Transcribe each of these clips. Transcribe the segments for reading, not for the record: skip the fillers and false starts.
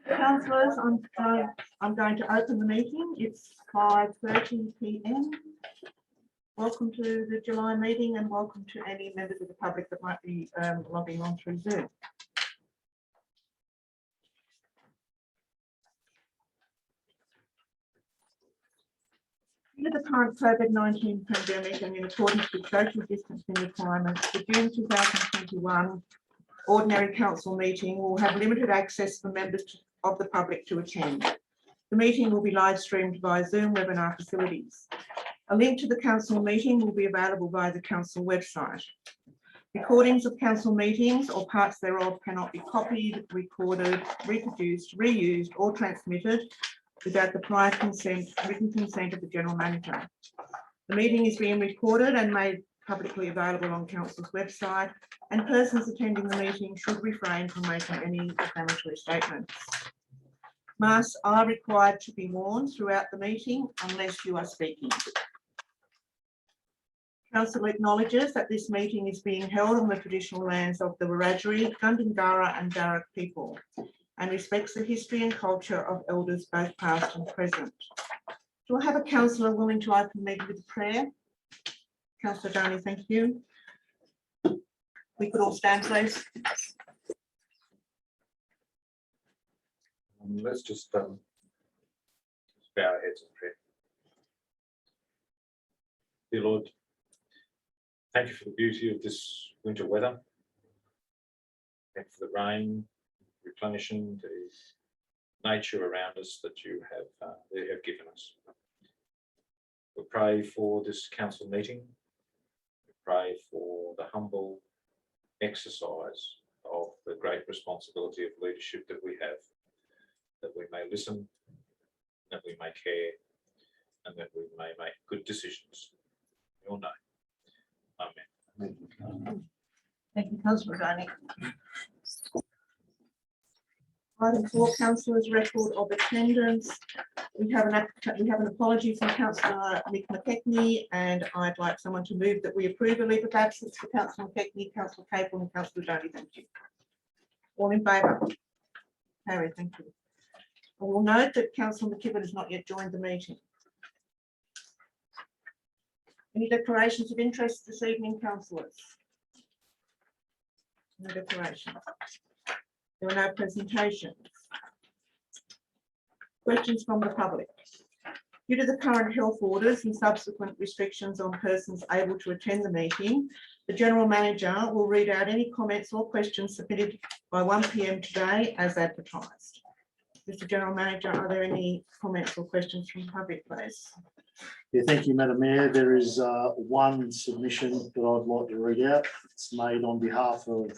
Councillors, I'm going to open the meeting. It's 5:30 p.m. Welcome to the July meeting and welcome to any members of the public that might be logging on through Zoom. Due to the current COVID-19 pandemic and in accordance with social distancing requirements, the June 2021 Ordinary Council meeting will have limited access for members of the public to attend. The meeting will be live streamed via Zoom webinar facilities. A link to the council meeting will be available via the council website. Recordings of council meetings or parts thereof cannot be copied, recorded, reproduced, reused or transmitted without the prior written consent of the General Manager. The meeting is being recorded and made publicly available on council's website, and persons attending the meeting should refrain from making any defamatory statements. Masks are required to be worn throughout the meeting unless you are speaking. Council acknowledges that this meeting is being held on the traditional lands of the Wiradjuri, Gundungurra and Darug people and respects the history and culture of elders both past and present. Do I have a councillor willing to open the meeting with a prayer? Councillor Donny, thank you. We could all stand, please. Let's just bow our heads in prayer. Dear Lord, thank you for the beauty of this winter weather. Thank you for the rain, replenishing the nature around us that you have given us. We pray for this council meeting. We pray for the humble exercise of the great responsibility of leadership that we have, that we may listen, that we may care, and that we may make good decisions. In your name. Amen. Thank you, Councillor Donny. Item 4, councillors' record of attendance. We have an apology from Councillor Nick McKechnie, and I'd like someone to move that we approve a leave of absence for Councillor McKechnie, Councillor Capel, and Councillor Donny. Thank you. All in favour? Harry, thank you. I will note that Councillor McKibben has not yet joined the meeting. Any declarations of interest this evening, councillors? No declarations. There are no presentations. Questions from the public. Due to the current health orders and subsequent restrictions on persons able to attend the meeting, the General Manager will read out any comments or questions submitted by 1 p.m. today as advertised. Mr. General Manager, are there any comments or questions from the public, please? Yeah, thank you, Madam Mayor. There is one submission that I'd like to read out. It's made on behalf of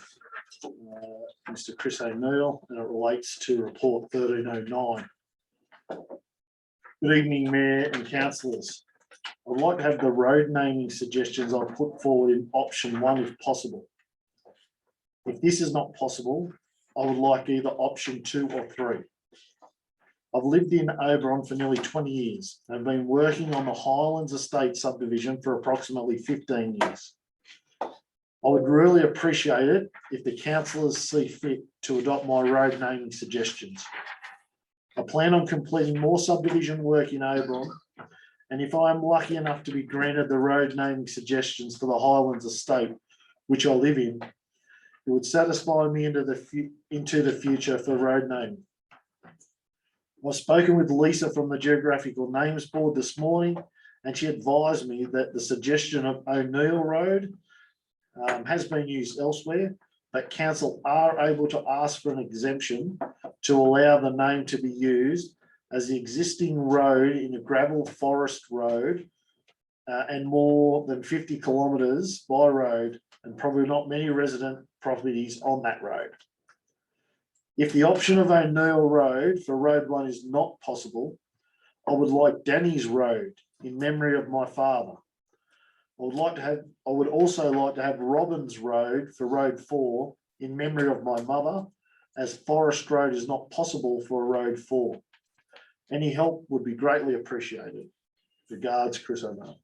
Mr. Chris O'Neill, and it relates to report 1309. Good evening, Mayor and councillors. I'd like to have the road naming suggestions I put forward in option 1 if possible. If this is not possible, I would like either option 2 or 3. I've lived in Oberon for nearly 20 years and have been working on the Highlands Estate subdivision for approximately 15 years. I would really appreciate it if the councillors see fit to adopt my road naming suggestions. I plan on completing more subdivision work in Oberon, and if I am lucky enough to be granted the road naming suggestions for the Highlands Estate, which I live in, it would satisfy me into the future for road naming. I've spoken with Lisa from the Geographical Names Board this morning, and she advised me that the suggestion of O'Neill Road has been used elsewhere, but council are able to ask for an exemption to allow the name to be used as the existing road in a gravel forest road and more than 50 kilometres by road, and probably not many resident properties on that road. If the option of O'Neill Road for Road 1 is not possible, I would like Danny's Road in memory of my father. I would also like to have Robbins Road for Road 4 in memory of my mother, as Forest Road is not possible for Road 4. Any help would be greatly appreciated. Regards, Chris O'Neill.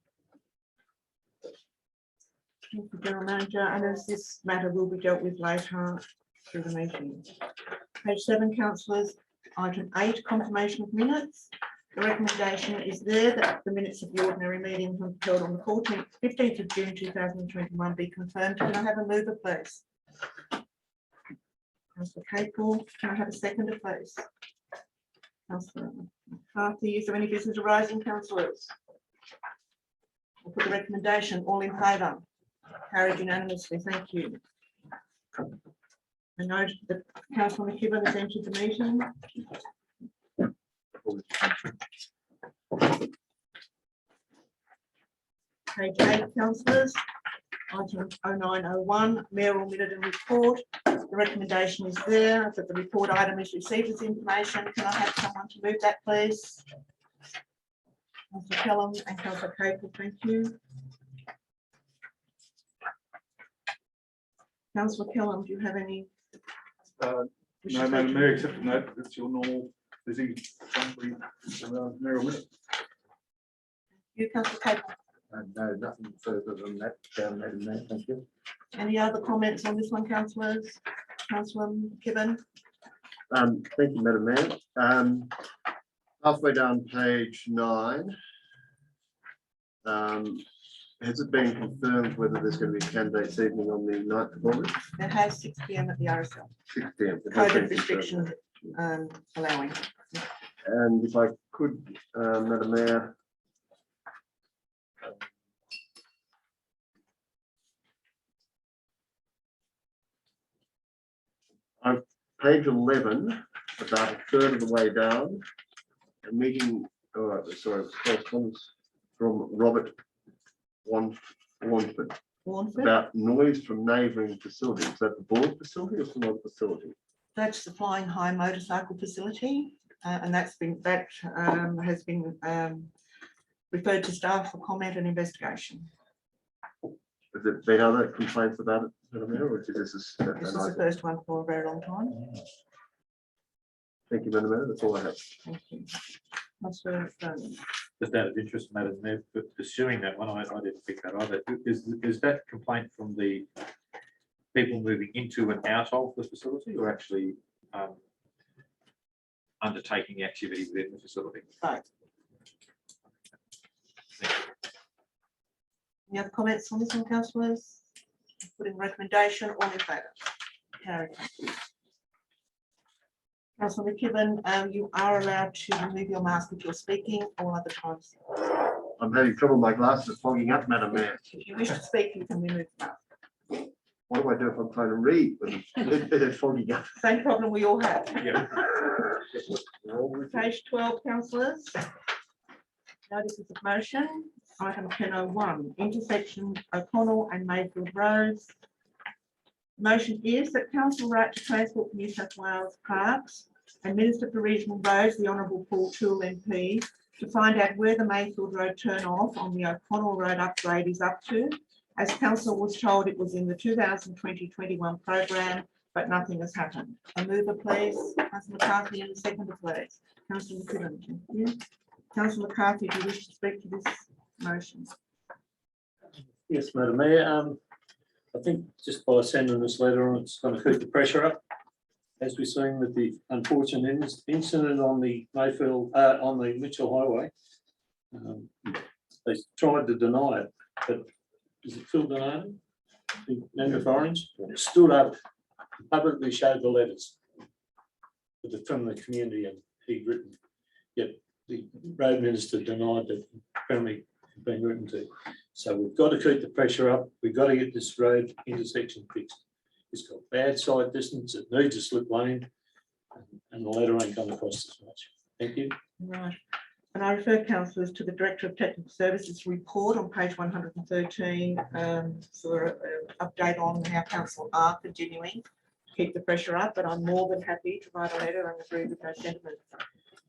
Thank you, General Manager, and as this matter will be dealt with later through the meeting. Page 7, councillors. Item 8, confirmation of minutes. The recommendation is there that the minutes of the ordinary meeting held on the 15th of June 2021 be confirmed. Can I have a mover, please? Councillor Capel, can I have a seconder, please? Councillor McCarthy, is there any business arising, councillors? I'll put the recommendation, all in favour? Carried unanimously, thank you. I note that Councillor McKibben has entered the meeting. Page 8, councillors. Item 0901, mayoral minute and report. The recommendation is there that the report item is received as information. Can I have someone to move that, please? Councillor Kellam and Councillor Capel, thank you. Councillor Kellam, do you have any? No, Madam Mayor, except to note that it's your normal busy mayoral minute. You, Councillor Capel. No, nothing further than that, Madam Mayor, thank you. Any other comments on this one, councillors? Councillor McKibben. Thank you, Madam Mayor. Halfway down page 9. Has it been confirmed whether there's going to be candidates evening on the 9th of August? It has 6 p.m. at the RSL. 6 p.m. It has COVID been restrictions allowing. And if I could, Madam Mayor. On page 11, about a third of the way down, a meeting, correspondence from Robert Warnford about noise from neighbouring facilities. Is that the board facility or some other facility? That's the Flying High motorcycle facility, and has been referred to staff for comment and investigation. Has there been other complaints about it, Madam Mayor, or is this This is the first one for a very long time. Thank you, Madam Mayor. That's all I have. Thank you. Councillor Stone. Just out of interest, Madam Mayor, but pursuing that one, I didn't pick that either. Is that complaint from the people moving into and out of the facility, or actually undertaking the activity within the facility? Both. Any other comments on this one, councillors? Putting recommendation, all in favour? Carried. Councillor McKibben, you are allowed to remove your mask if you're speaking, all other times. I'm having trouble. My glasses are fogging up, Madam Mayor. If you wish to speak, you can remove the mask. What do I do if I'm trying to read when it's fogging up? Same problem we all have. Yeah. Page 12, councillors. Notices of motion, item 1001, intersection O'Connell and Mayfield Roads. Motion is that Council Right to Transport for New South Wales Parks and Minister for Regional Roads, the Honourable Paul Toole MP, to find out where the Mayfield Road turn off on the O'Connell Road upgrade is up to. As Council was told, it was in the 2020-21 program, but nothing has happened. A mover, please. Councillor McCarthy, and a seconder, please. Councillor McKibben, thank you. Councillor McCarthy, do you wish to speak to this motion? Yes, Madam Mayor. I think just by sending this letter on, it's going to keep the pressure up. As we're seeing with the unfortunate incident on the Mayfield, on the Mitchell Highway, they tried to deny it, but is it Phil Donato, the member for Orange, stood up, publicly showed the letters from the community, and he'd written, yet the road minister denied that apparently been written to. So we've got to keep the pressure up. We've got to get this road intersection fixed. It's got bad side distance. It needs a slip lane, and the letter ain't come across as much. Thank you. Right. And I refer councillors to the Director of Technical Services report on page 113 for an update on how council are continuing to keep the pressure up. But I'm more than happy to write a letter and agree with those sentiments.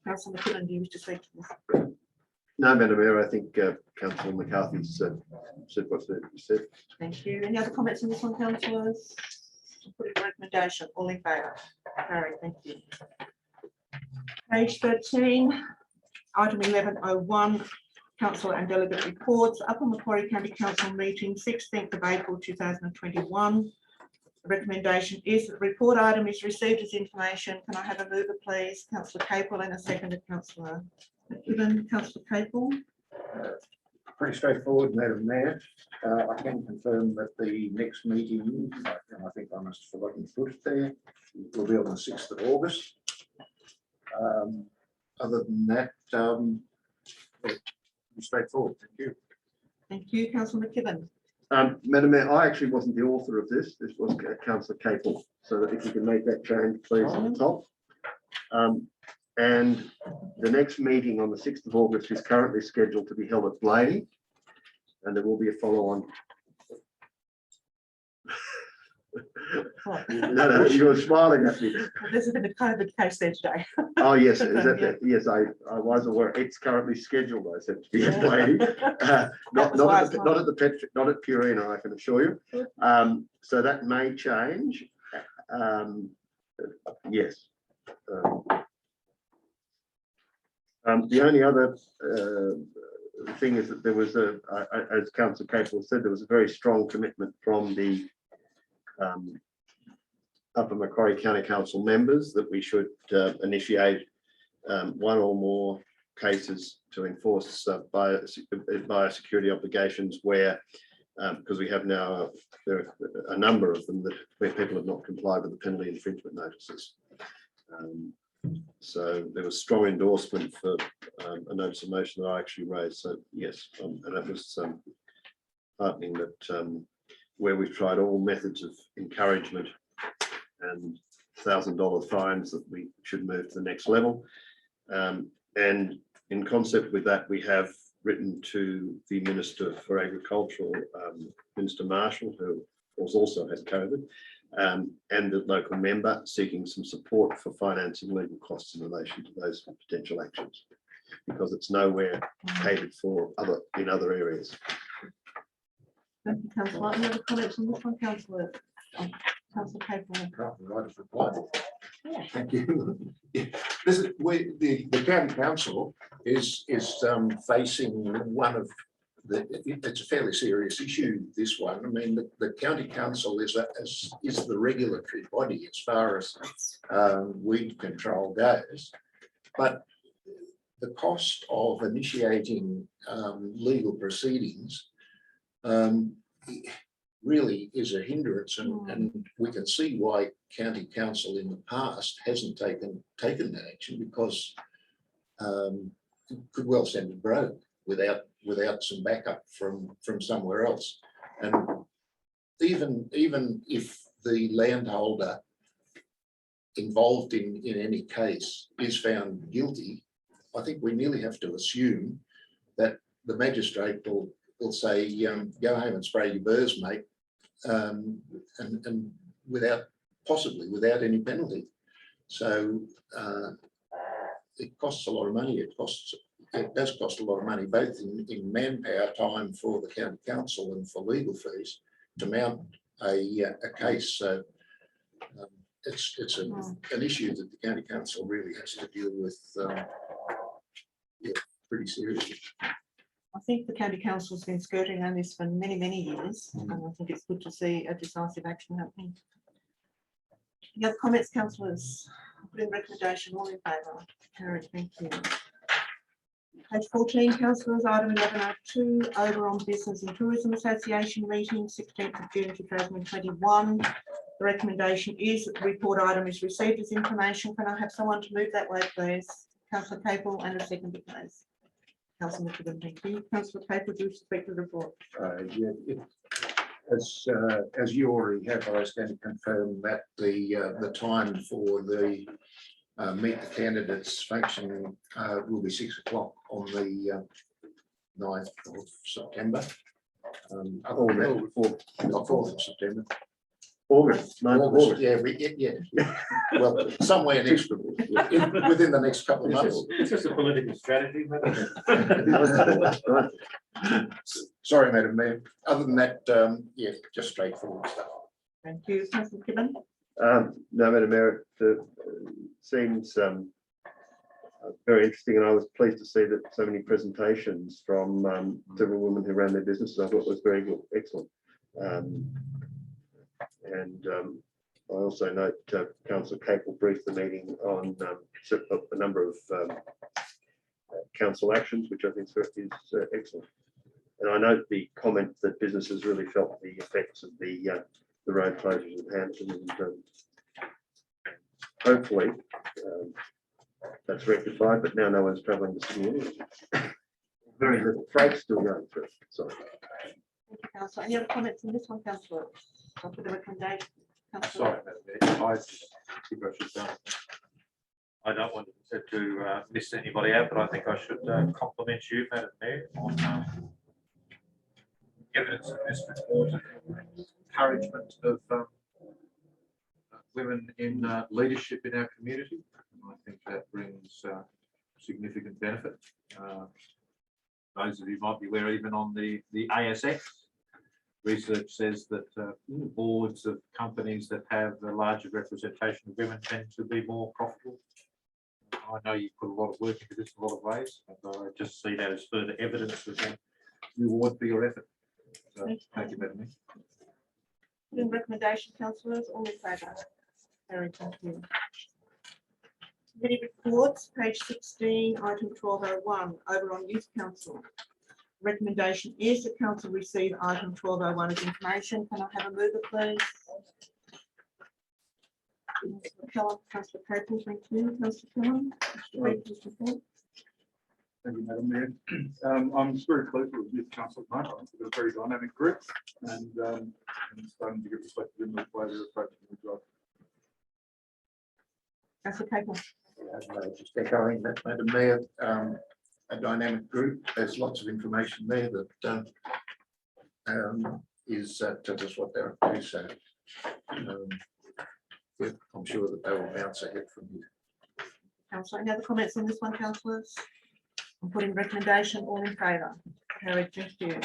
Councillor McKibben, do you wish to speak to this? No, Madam Mayor, I think Councillor McCarthy said what's needed to be said. Thank you. Any other comments on this one, councillors? Put in recommendation, all in favour? Carried, thank you. Page 13, item 1101, council and delegate reports. Upper Macquarie County Council meeting, 16th of April 2021. The recommendation is that the report item is received as information. Can I have a mover, please? Councillor Capel, and a seconder, Councillor McKibben. Councillor Capel. Pretty straightforward, Madam Mayor. I can confirm that the next meeting, and I think I must have forgotten to put it there, will be on the 6th of August. Other than that, pretty straightforward. Thank you. Thank you, Councillor McKibben. Madam Mayor, I actually wasn't the author of this. This was Councillor Capel. So that if you can make that change, please, at the top. And the next meeting on the 6th of August is currently scheduled to be held at Blaney. And there will be a follow-on. No, you're smiling at me. Well, there's been a COVID case there today. Oh, yes, is that, yes, I was aware. It's currently scheduled, I said, to be at Blaney. Not at Purina, I can assure you. So that may change. Yes. The only other thing is that there was as Councillor Capel said, there was a very strong commitment from the Upper Macquarie County Council members that we should initiate one or more cases to enforce biosecurity obligations where, because we have now there are a number of them that where people have not complied with the penalty infringement notices. So there was strong endorsement for a notice of motion that I actually raised. So yes, and that was heartening that where we've tried all methods of encouragement and $1,000 fines, that we should move to the next level. And in concept with that, we have written to the Minister for Agriculture, Minister Marshall, who also has COVID, and the local member seeking some support for financing legal costs in relation to those potential actions, because it's nowhere catered for in other areas. Thank you, Councillor. Any other comments on this one, Councillor? Councillor Capel. Right of reply. Thank you. Yeah, this is the county council is facing one of it's a fairly serious issue. This one, I mean, the county council is the regulatory body as far as weed control goes, but the cost of initiating legal proceedings really is a hindrance, and we can see why county council in the past hasn't taken that action, because it could well send it broke without some backup from somewhere else. And even if the landholder involved in any case is found guilty, I think we merely have to assume that the magistrate will say, go home and spray your burrs, mate, and possibly without any penalty. So it costs a lot of money. It does cost a lot of money, both in manpower, time for the county council, and for legal fees to mount a case. So it's an issue that the county council really has to deal with pretty seriously. I think the county council's been skirting on this for many, many years, and I think it's good to see a decisive action happening. Any other comments, councillors? I'll put in recommendation. All in favour? Carried. Thank you. Page 14, councillors, item 1102, Oberon Business and Tourism Association meeting, 16th of June 2021. The recommendation is that the report item is received as information. Can I have someone to move that way, please? Councillor Capel, and a second, please. Councillor McKibben, thank you. Councillor Capel, do you speak to the report? As you already have, I was going to confirm that the time for the meet the candidates function will be 6 o'clock on the 9th of September. 4th of September. August, 9th of August. Yeah, well, somewhere next within the next couple of months. It's just a political strategy. Sorry, Madam Mayor. Other than that, yeah, just straightforward stuff. Thank you. Councillor McKibben. No, Madam Mayor, it seems very interesting, and I was pleased to see that so many presentations from several women who ran their businesses. I thought it was very good, excellent. And I also note Councillor Capel briefed the meeting on a number of council actions, which I think is excellent. And I note the comment that businesses really felt the effects of the road closures in Hampton, and hopefully that's rectified, but now no one's travelling to Sydney anyway. Very little freight still going through. Sorry. Thank you, Councillor. Any other comments on this one, Councillor? For the recommendation. Councillor. Sorry, Madam Mayor. I think I should. I don't want to miss anybody out, but I think I should compliment you, Madam Mayor, on evidence of this report and encouragement of women in leadership in our community. I think that brings significant benefit. Those of you might be aware, even on the ASX, research says that boards of companies that have a larger representation of women tend to be more profitable. I know you put a lot of work into this in a lot of ways, and I just see that as further evidence of that reward for your effort. So, thank you, Madam Mayor. In recommendation, councillors, all in favour? Very thank you. Committee reports, page 16, item 1201, Oberon Youth Council. Recommendation is that council receive item 1201 as information. Can I have a mover, please? Councillor Capel, thank you. Councillor Cullen. Thank you, Madam Mayor. I'm very pleased with this council at the moment. It's a very dynamic group, and starting to get reflected in the way they're approaching the job. Councillor Capel. Just echoing that, Madam Mayor, a dynamic group. There's lots of information there that tells us what they're up to. So yeah, I'm sure that they will bounce ahead from here. Councillor, any other comments on this one, councillors? I'm putting recommendation, all in favour. Carried, thank you.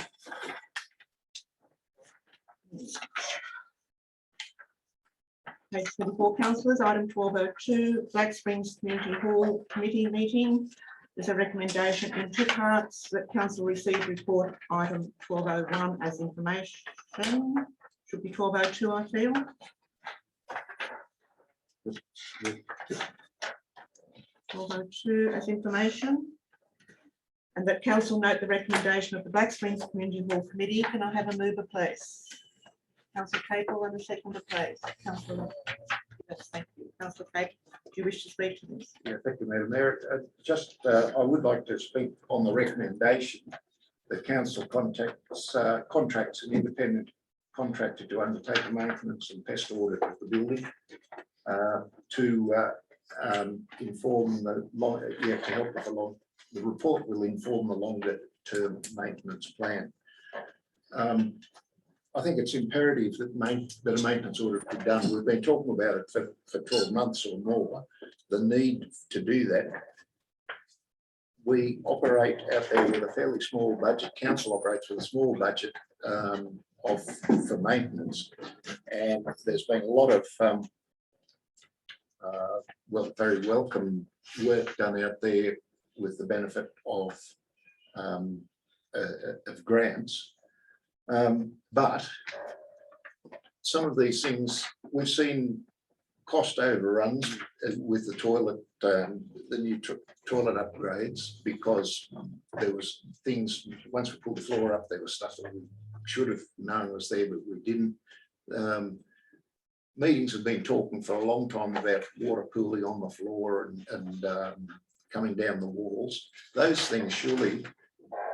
Page 24, councillors, item 1202, Black Springs Community Hall Committee meeting. There's a recommendation in two parts that council receive report item 1201 as information. Should be 1202, I feel. 1202 as information. And that council note the recommendation of the Black Springs Community Hall Committee. Can I have a mover, please? Councillor Capel and a seconder, please. Councillor, yes, thank you. Councillor Capel, do you wish to speak to this? Yeah, thank you, Madam Mayor. I would like to speak on the recommendation that council contracts an independent contractor to undertake the maintenance and pest audit of the building to inform to help with the report will inform the longer term maintenance plan. I think it's imperative that a maintenance audit be done. We've been talking about it for 12 months or more, the need to do that. We operate out there with a fairly small budget. Council operates with a small budget for maintenance, and there's been a lot of very welcome work done out there with the benefit of grants. But some of these things we've seen cost overruns with the toilet, the new toilet upgrades, because there was things, once we pulled the floor up, there was stuff that we should have known was there, but we didn't. Meetings have been talking for a long time about water pooling on the floor and coming down the walls. Those things surely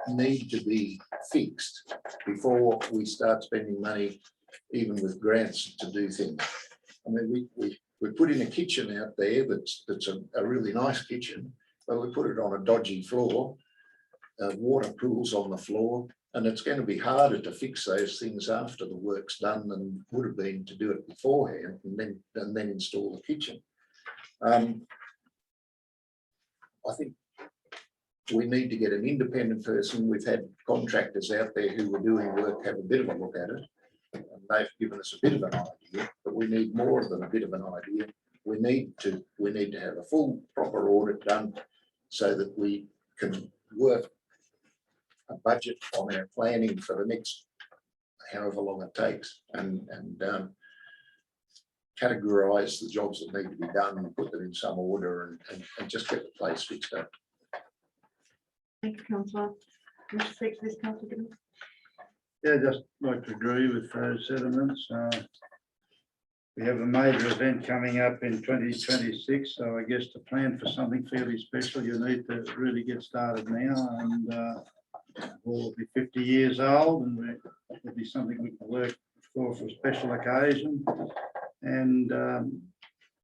need to be fixed before we start spending money, even with grants, to do things. I mean, we put in a kitchen out there that's a really nice kitchen, but we put it on a dodgy floor, water pools on the floor, and it's going to be harder to fix those things after the work's done than would have been to do it beforehand and then install the kitchen. I think we need to get an independent person. We've had contractors out there who were doing work, have a bit of a look at it, and they've given us a bit of an idea, but we need more than a bit of an idea. We need to have a full proper audit done so that we can work a budget on our planning for the next however long it takes. And categorise the jobs that need to be done and put them in some order and just get the place fixed up. Thank you, councillor. Wish to speak to this, councillor Gibbons? Yeah, just like to agree with those sentiments. We have a major event coming up in 2026, so I guess to plan for something fairly special, you need to really get started now. And we'll be 50 years old, and it'll be something we can work for a special occasion. And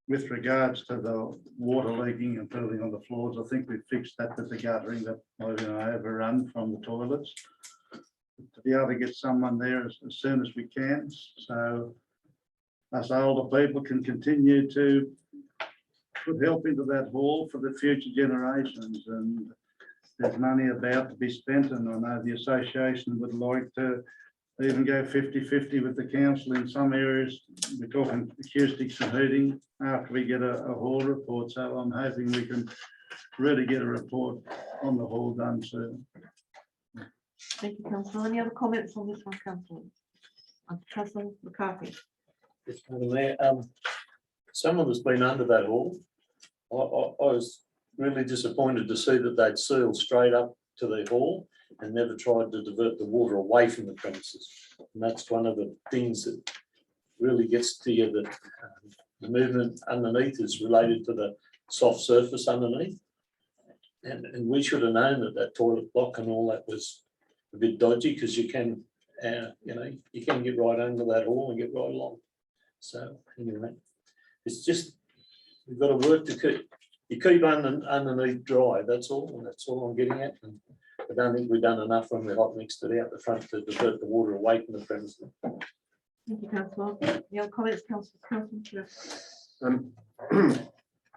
with regards to the water leaking and building on the floors, I think we've fixed that with the guttering that might have overrun from the toilets. To be able to get someone there as soon as we can, so us older people can continue to put help into that hall for the future generations. And there's money about to be spent, and I know the association would like to even go 50-50 with the council in some areas. We're talking acoustics and heating after we get a hall report, so I'm hoping we can really get a report on the hall done soon. Thank you, councillor. Any other comments on this one, councillor? Councillor McCarthy. Yes, Madam Mayor, someone that's been under that hall, I was really disappointed to see that they'd sealed straight up to the hall and never tried to divert the water away from the premises. And that's one of the things that really gets to you, that the movement underneath is related to the soft surface underneath. And we should have known that that toilet block and all that was a bit dodgy, because you can, you can get right under that hall and get right along. So anyway, it's just, we've got to work to keep underneath dry. That's all, and that's all I'm getting at. And I don't think we've done enough when we hot mixed it out the front to divert the water away from the premises. Thank you, councillor. Any other comments, councillor?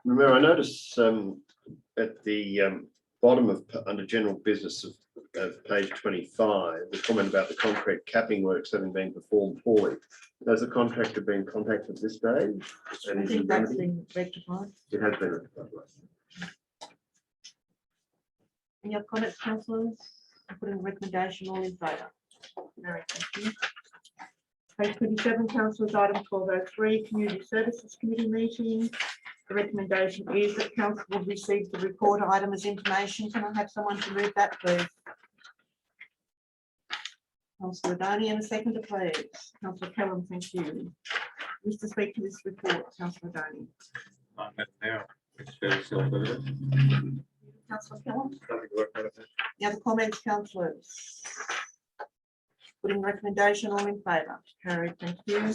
Mayor, I notice at the bottom of under general business of page 25, the comment about the concrete capping works having been performed poorly. Has the contractor been contacted at this stage? I think that's been rectified. It has been rectified. Any other comments, councillors? I'm putting a recommendation, all in favour. Very thank you. Page 27, councillors, item 1203, Community Services Committee meeting. The recommendation is that council will receive the report item as information. Can I have someone to move that, please? Councillor Adani, and a seconder, please. Councillor Kellam, thank you. Wish to speak to this report, Councillor Adani. Now, it's very self-evident. Councillor Kellam. Nothing to work out of it. Any other comments, councillors? Putting recommendation, all in favour. Carried, thank you.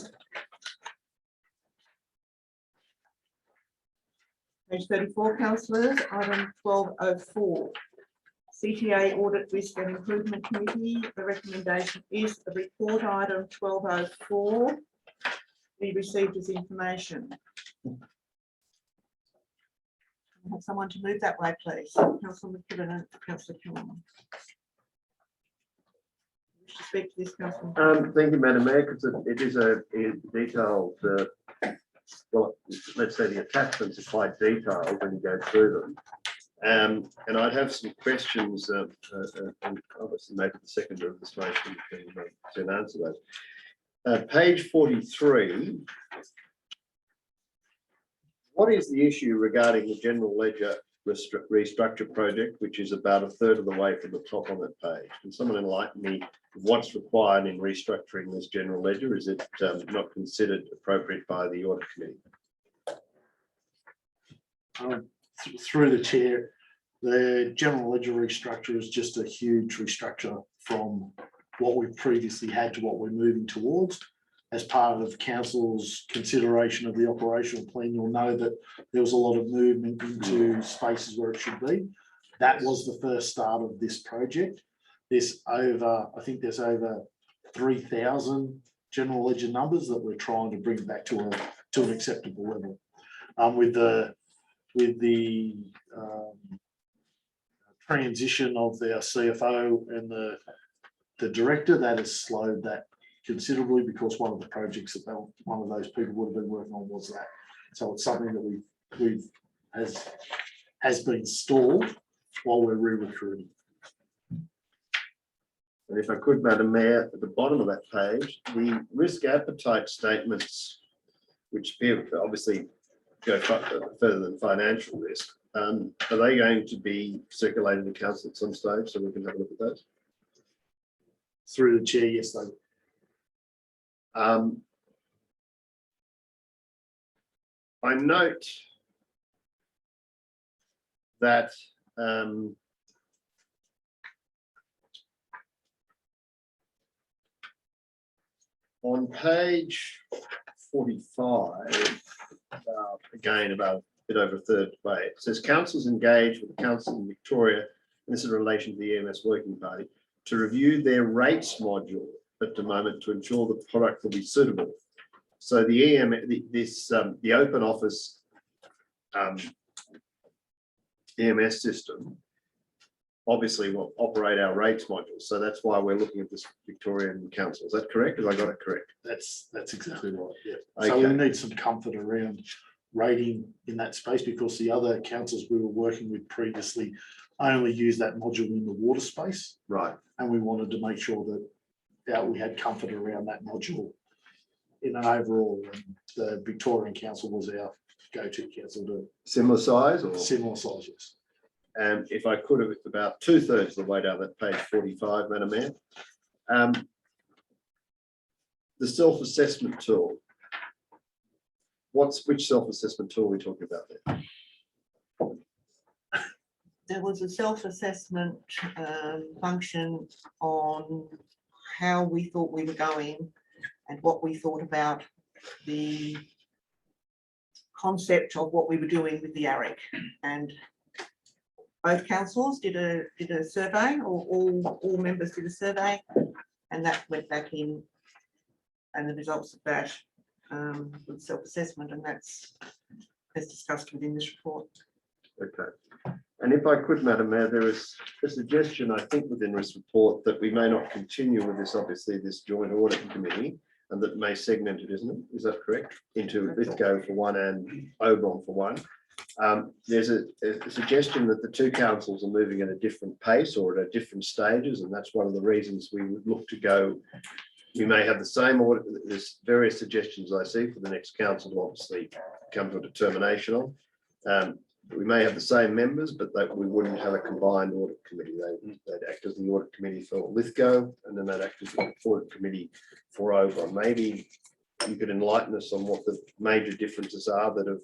Page 34, councillors, item 1204. CTA Audit Risk and Improvement Committee. The recommendation is the report item 1204 be received as information. Have someone to move that way, please. Councillor McKibben and Councillor Kilman. Wish to speak to this, councillor? Thank you, Madam Mayor, because it is a detailed, well, let's say the attachments are quite detailed when you go through them. And I'd have some questions, and obviously maybe the seconder of this motion can answer those. Page 43. What is the issue regarding the general ledger restructure project, which is about a third of the way from the top on that page? Can someone enlighten me what's required in restructuring this general ledger? Is it not considered appropriate by the audit committee? Through the chair, the general ledger restructure is just a huge restructure from what we've previously had to what we're moving towards. As part of council's consideration of the operational plan, you'll know that there was a lot of movement into spaces where it should be. That was the first start of this project. There's over, I think there's over 3,000 general ledger numbers that we're trying to bring back to an acceptable level. With the transition of their CFO and the director, that has slowed that considerably, because one of the projects that one of those people would have been working on was that. So it's something that has been stalled while we're re-recruiting. And if I could, Madam Mayor, at the bottom of that page, the risk appetite statements which appear to obviously go further than financial risk. Are they going to be circulated to council at some stage so we can have a look at those? Through the chair, yes, they. I note that on page 45, again, about a bit over a third way, it says councils engage with the council in Victoria, and this is in relation to the EMS working party, to review their rates module at the moment to ensure the product will be suitable. So the the open office EMS system obviously will operate our rates module. So that's why we're looking at this Victorian Council. Is that correct? Have I got it correct? That's exactly right, yeah. So we Okay. need some comfort around rating in that space because the other councils we were working with previously only use that module in the water space. Right. And we wanted to make sure that we had comfort around that module in an overall, and the Victorian Council was our go-to council to Similar size or? similar sizes. And if I could have, about 2/3 of the way down that page 45, Madam Mayor. The self-assessment tool. Which self-assessment tool are we talking about there? There was a self-assessment function on how we thought we were going and what we thought about the concept of what we were doing with the ARIC. And both councils did a survey, or all members did a survey, and that went back in, and the results of that with self-assessment, and that's as discussed within this report. Okay. And if I could, Madam Mayor, there is a suggestion, I think, within this report that we may not continue with this, obviously, this joint audit committee, and that may segment it, isn't it? Is that correct? Into Lithgow for one and Oberon for one. There's a suggestion that the two councils are moving at a different pace or at different stages, and that's one of the reasons we would look to go. We may have the same audit. There's various suggestions I see for the next council to obviously come to a determination on. We may have the same members, but that we wouldn't have a combined audit committee. They'd act as the audit committee for Lithgow, and then they'd act as the audit committee for Oberon. Maybe you could enlighten us on what the major differences are that have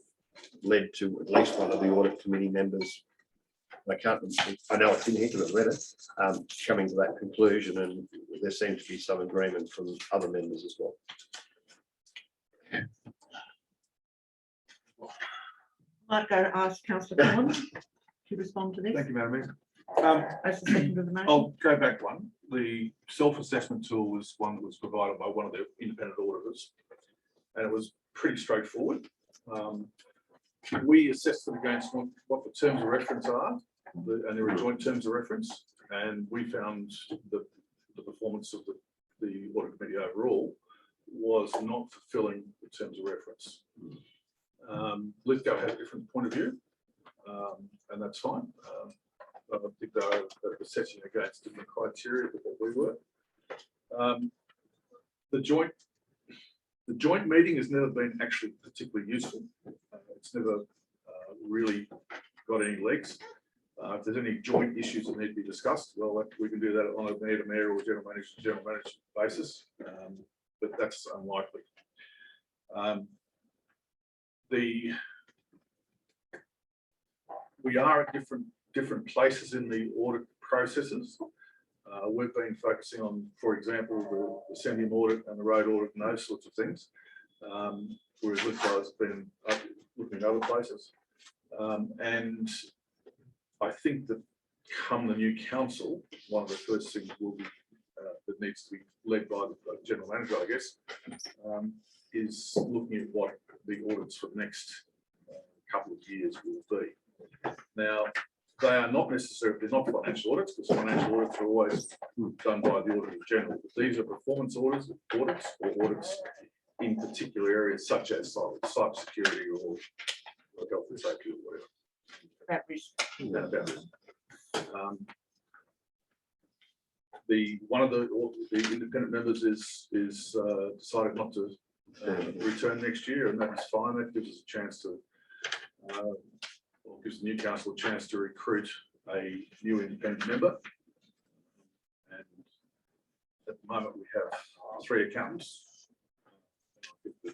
led to at least one of the audit committee members. I know it's in here because I've read it, coming to that conclusion, and there seems to be some agreement from other members as well. Might go ask Councillor Corn to respond to this Thank you, Madam Mayor. as the second of the motion. I'll go back one. The self-assessment tool was one that was provided by one of the independent auditors, and it was pretty straightforward. We assessed them against what the terms of reference are, and there are joint terms of reference, and we found that the performance of the audit committee overall was not fulfilling the terms of reference. Lithgow had a different point of view, and that's fine. I think they were assessing against different criteria than what we were. The joint meeting has never been actually particularly useful. It's never really got any legs. If there's any joint issues that need to be discussed, well, we can do that on a mayor-to-mayor or general manager basis, but that's unlikely. We are at different places in the audit processes. We've been focusing on, for example, the Sendium audit and the road audit and those sorts of things, whereas Lithgow has been looking at other places. And I think that come the new council, one of the first things will be that needs to be led by the general manager, I guess, is looking at what the audits for the next couple of years will be. Now, they are not necessarily, they're not financial audits, because financial audits are always done by the Auditor General. But these are performance audits or audits in particular areas such as cyber security or health and safety or whatever. About risk. About risk. One of the independent members is decided not to return next year, and that's fine. That gives us a chance to, or gives the new council a chance to recruit a new independent member. And at the moment, we have 3 accountants. I think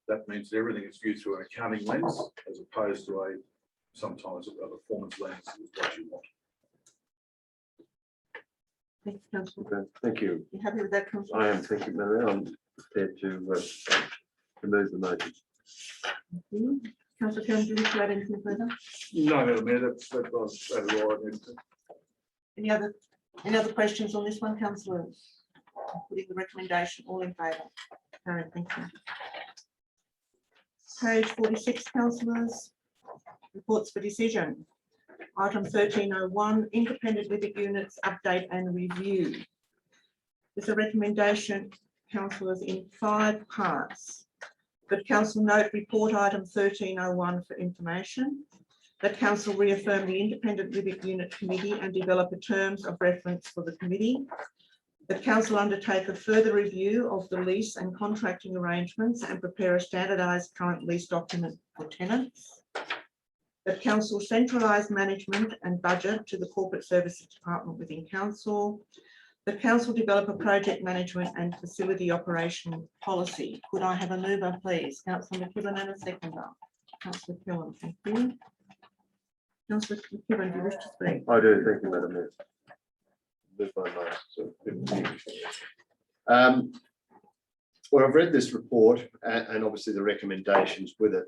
that means everything is viewed through an accounting lens as opposed to sometimes a performance lens is what you want. Thanks, councillor. Okay, thank you. You happy with that, councillor? I am thinking, Maria, I'm prepared to move the motion. Councillor Kern, do you wish to add anything further? No, Madam Mayor, that's all I need to. Any other questions on this one, councillors? Putting the recommendation, all in favour? Carried, thank you. Page 46, councillors. Reports for decision. Item 1301, independent living units update and review. There's a recommendation, councillors, in 5 parts. But council note report item 1301 for information. That council reaffirm the independent living unit committee and develop the terms of reference for the committee. That council undertake a further review of the lease and contracting arrangements and prepare a standardised current lease document for tenants. That council centralise management and budget to the corporate services department within council. That council develop a project management and facility operation policy. Could I have a mover, please? Councillor McKibben and a seconder. Councillor Killen, thank you. Councillor McKibben, do you wish to speak? I do, thank you, Madam Mayor. Move my motion. Well, I've read this report and obviously the recommendations with it.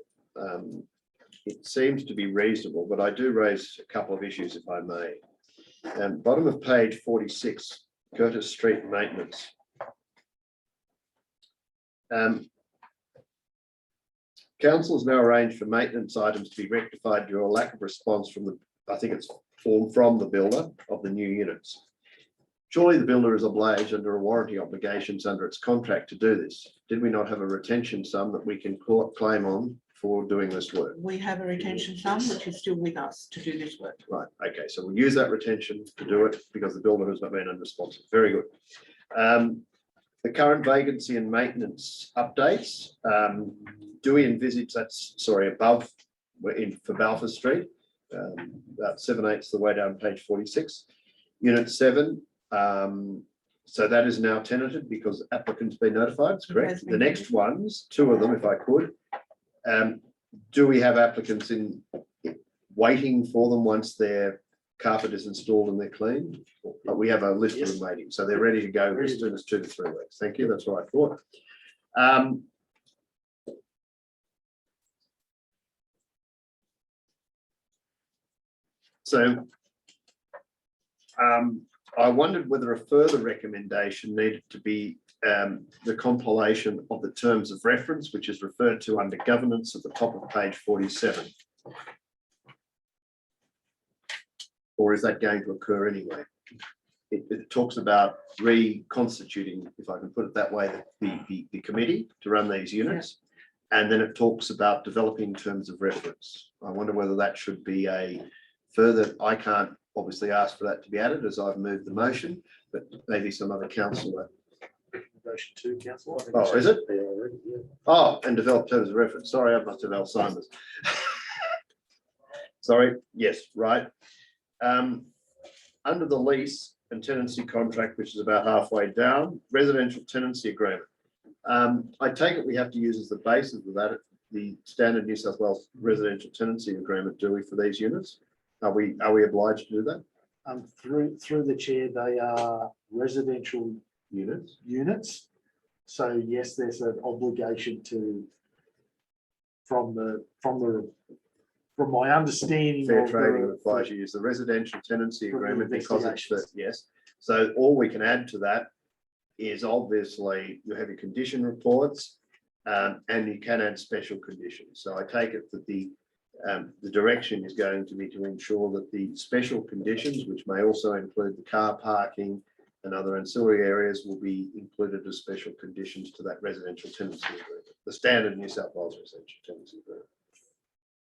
It seems to be reasonable, but I do raise a couple of issues, if I may. Bottom of page 46, Curtis Street maintenance. Council has now arranged for maintenance items to be rectified due to a lack of response from the, I think it's from the builder of the new units. Surely the builder is obliged under a warranty obligations under its contract to do this. Did we not have a retention sum that we can claim on for doing this work? We have a retention sum which is still with us to do this work. Right, okay, so we'll use that retention to do it because the builder has not been unresponsive. Very good. The current vacancy and maintenance updates, do we envisage that's, sorry, above, we're in for Balfour Street, about 7/8 of the way down page 46. Unit 7, so that is now tenanted because applicants been notified, that's correct. The next ones, 2 of them, if I could. Do we have applicants in waiting for them once their carpet is installed and they're clean? But we have a list of them waiting, so they're ready to go as soon as 2 to 3 weeks. Thank you, that's what I thought. I wondered whether a further recommendation needed to be the compilation of the terms of reference, which is referred to under governance at the top of page 47. Or is that going to occur anyway? It talks about reconstituting, if I can put it that way, the committee to run these units. Yeah. And then it talks about developing terms of reference. I wonder whether that should be a further, I can't obviously ask for that to be added as I've moved the motion, but maybe some other councillor. Motion 2, councillor. Oh, is it? Yeah. Oh, and develop terms of reference. Sorry, I must have Alzheimer's. Sorry, yes, right. Under the lease and tenancy contract, which is about halfway down, residential tenancy agreement. I take it we have to use as the basis of that the standard New South Wales residential tenancy agreement, do we, for these units? Are we obliged to do that? Through the chair, they are residential units. So yes, there's an obligation to, from my understanding. Fair trading requires you use the residential tenancy agreement because it's the, yes. So all we can add to that is obviously you have your condition reports and you can add special conditions. So I take it that the direction is going to be to ensure that the special conditions, which may also include the car parking and other ancillary areas, will be included as special conditions to that residential tenancy agreement, the standard New South Wales residential tenancy agreement.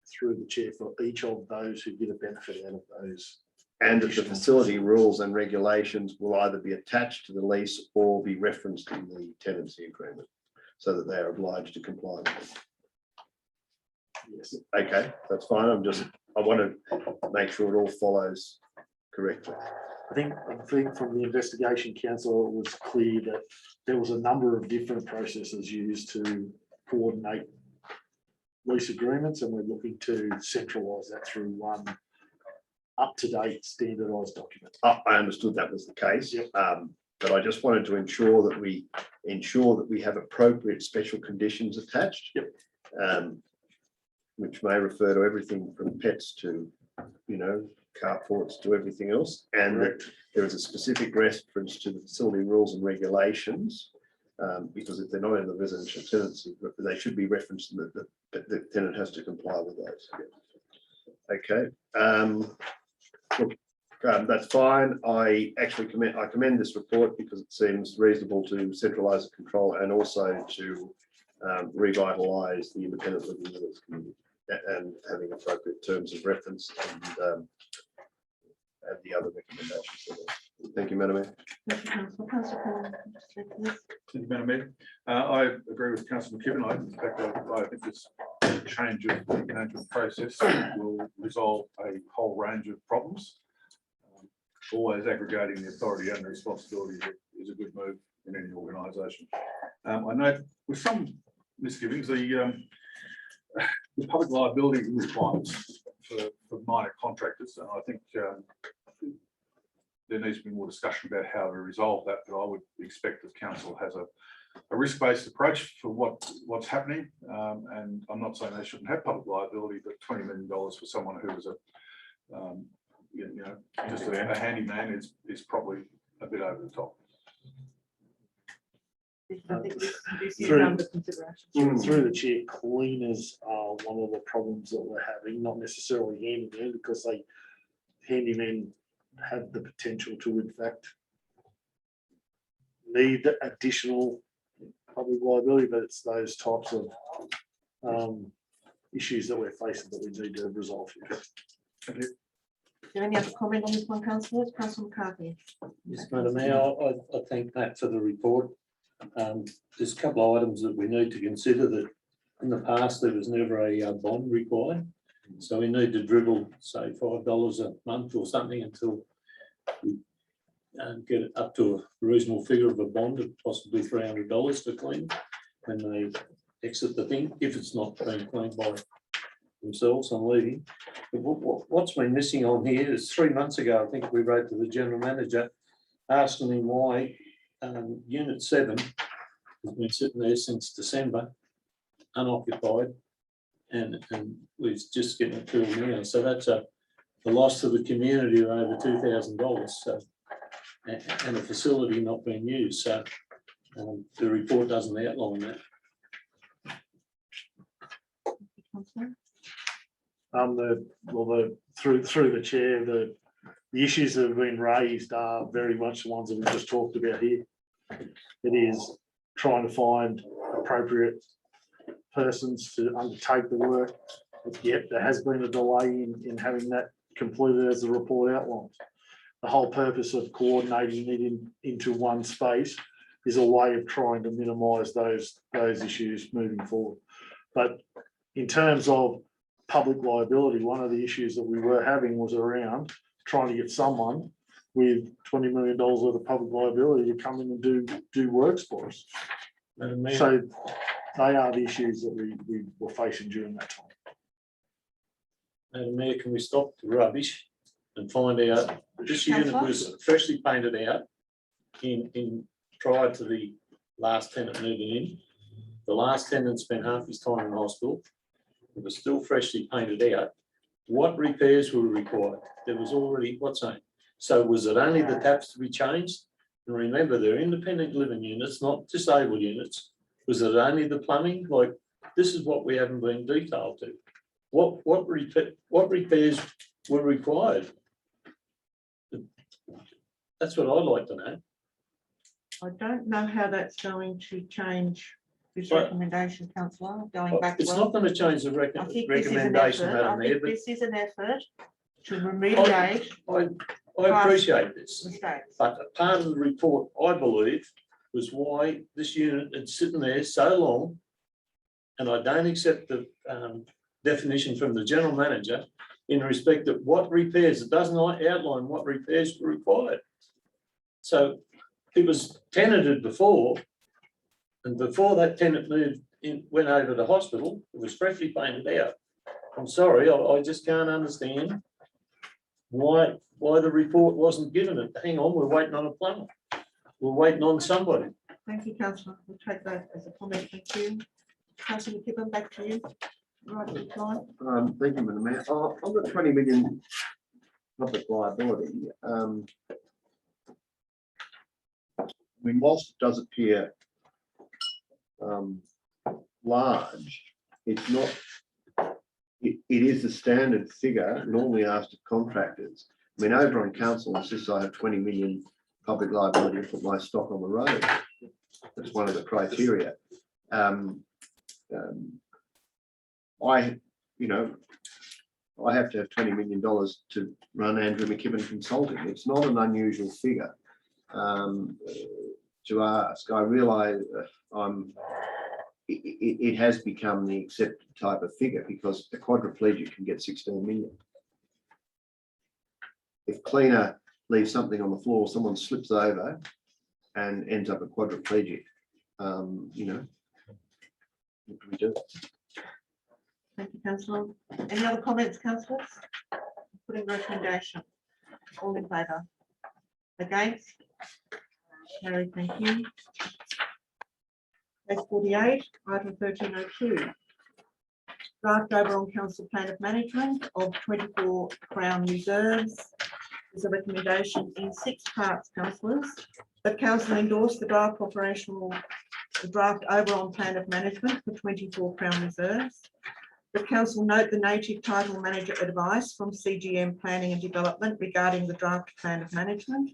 Through the chair, for each of those who get a benefit out of those. And that the facility rules and regulations will either be attached to the lease or be referenced in the tenancy agreement. so that they are obliged to comply with them. Yes. Okay, that's fine. I want to make sure it all follows correctly. I think from the investigation council, it was clear that there was a number of different processes used to coordinate lease agreements, and we're looking to centralise that through one up-to-date standardised document. I understood that was the case. Yep. But I just wanted to ensure that we have appropriate special conditions attached. Yep. Which may refer to everything from pets to, carports to everything else. And that there is a specific reference to the facility rules and regulations. Because if they're not in the residential tenancy, they should be referenced in the tenant has to comply with those. Okay. Look, that's fine. I commend this report because it seems reasonable to centralise the control and also to revitalise the independent living units community and having appropriate terms of reference and the other recommendations. Thank you, Madam Mayor. Thank you, Councillor. Councillor Cullen, just like this. Thank you, Madam Mayor. I agree with Councillor McKibben. In fact, I think this change of management process will resolve a whole range of problems. Always aggregating the authority and the responsibility is a good move in any organisation. I note with some misgivings the public liability requirements for minor contractors, and I think there needs to be more discussion about how to resolve that. But I would expect that council has a risk-based approach for what's happening, and I'm not saying they shouldn't have public liability, but $20 million for someone who is just a handyman is probably a bit over the top. I think this is Through- under consideration. Through the chair, cleaners are one of the problems that we're having, not necessarily handymen, because handymen have the potential to, in fact, need additional public liability, but it's those types of issues that we're facing that we need to resolve here. Is there any other comment on this one, councillors? Councillor McCarthy. Yes, Madam Mayor, I thank Matt for the report. There's a couple of items that we need to consider. That in the past there was never a bond required, so we need to dribble, say, $5 a month or something until we get it up to a reasonable figure of a bond of possibly $300 to clean when they exit the thing, if it's not being cleaned by themselves on leaving. But what's been missing on here is 3 months ago, I think we wrote to the general manager asking him why Unit 7 has been sitting there since December, unoccupied, and we're just getting it filled now. So that's a loss to the community of over $2,000. So, and a facility not being used. So the report doesn't outline that. Through the chair, the issues that have been raised are very much the ones that we've just talked about here. It is trying to find appropriate persons to undertake the work. Yet there has been a delay in having that completed as the report outlines. The whole purpose of coordinating it into one space is a way of trying to minimise those issues moving forward. But in terms of public liability, one of the issues that we were having was around trying to get someone with $20 million worth of public liability to come in and do works for us. Madam Mayor, So they are the issues that we were facing during that time. Madam Mayor, can we stop the rubbish and find out this unit was freshly painted out in prior to the last tenant moving in. The last tenant spent half his time in hospital. It was still freshly painted out. What repairs were required? There was already, what's that? So was it only the taps to be changed? And remember, they're independent living units, not disabled units. Was it only the plumbing? Like, this is what we haven't been detailed to. What repairs were required? That's what I'd like to know. I don't know how that's going to change this Right. recommendation, councillor, going back. It's not going to change the I think this is an recommendation, effort. I Madam Mayor, think but this is an effort to remediate I appreciate this. mistakes. But a part of the report, I believe, was why this unit had sitting there so long. And I don't accept the definition from the general manager in respect of what repairs, it doesn't outline what repairs were required. So it was tenanted before, and before that tenant moved in, went over to hospital, it was freshly painted out. I'm sorry, I just can't understand why the report wasn't given it. Hang on, we're waiting on a plumber. We're waiting on somebody. Thank you, councillor. We'll take that as a comment. Thank you. Councillor McKibben, back to you. Right, reply. Thank you, Madam Mayor. On the 20 million public liability, I mean, whilst it does appear large, it's not, it is a standard figure normally asked of contractors. I mean, Oberon Council insists I have 20 million public liability to put my stock on the road. That's one of the criteria. I have to have $20 million to run Andrew McKibben Consulting. It's not an unusual figure to ask. I realise it has become the accepted type of figure because a quadriplegic can get 16 million. If cleaner leaves something on the floor, someone slips over and ends up a quadriplegic, what do we do? Thank you, councillor. Any other comments, councillors? Putting recommendation. All in favour? Against? Carried, thank you. Case 48, item 1302. Draft Oberon Council Plan of Management of 24 Crown Reserves. There's a recommendation in 6 parts, councillors. The council endorse the draft Oberon Plan of Management for 24 Crown Reserves. The council note the native title manager advice from CGM Planning and Development regarding the draft plan of management.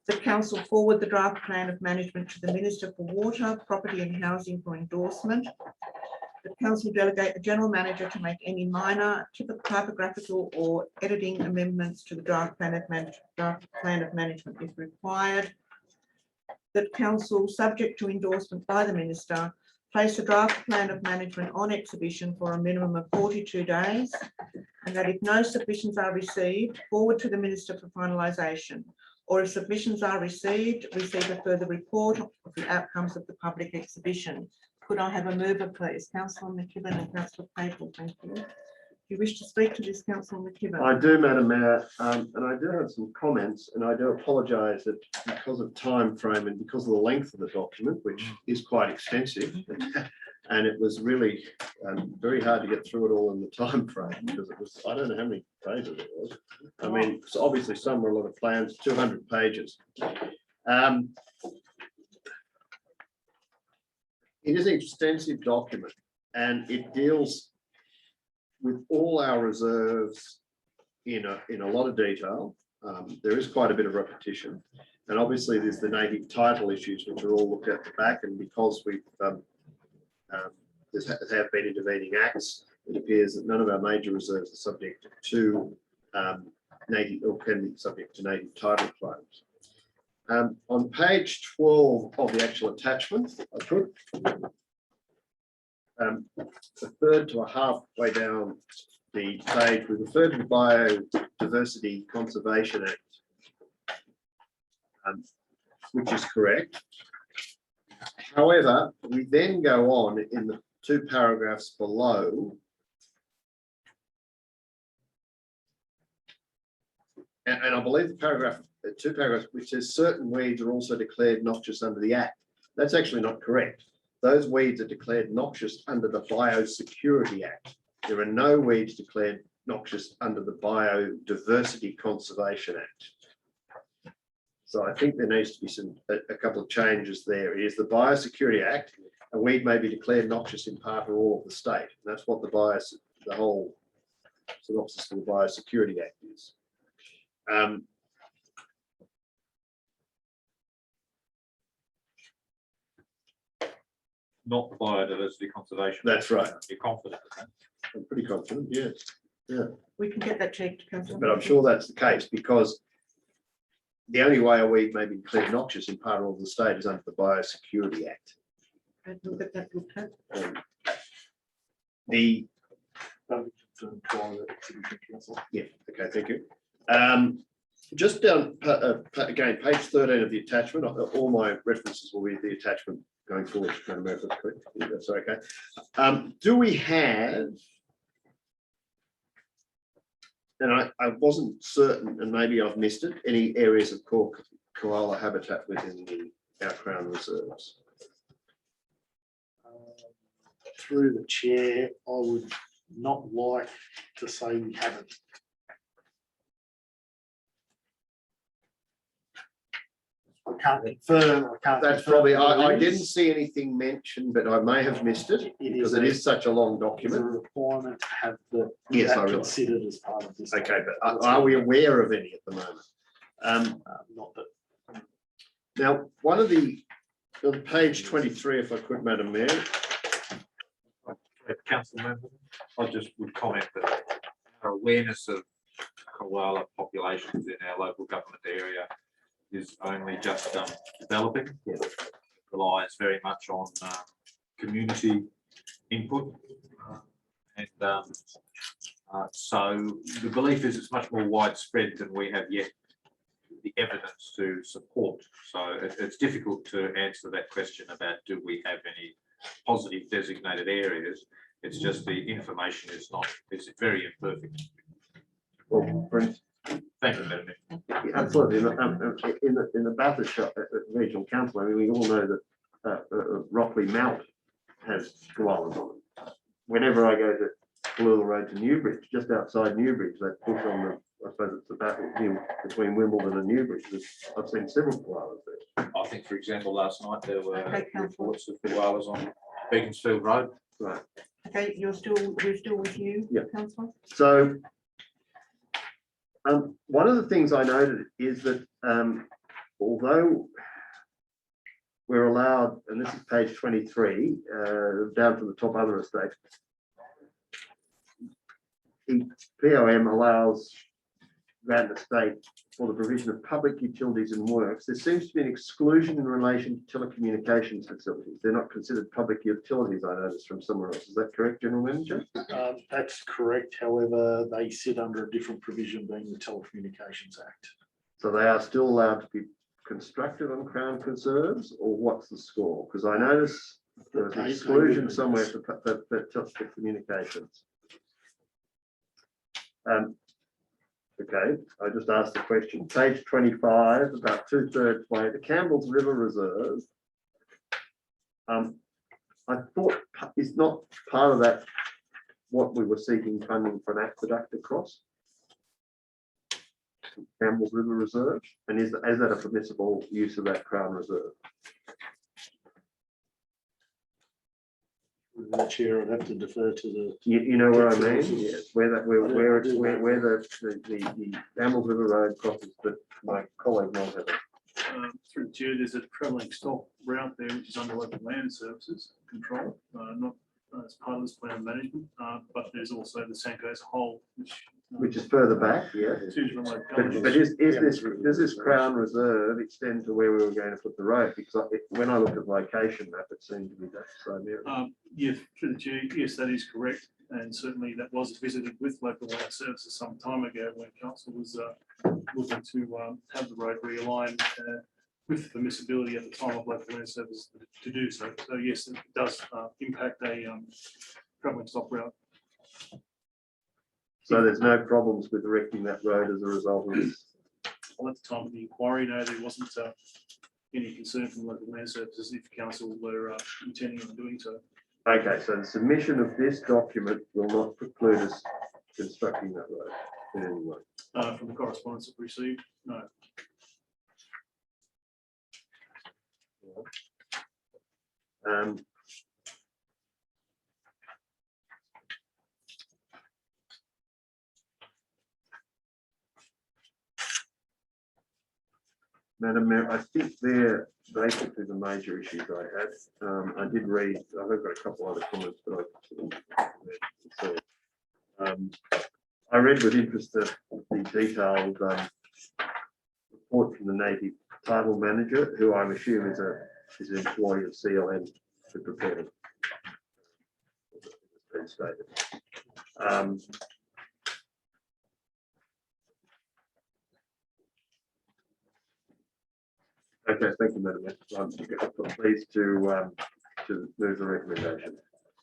The council forward the draft plan of management to the Minister for Water, Property and Housing for endorsement. The council delegate the general manager to make any minor typographical or editing amendments to the draft plan of management if required. The council, subject to endorsement by the minister, place the draft plan of management on exhibition for a minimum of 42 days, and that if no submissions are received, forward to the minister for finalisation, or if submissions are received, receive a further report of the outcomes of the public exhibition. Could I have a mover, please? Councillor McKibben and Councillor Capel, thank you. Do you wish to speak to this, Councillor McKibben? I do, Madam Mayor, and I do have some comments, and I do apologise that because of time frame and because of the length of the document, which is quite extensive, and it was really very hard to get through it all in the time frame because it was, I don't know how many pages it was. I mean, so obviously some were a lot of plans, 200 pages. It is an extensive document, and it deals with all our reserves in a lot of detail. There is quite a bit of repetition, and obviously there's the native title issues which are all looked at the back, and because we've there have been intervening acts, it appears that none of our major reserves are subject to native or can be subject to native title claims. On page 12 of the actual attachment, I put a third to a halfway down the page, we refer to the Biodiversity Conservation Act, which is correct. However, we then go on in the 2 paragraphs below, and I believe the 2 paragraphs, which says certain weeds are also declared noxious under the Act. That's actually not correct. Those weeds are declared noxious under the Biosecurity Act. There are no weeds declared noxious under the Biodiversity Conservation Act. So I think there needs to be a couple of changes there. It is the Biosecurity Act. A weed may be declared noxious in part or all of the state. And that's what the whole synopsis of the Biosecurity Act is. Not the biodiversity conservation. That's right. You're confident of that? I'm pretty confident, yes. Yeah. We can get that checked, Councillor. But I'm sure that's the case because the only way a weed may be declared noxious in part of the state is under the Biosecurity Act. I'd look at that, looked at. The Yeah, okay, thank you. Just down, again, page 13 of the attachment, all my references will be the attachment going forward, Madam Mayor, if that's correct. If that's okay. Do we have, and I wasn't certain, and maybe I've missed it, any areas of koala habitat within our Crown reserves? Through the chair, I would not like to say we haven't. I can't confirm, I can't. That's confirm probably, whether I it didn't is. see anything mentioned, but I may have missed it because it is such a long It's a document. requirement to have the. Yes, I that realise. considered as part of this. Okay, but are we aware of any at the moment? Not that. Now, one of the, on page 23, if I could, Madam Mayor, Council member, I just would comment that our awareness of koala populations in our local government area is only just developing. It relies very much on community input. So the belief is it's much more widespread than we have yet the evidence to support. So it's difficult to answer that question about do we have any positive designated areas. It's just the information is not, it's very imperfect. well, Thank you, Madam Mayor. yeah, absolutely, in the Bathurst shop at Regional Council, I mean, we all know that Rockley Mount has koalas on it. Whenever I go to Blue Road to Newbridge, just outside Newbridge, that push on the, I suppose it's the battle hill between Wimbledon and Newbridge, I've seen several koalas there. I think, for example, last night there were Okay, Councillor. reports of koalas on Beaconsfield Road. Right. Okay, we're still with you, Yeah. councillor? So one of the things I noted is that although we're allowed, and this is page 23, down to the top other estate, the POM allows that estate for the provision of public utilities and works. There seems to be an exclusion in relation to telecommunications facilities. They're not considered public utilities, I noticed from somewhere else. Is that correct, General Manager? That's correct. However, they sit under a different provision being the Telecommunications Act. So they are still allowed to be constructed on Crown preserves, or what's the score? Because I notice there was an exclusion somewhere for telecommunications. Okay, I just asked the question. Page 25, about 2/3 way, the Campbell's River Reserve. I thought it's not part of that what we were seeking funding for an aqueduct across Campbell's River Reserve, and is that a permissible use of that Crown Reserve? The chair, I'd have to defer to the. You know what I mean? Yes, where the Campbell's River Road crosses, but my colleague might have it. Through the chair, there's a travelling stock route there which is under local land services control, not as part of this plan of management, but there's also the Sanko's Hole, Which is further back, yeah. two remote But villages. does this Crown Reserve extend to where we were going to put the road? Because when I look at the location map, it seemed to be that same area. Yes, through the chair, yes, that is correct, and certainly that was visited with local land services some time ago when council was looking to have the road realigned with the permissibility at the time of local land services to do so. So yes, it does impact a travelling stock route. So there's no problems with erecting that road as a result of this. Well, at the time of the inquiry, no, there wasn't any concern from local land services if council were intending on doing so. Okay, so the submission of this document will not preclude us constructing that road in any way. From the correspondence that we received, no. Madam Mayor, I think they're basically the major issues I had. I did read, I've got a couple other comments, but I read with interest the detailed report from the native title manager, who I'm assuming is an employee of CLM to prepare it. It's been stated. Okay, thank you, Madam Mayor. I'm pleased to move the recommendation.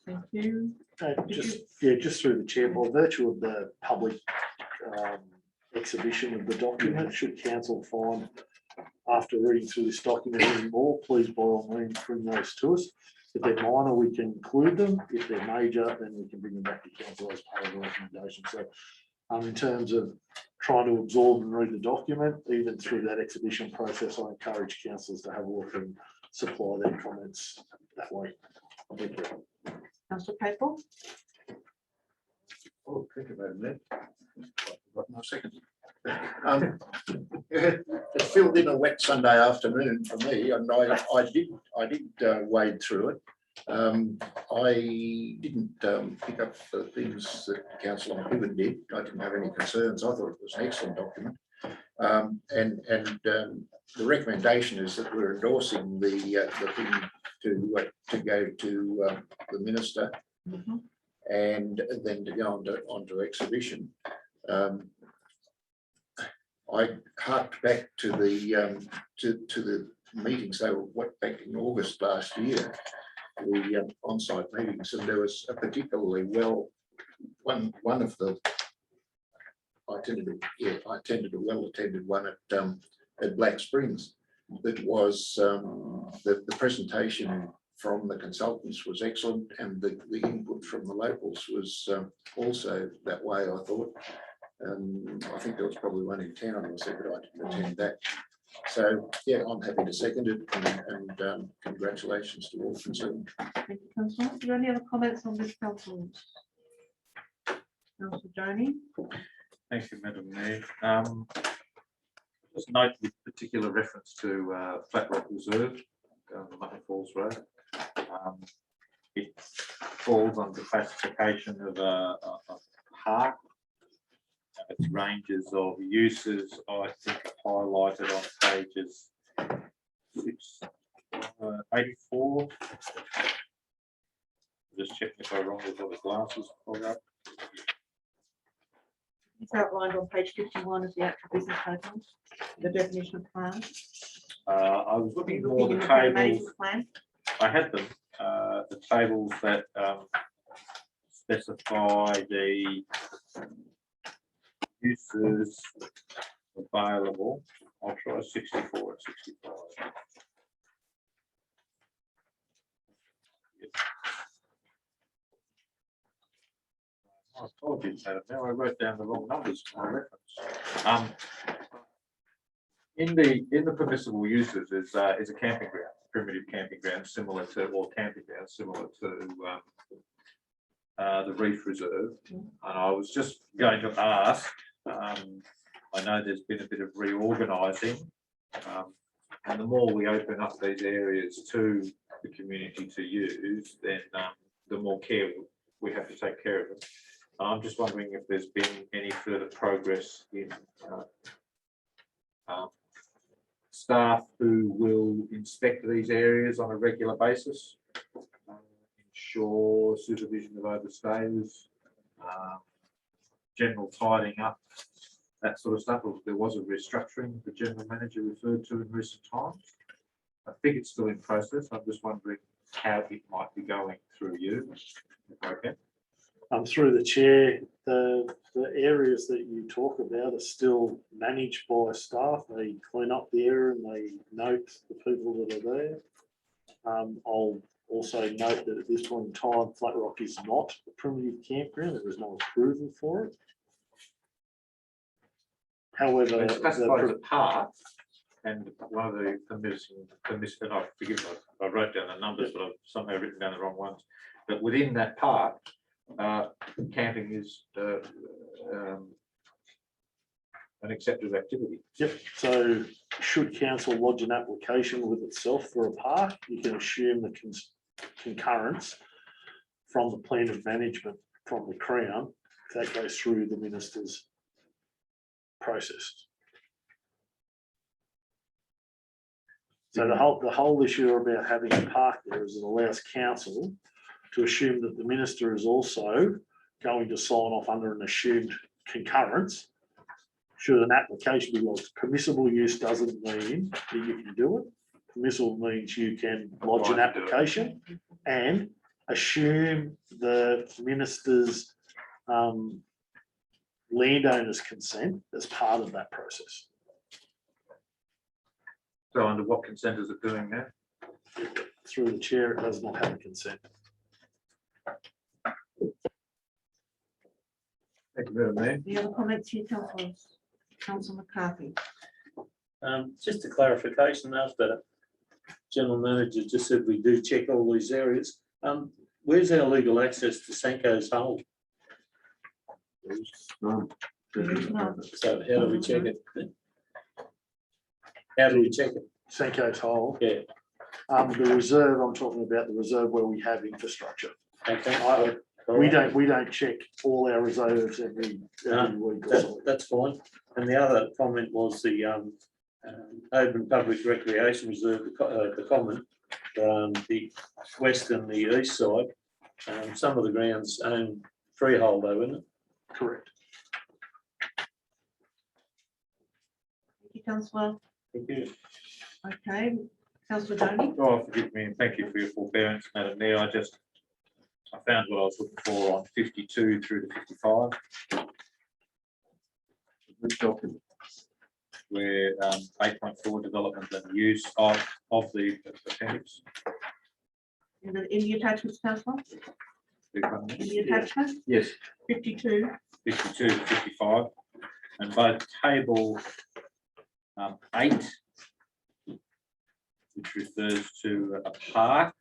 Thank you. Just through the chair, by virtue of the public exhibition of the document, should council find after reading through this document any more, please by all means bring those to us. If they're minor, we can include them. If they're major, then we can bring them back to council as part of the recommendation. So in terms of trying to absorb and read the document, even through that exhibition process, I encourage councillors to have a look and supply their comments that way. Thank you. Councillor Capel. Oh, think about it. Got no second. It filled in a wet Sunday afternoon for me, and I did wade through it. I didn't pick up the things that Councillor Piven did. I didn't have any concerns. I thought it was an excellent document. The recommendation is that we're endorsing the thing to go to the minister, and then to go onto exhibition. I harked back to the meetings. They were back in August last year, the on-site meetings, and there was a particularly one of the I attended a well-attended one at Black Springs. That was the presentation from the consultants was excellent, and the input from the locals was also that way, I thought. I think there was probably one in town or so, but I didn't attend that. So yeah, I'm happy to second it, and congratulations to all concerned. Thank you, Councillor. Are there any other comments on this, Councillor? Councillor Joni. Thank you, Madam Mayor. Just note with particular reference to Flat Rock Reserve, the Mutton Falls Road. It falls under classification of a park. Its ranges of uses, I think, are highlighted on pages 84. Just checking if I'm wrong with all the glasses pulled up. It's outlined on page 51 as the actual business titles, the definition of plan. I was looking for Looking the in tables. management plan. I had them, the tables that specify the uses available. I'll try 64 and 65. Yes. I apologize, Madam Mayor, I wrote down the wrong numbers for my reference. In the permissible uses is a camping ground, primitive camping ground, similar to, or camping ground similar to the Reef Reserve. And I was just going to ask, I know there's been a bit of reorganising, and the more we open up these areas to the community to use, then the more care we have to take care of them. I'm just wondering if there's been any further progress in staff who will inspect these areas on a regular basis, ensure supervision of overstays, general tidying up, that sort of stuff. There was a restructuring the general manager referred to in recent times. I think it's still in process. I'm just wondering how it might be going through you. Okay. Through the chair, the areas that you talk about are still managed by staff. They clean up the area and they note the people that are there. I'll also note that at this point in time, Flat Rock is not a primitive campground. There is no approval for it. However, It's classified as a park, and one of the permission, and I forgive me, I wrote down the numbers, but I've somehow written down the wrong ones. But within that park, camping is an accepted activity. Yep. So should council lodge an application with itself for a park, you can assume the concurrence from the plan of management from the Crown that goes through the minister's process. So the whole issue about having a park there is it allows council to assume that the minister is also going to sign off under an assumed concurrence. Should an application be lodged, permissible use doesn't mean that you can do it. Permissible means you can lodge an application and assume the minister's landowner's consent as part of that process. So under what consent is it doing now? Through the chair, it does not have a consent. Thank you, Madam Mayor. Any other comments here, councillors? Councillor McCarthy. Just a clarification after General Manager just said we do check all these areas. Where's our legal access to Sanko's hole? There is none. So how do we check it? How do we check it? Sanko's hole. Yeah, The reserve, I'm talking about the reserve where we have infrastructure. okay. We don't check all our reserves every week or so. That's fine. And the other comment was the Oberon Public Recreation Reserve, the common, the west and the east side. Some of the grounds own freehold though, isn't it? Correct. Thank you, councillor. Thank you. Okay, councillor Donny. Oh, forgive me, and thank you for your forbearance, Madam Mayor. I found what I was looking for on 52 through to 55. Which document? Where 8.4 development and use of the appendix. In the attachments, councillor, in the attachment, Yes. 52. 52 to 55, and both table 8, which refers to a park.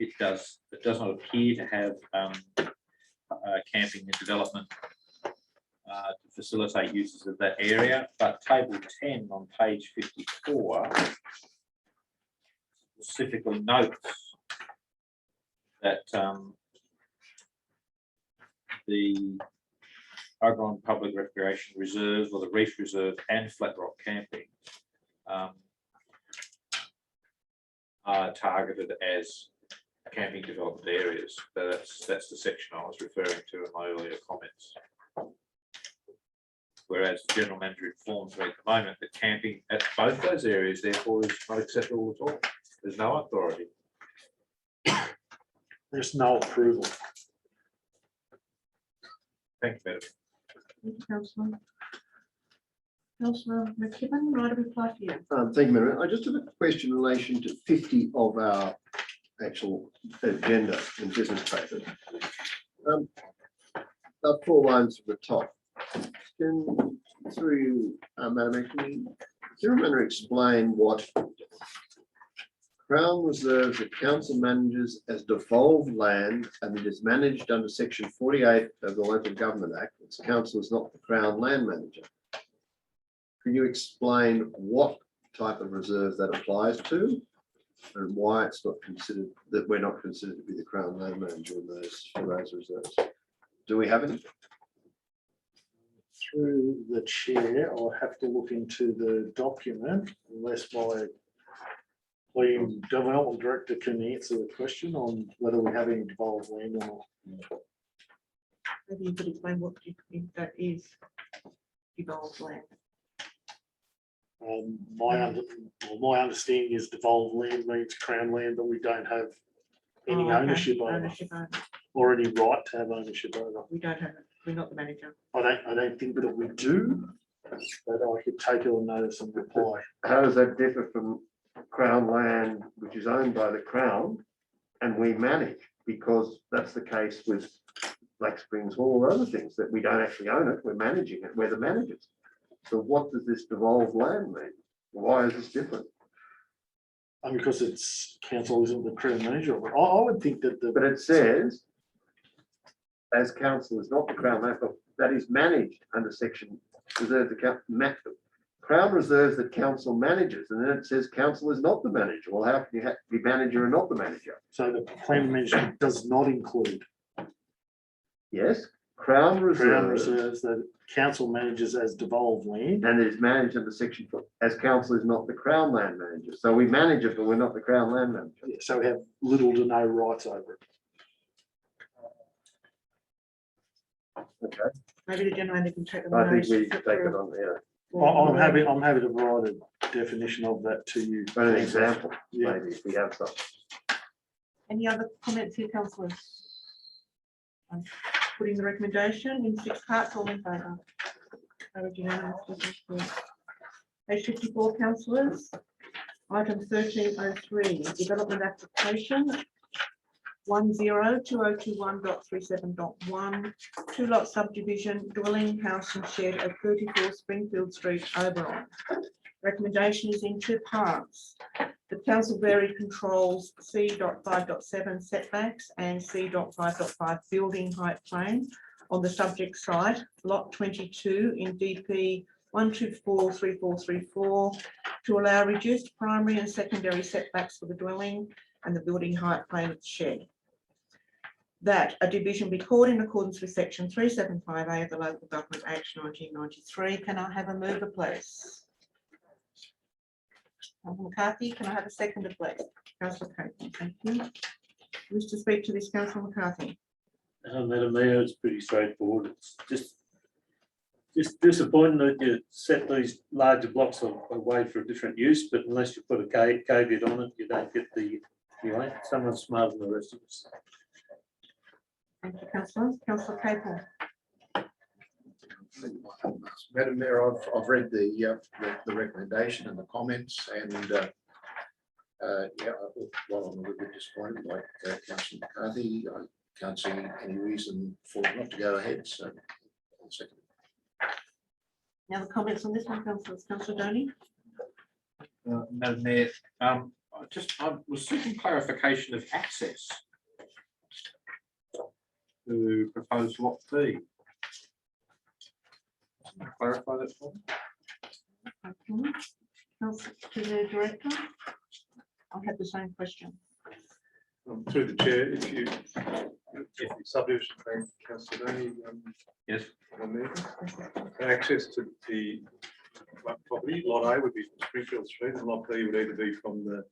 It does not appear to have camping and development to facilitate uses of that area, but table 10 on page 54 specifically notes that the Oberon Public Recreation Reserve or the Reef Reserve and Flat Rock Camping are targeted as camping development areas. That's the section I was referring to in my earlier comments. Whereas the General Manager informs me at the moment that camping at both those areas therefore is not acceptable at all. There's no authority. There's no approval. Thank you, Madam. Thank you, councillor. Councillor McKibben, right of reply to you. Thank you, Madam. I just have a question in relation to 50 of our actual agenda in business papers. About 4 lines from the top. Can, through you, Madam, can you explain what Crown reserves the council manages as devolved land and it is managed under section 48 of the Local Government Act. Its council is not the Crown land manager. Can you explain what type of reserve that applies to and why it's not considered, that we're not considered to be the Crown land manager in those, for those reserves? Do we have any? Through the chair, I'll have to look into the document unless my development director can answer the question on whether we have any devolved land or not. Maybe you could explain what you think that is devolved land. My understanding is devolved land means Crown land that we don't have any Oh, okay. ownership over Ownership over. or any right to have ownership over. We don't have it. We're not the manager. I don't think that we do, but I could take your notice and reply. How does that differ from Crown land, which is owned by the Crown and we manage? Because that's the case with Black Springs Hall or other things, that we don't actually own it, we're managing it, we're the managers. So what does this devolved land mean? Why is this different? And because it's council isn't the Crown manager, I would think that But it says, as council is not the Crown manager, that is managed under section, reserve the Crown reserves that council manages, and then it says council is not the manager. Well, how can you be manager and not the manager? so the plan management does not include Yes, Crown Crown reserves reserves that council manages as devolved land. And is managed under section 4, as council is not the Crown land manager. So we manage it, but we're not the Crown land manager. So we have little to no rights over it. Okay, Maybe the gentleman can check. I think we take it on there. I'm happy to provide a definition of that to you. But an example, Yeah. maybe, if we have some. Any other comments here, councillors? I'm putting the recommendation in 6 parts, all in favour. Carried unanimously. Page 54, councillors. Item 1303, development application 102021.37.1, 2-lot subdivision, dwelling, house and shed at 34 Springfield Street, Oberon. Recommendation is in 2 parts. The council varied controls C.5.7 setbacks and C.5.5 building height plan on the subject site, lot 22 in DP 1243434, to allow reduced primary and secondary setbacks for the dwelling and the building height plan of the shed. That a division be called in accordance with section 375A of the Local Government Act 1993. Can I have a mover, please? Councillor McCarthy, can I have a seconder, please? Councillor Caton, thank you. Wish to speak to this, Councillor McCarthy? Madam Mayor, it's pretty straightforward. It's just disappointing that you set these larger blocks away for a different use, but unless you put a caveat on it, you don't get the, anyway, someone's smarter than the rest of us. Thank you, Councillor. Councillor Capel. Madam Mayor, I've read the recommendation and the comments, and yeah, while I'm a little bit disappointed, like Councillor McCarthy, I can't see any reason for it not to go ahead. So, I'll second. Any other comments on this one, councillors? Councillor Donny? Madam Mayor, I was seeking clarification of access to proposed lot B. Clarify that for me. Okay. Councillor to the director. I have the same question. Through the chair, if the subdivision plan, councillor Donny, Yes. on there, access to the property, lot A would be from Springfield Street, and lot B would either be from the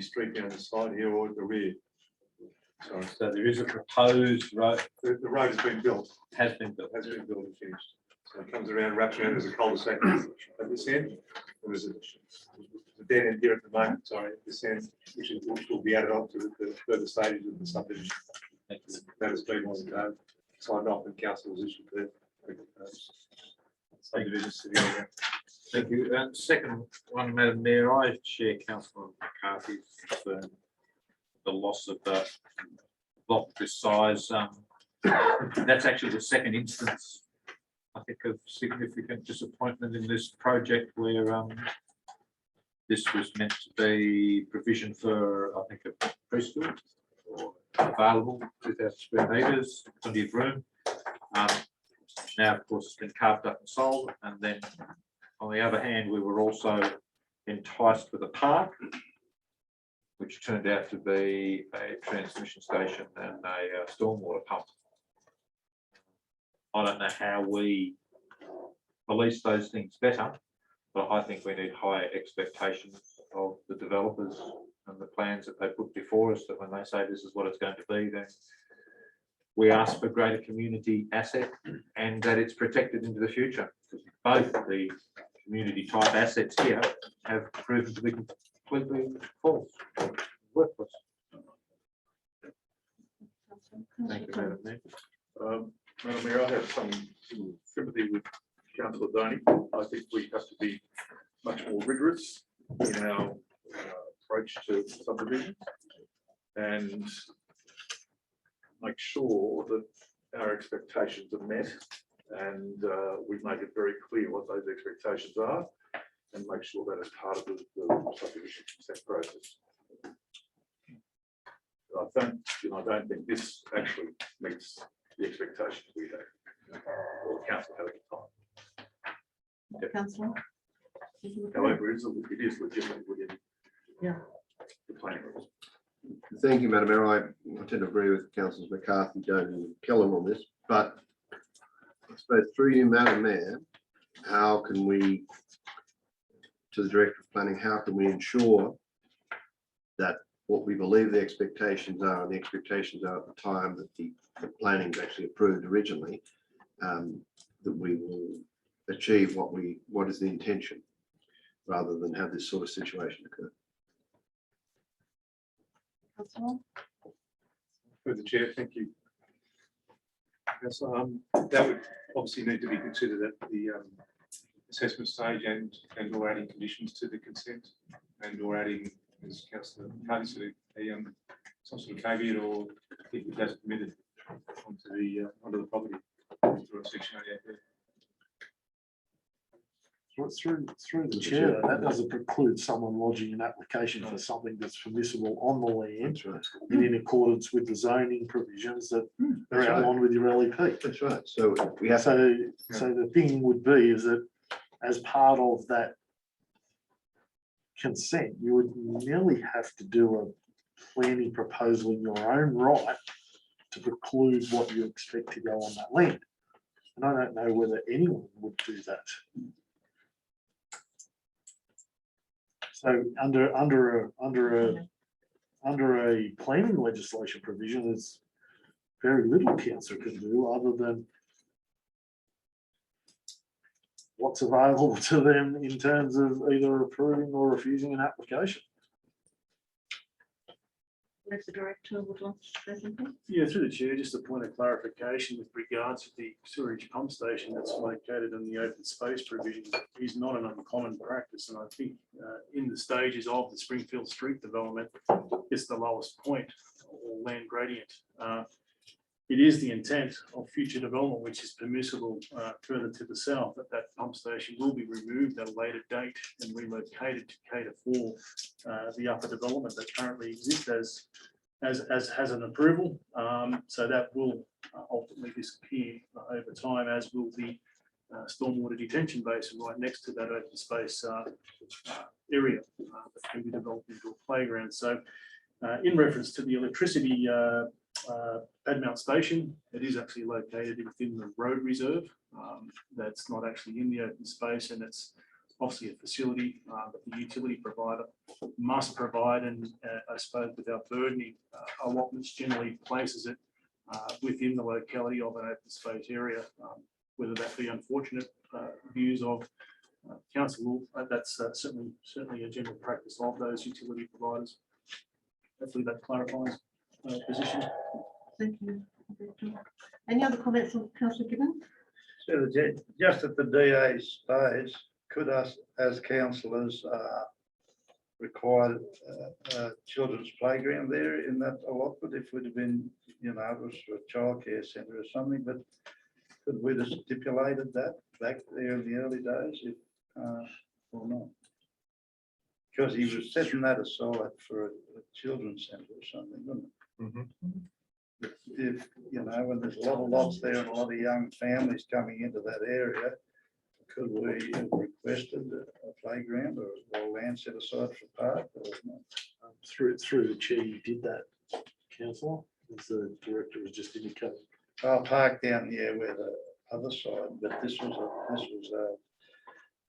street down the side here or the rear. Sorry, so there is a proposed road, The road has been built, has been built. and finished. So it comes around, wraps around, there's a cul-de-sac at this end. And there's a dead end here at the moment, sorry, at this end, which will be added on to the further stages of the subdivision. Thank you. That has been signed off and council has issued the subdivision to the area. Thank you. Second one, Madam Mayor, I share Councillor McCarthy's concern, the loss of the block this size. That's actually the second instance, I think, of significant disappointment in this project where this was meant to be provision for, I think, a preschool or available 2,000 square metres, plenty of room. Now, of course, it's been carved up and sold. And then on the other hand, we were also enticed with a park, which turned out to be a transmission station and a stormwater pump. I don't know how we police those things better, but I think we need higher expectations of the developers and the plans that they put before us, that when they say this is what it's going to be, then we ask for greater community asset and that it's protected into the future. Both the community type assets here have proven to be completely false, worthless. Thank you, Madam Mayor. Madam Mayor, I have some sympathy with Councillor Donny. I think we have to be much more rigorous in our approach to subdivision and make sure that our expectations are met, and we make it very clear what those expectations are, and make sure that is part of the subdivision consent process. I don't think this actually meets the expectations we have, or the council had at the time. Councillor? However, it is legitimate within Yeah. the planning rules. Thank you, Madam Mayor. I tend to agree with Councillors McCarthy, Donny and Kellam on this, but suppose through you, Madam Mayor, how can we, to the Director of Planning, how can we ensure that what we believe the expectations are, and the expectations are at the time that the planning is actually approved originally, that we will achieve what is the intention, rather than have this sort of situation occur. Councillor? Through the chair, thank you. Yes, that would obviously need to be considered at the assessment stage and or adding conditions to the consent and or adding, as Councillor Carty said, some sort of caveat or if it does permitted onto the property through a section 88. Through the chair, that doesn't preclude someone lodging an application for something that's permissible on the land That's right. and in accordance with the zoning provisions that are That's right. outlined with your LEP. That's right. So we have So the thing would be is that as part of that consent, you would nearly have to do a planning proposal in your own right to preclude what you expect to go on that land. And I don't know whether anyone would do that. So under a planning legislation provision, there's very little council can do other than what's available to them in terms of either approving or refusing an application. If the director would like to say something? Yeah, through the chair, just a point of clarification with regards to the sewerage pump station that's located in the open space provision is not an uncommon practice. And I think in the stages of the Springfield Street development, it's the lowest point or land gradient. It is the intent of future development, which is permissible further to the south, that pump station will be removed at a later date and relocated to cater for the upper development that currently exists as has an approval. So that will ultimately disappear over time, as will the stormwater detention basin right next to that open space area that can be developed into a playground. So in reference to the electricity Padmount Station, it is actually located within the road reserve. That's not actually in the open space, and it's obviously a facility that the utility provider must provide, and I suppose without burdening allotments, generally places it within the locality of an open space area, whether that be unfortunate views of council, that's certainly a general practice of those utility providers. Hopefully that clarifies position. Thank you. Any other comments on Councillor Gibbon? So just at the DA stage, could us as councillors require a children's playground there in that allotment if we'd have been, you know, it was for a childcare centre or something, but could we have stipulated that back there in the early days if, or not? Because he was setting that aside for a children's centre or something, wasn't it? If, you know, when there's a lot of lots there and a lot of young families coming into that area, could we have requested a playground or land set aside for park or not? Through the chair, you did that, councillor, as the director was just indicating. I'll park down here where the other side, but this was a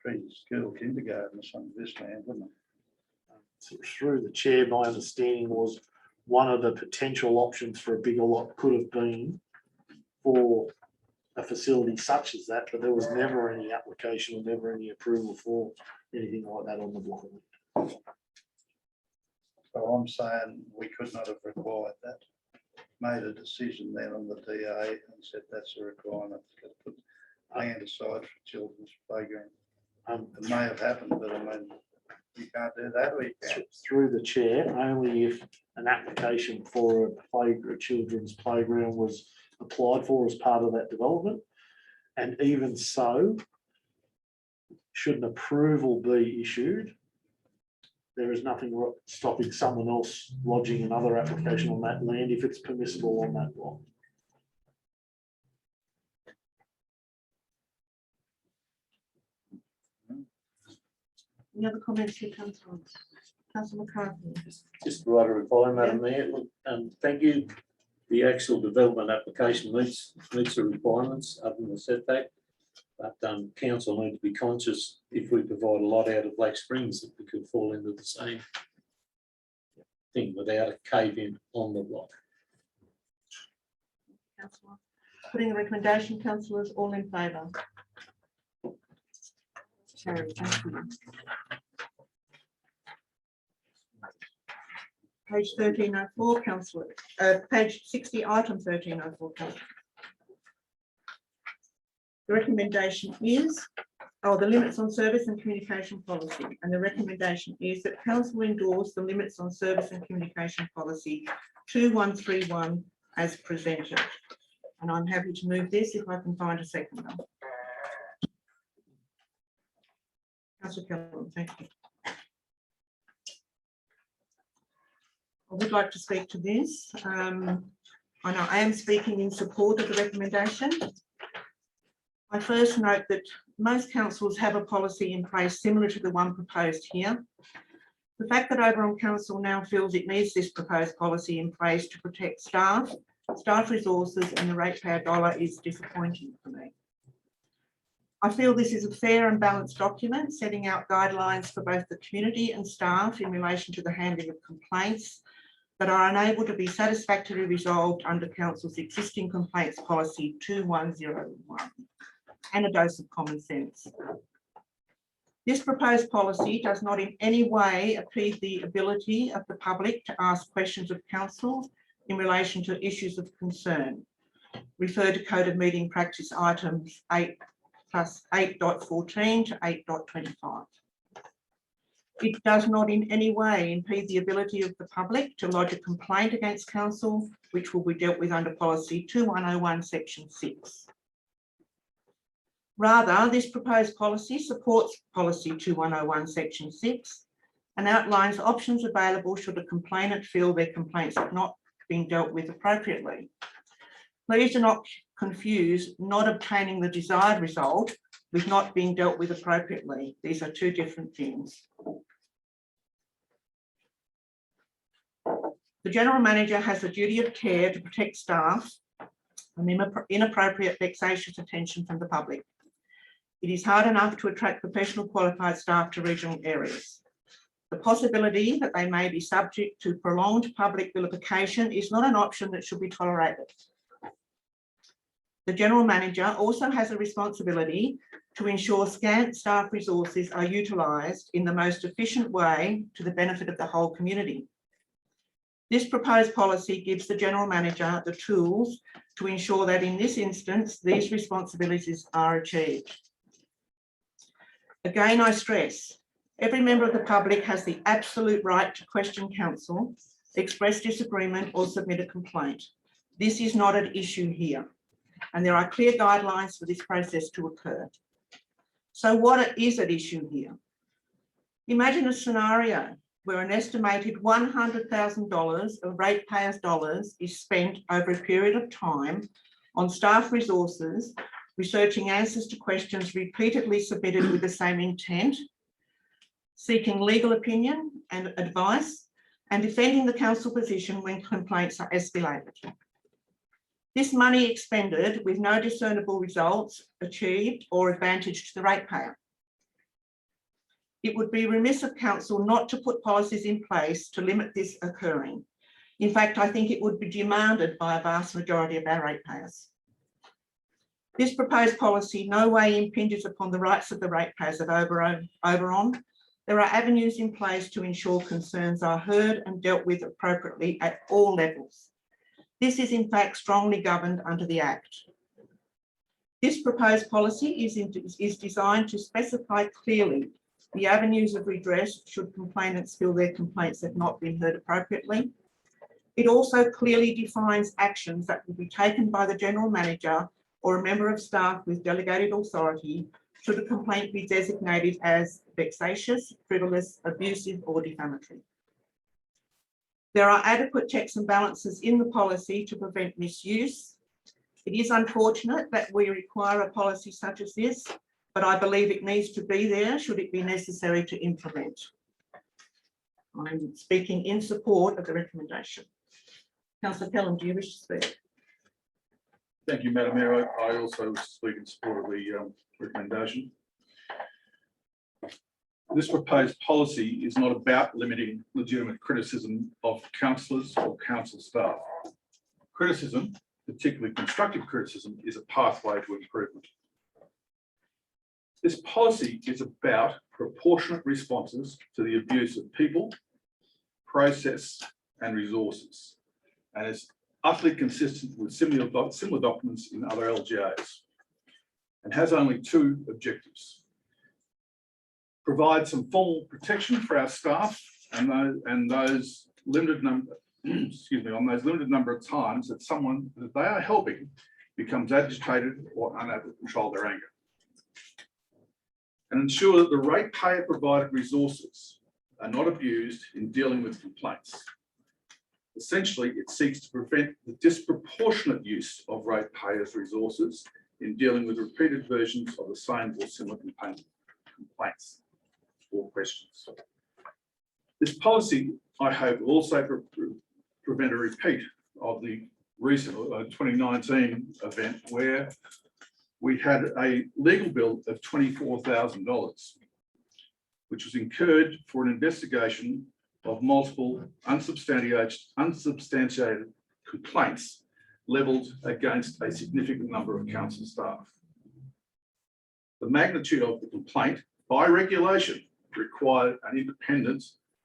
preschool kindergarten or something, this land, wasn't it? Through the chair, my understanding was one of the potential options for a bigger lot could have been for a facility such as that, but there was never any application or never any approval for anything like that on the block. So I'm saying we could not have required that. Made a decision then on the DA and said that's a requirement to put land aside for children's playground. It may have happened, but I mean, you can't do that. We can. Through the chair, only if an application for a children's playground was applied for as part of that development. And even so, should an approval be issued, there is nothing stopping someone else lodging another application on that land if it's permissible on that block. Any other comments here, Councillor McCarthy? Just to reply, Madam Mayor, thank you the actual development application meets the requirements other than the setback. But council need to be conscious if we provide a lot out of Black Springs that we could fall into the same thing without a cave in on the block. Councillor. Putting the recommendation, councillors, all in favour? Carried, thank you. Page 1304, councillor, page 60, item 1304, councillor. The recommendation is, the limits on service and communication policy, and the recommendation is that council endorse the limits on service and communication policy 2131 as presented. And I'm happy to move this if I can find a seconder. Councillor Kellam, thank you. I would like to speak to this. I know I am speaking in support of the recommendation. I first note that most councils have a policy in place similar to the one proposed here. The fact that Oberon Council now feels it needs this proposed policy in place to protect staff resources and the ratepayer dollar is disappointing for me. I feel this is a fair and balanced document setting out guidelines for both the community and staff in relation to the handling of complaints that are unable to be satisfactorily resolved under Council's existing complaints policy 2101, and a dose of common sense. This proposed policy does not in any way impede the ability of the public to ask questions of council in relation to issues of concern. Refer to Code of Meeting Practice items 8+8.14 to 8.25. It does not in any way impede the ability of the public to lodge a complaint against council, which will be dealt with under policy 2101 section 6. Rather, this proposed policy supports policy 2101 section 6 and outlines options available should a complainant feel their complaints have not been dealt with appropriately. Please do not confuse not obtaining the desired result with not being dealt with appropriately. These are two different things. The General Manager has a duty of care to protect staff from inappropriate vexatious attention from the public. It is hard enough to attract professional qualified staff to regional areas. The possibility that they may be subject to prolonged public vilification is not an option that should be tolerated. The General Manager also has a responsibility to ensure scant staff resources are utilised in the most efficient way to the benefit of the whole community. This proposed policy gives the General Manager the tools to ensure that in this instance, these responsibilities are achieved. Again, I stress, every member of the public has the absolute right to question council, express disagreement or submit a complaint. This is not an issue here, and there are clear guidelines for this process to occur. So what is at issue here? Imagine a scenario where an estimated $100,000 of ratepayers' dollars is spent over a period of time on staff resources, researching answers to questions repeatedly submitted with the same intent, seeking legal opinion and advice, and defending the council position when complaints are escalated. This money expended with no discernible results achieved or advantage to the ratepayer. It would be remiss of council not to put policies in place to limit this occurring. In fact, I think it would be demanded by a vast majority of our ratepayers. This proposed policy no way impinges upon the rights of the ratepayers of Oberon. There are avenues in place to ensure concerns are heard and dealt with appropriately at all levels. This is in fact strongly governed under the Act. This proposed policy is designed to specify clearly the avenues of redress should complainants feel their complaints have not been heard appropriately. It also clearly defines actions that will be taken by the General Manager or a member of staff with delegated authority should a complaint be designated as vexatious, frivolous, abusive or defamatory. There are adequate checks and balances in the policy to prevent misuse. It is unfortunate that we require a policy such as this, but I believe it needs to be there should it be necessary to implement. I'm speaking in support of the recommendation. Councillor Pelham, do you wish to speak? Thank you, Madam Mayor. I also speak in support of the recommendation. This proposed policy is not about limiting legitimate criticism of councillors or council staff. Criticism, particularly constructive criticism, is a pathway to improvement. This policy is about proportionate responses to the abuse of people, process, and resources, and is utterly consistent with similar documents in other LGAs, and has only two objectives: provide some formal protection for our staff and those limited number, excuse me, on those limited number of times that someone that they are helping becomes agitated or unable to control their anger, and ensure that the ratepayer provided resources are not abused in dealing with complaints. Essentially, it seeks to prevent the disproportionate use of ratepayers' resources in dealing with repeated versions of the same or similar complaints or questions. This policy, I hope, will also prevent a repeat of the recent 2019 event where we had a legal bill of $24,000, which was incurred for an investigation of multiple unsubstantiated complaints levelled against a significant number of council staff. The magnitude of the complaint, by regulation, required an independent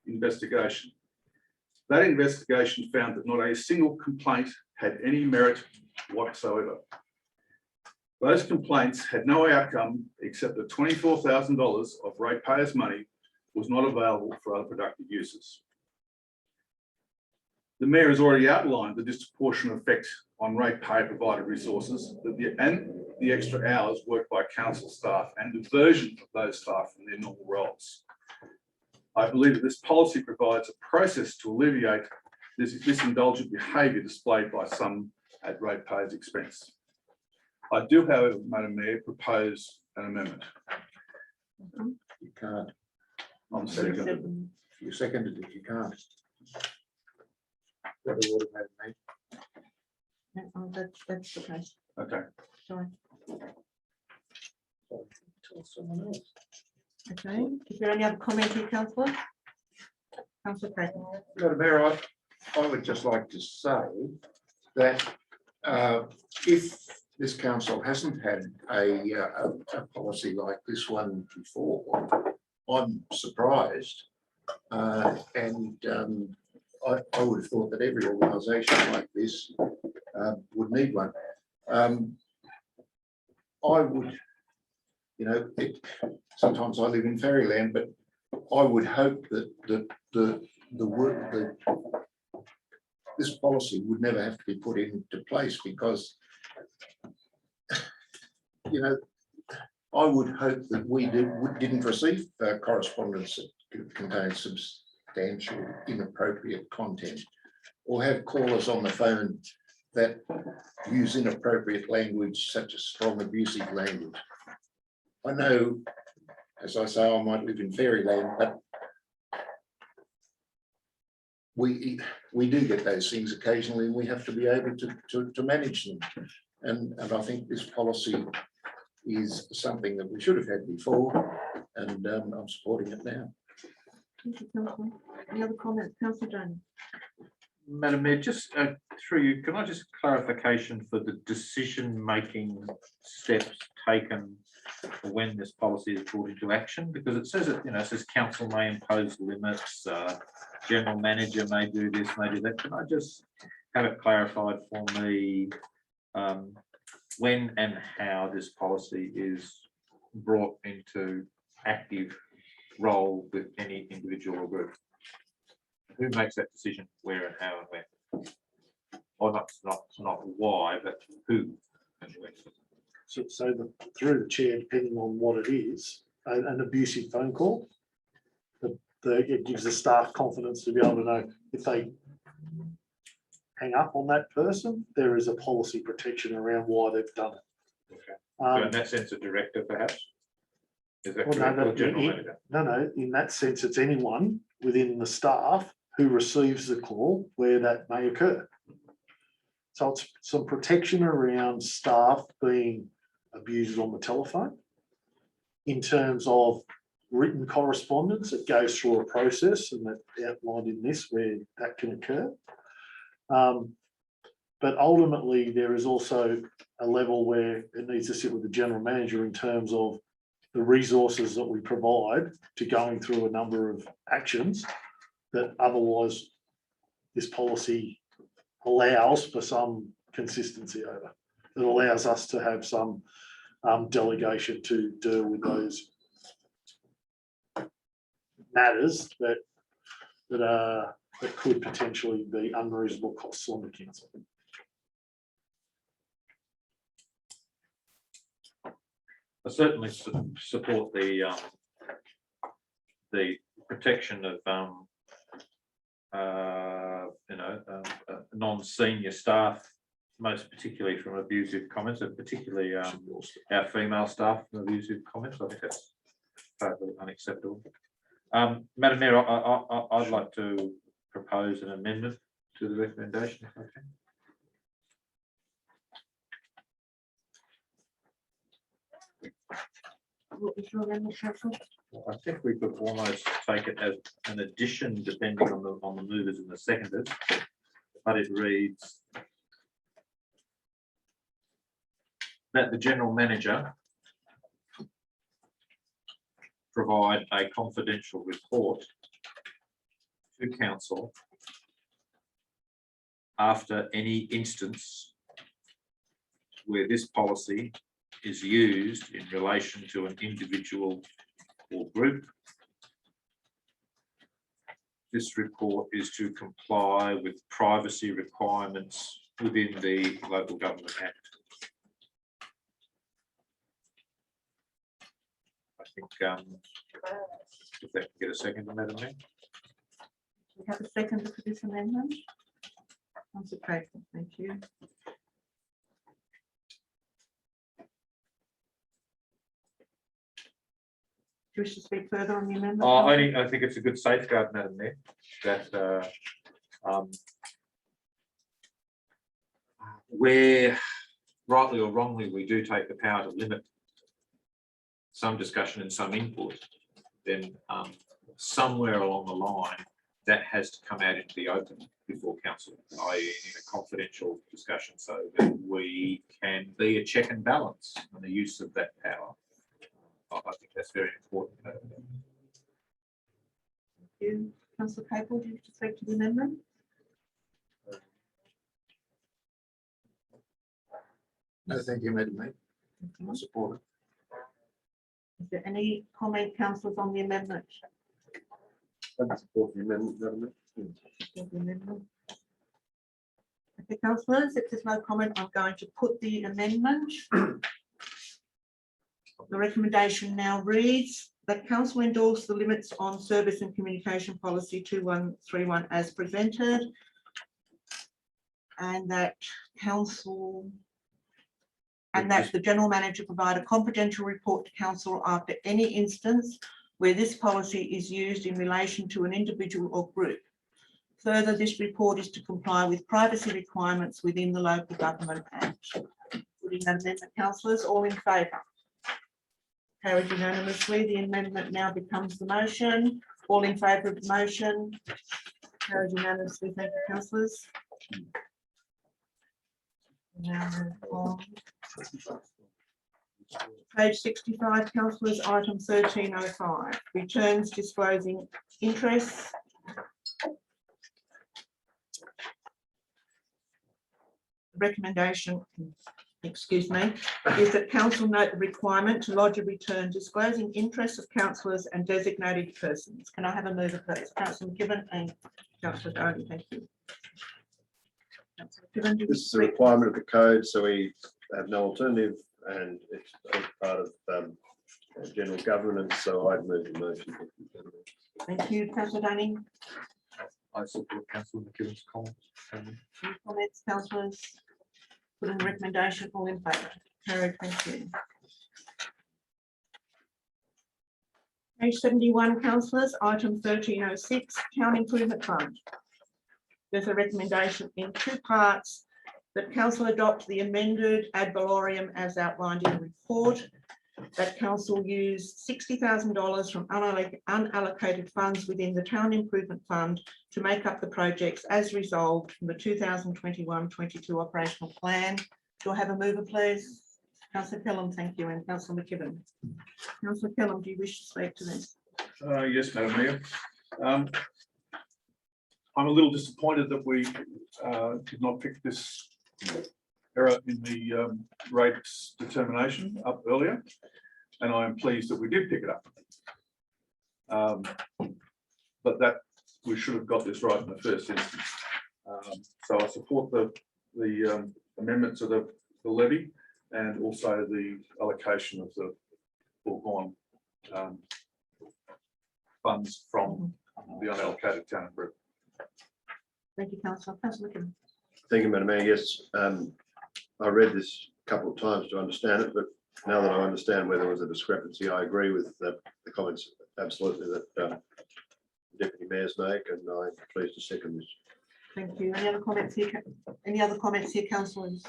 investigation. That investigation found that not a single complaint had any merit whatsoever. Those complaints had no outcome except that $24,000 of ratepayers' money was not available for other productive uses. The Mayor has already outlined the disproportionate effect on ratepayer provided resources and the extra hours worked by council staff and diversion of those staff from their normal roles. I believe that this policy provides a process to alleviate this indulgent behaviour displayed by some at ratepayers' expense. I do, however, Madam Mayor, propose an amendment. You can't. On second. You seconded it, you can't. No, oh, that's the case. Okay. Sorry. Tell someone else. Okay, is there any other comment here, councillor? Councillor Creighton. Madam Mayor, I would just like to say that if this council hasn't had a policy like this one before, I'm surprised. I would have thought that every organisation like this would need one. I would, you know, sometimes I live in fairyland, but I would hope that this policy would never have to be put into place, because, you know, I would hope that we didn't receive correspondence that contains substantial inappropriate content, or have callers on the phone that use inappropriate language, such as strong abusive language. I know, as I say, I might live in fairyland, but we do get those things occasionally, and we have to be able to manage them. And I think this policy is something that we should have had before, and I'm supporting it now. Thank you, councillor. Any other comments? Councillor Jones. Madam Mayor, just through you, can I just clarification for the decision-making steps taken for when this policy is brought into action? Because it says it says council may impose limits, general manager may do this, may do that. Can I just have it clarified for me when and how this policy is brought into active role with any individual or group? Who makes that decision, where and how and when? Or not why, but who and when? So through the chair, depending on what it is, an abusive phone call, it gives the staff confidence to be able to know if they hang up on that person, there is a policy protection around why they've done it. Okay. So in that sense, a director perhaps? Is that correct? Or general manager? No, in that sense, it's anyone within the staff who receives the call where that may occur. So it's some protection around staff being abused on the telephone. In terms of written correspondence, it goes through a process, and that's outlined in this where that can occur. But ultimately, there is also a level where it needs to sit with the general manager in terms of the resources that we provide to going through a number of actions that otherwise this policy allows for some consistency over. It allows us to have some delegation to deal with those matters that could potentially be unreasonable costs on the council. I certainly support the protection of non-senior staff, most particularly from abusive comments, and particularly our female staff from abusive comments. I think that's totally unacceptable. Madam Mayor, I'd like to propose an amendment to the recommendation, if I can. What was your amendment, councillor? I think we could almost take it as an addition, depending on the movers and the seconders, but it reads that the general manager provide a confidential report to council after any instance where this policy is used in relation to an individual or group. This report is to comply with privacy requirements within the Local Government Act. I think if they can get a second on that amendment. We have a second for this amendment. Councillor Clayton, thank you. Do you wish to speak further on the amendment? I think it's a good safeguard, Madam Mayor, that where rightly or wrongly we do take the power to limit some discussion and some input, then somewhere along the line that has to come out into the open before council, i.e. in a confidential discussion, so that we can be a check and balance on the use of that power. I think that's very important. Thank you. Councillor Capel, do you wish to speak to the amendment? No, thank you, Madam Mayor. I support it. Is there any comment, councillors, on the amendment? I support the amendment, Madam Mayor. The amendment. Okay, councillors, if there's no comment, I'm going to put the amendment. The recommendation now reads that council endorse the limits on service and communication policy 2131 as presented, and that council and that the general manager provide a confidential report to council after any instance where this policy is used in relation to an individual or group. Further, this report is to comply with privacy requirements within the Local Government Act. Putting that amendment, councillors, all in favour? Carried unanimously. The amendment now becomes the motion. All in favour of the motion? Carried unanimously. Thank you, councillors. Now move on. Page 65, councillors, item 1305, returns disclosing interests. Recommendation, excuse me, is that council note the requirement to lodge a return disclosing interests of councillors and designated persons. Can I have a mover, please? Councillor McKibben and Councillor Downey, thank you. Councillor McKibben, do you This is a speak? requirement of the code, so we have no alternative, and it's part of general governance, so I'd move the motion. Thank you, Councillor Downey. I support Councillor McKibben's comments. Any comments, councillors? Putting the recommendation, all in favour? Carried, thank you. Page 71, councillors, item 1306, Town Improvement Fund. There's a recommendation in two parts. that council adopt the amended ad valorem as outlined in the report, that council use $60,000 from unallocated funds within the Town Improvement Fund to make up the projects as resolved from the 2021-22 operational plan. Do I have a mover, please? Councillor Pelham, thank you, and Councillor McKibben. Councillor Pelham, do you wish to speak to this? Yes, Madam Mayor. I'm a little disappointed that we did not pick this error in the rates determination up earlier, and I am pleased that we did pick it up. But that we should have got this right in the first instance. So I support the amendment to the levy and also the allocation of the foregone funds from the unallocated town group. Thank you, Councillor. Councillor McKibben. Thank you, Madam Mayor. Yes, I read this a couple of times to understand it, but now that I understand where there was a discrepancy, I agree with the comments absolutely that the Deputy Mayor's make, and I'm pleased to second this. Thank you. Any other comments here? Any other comments here, councillors?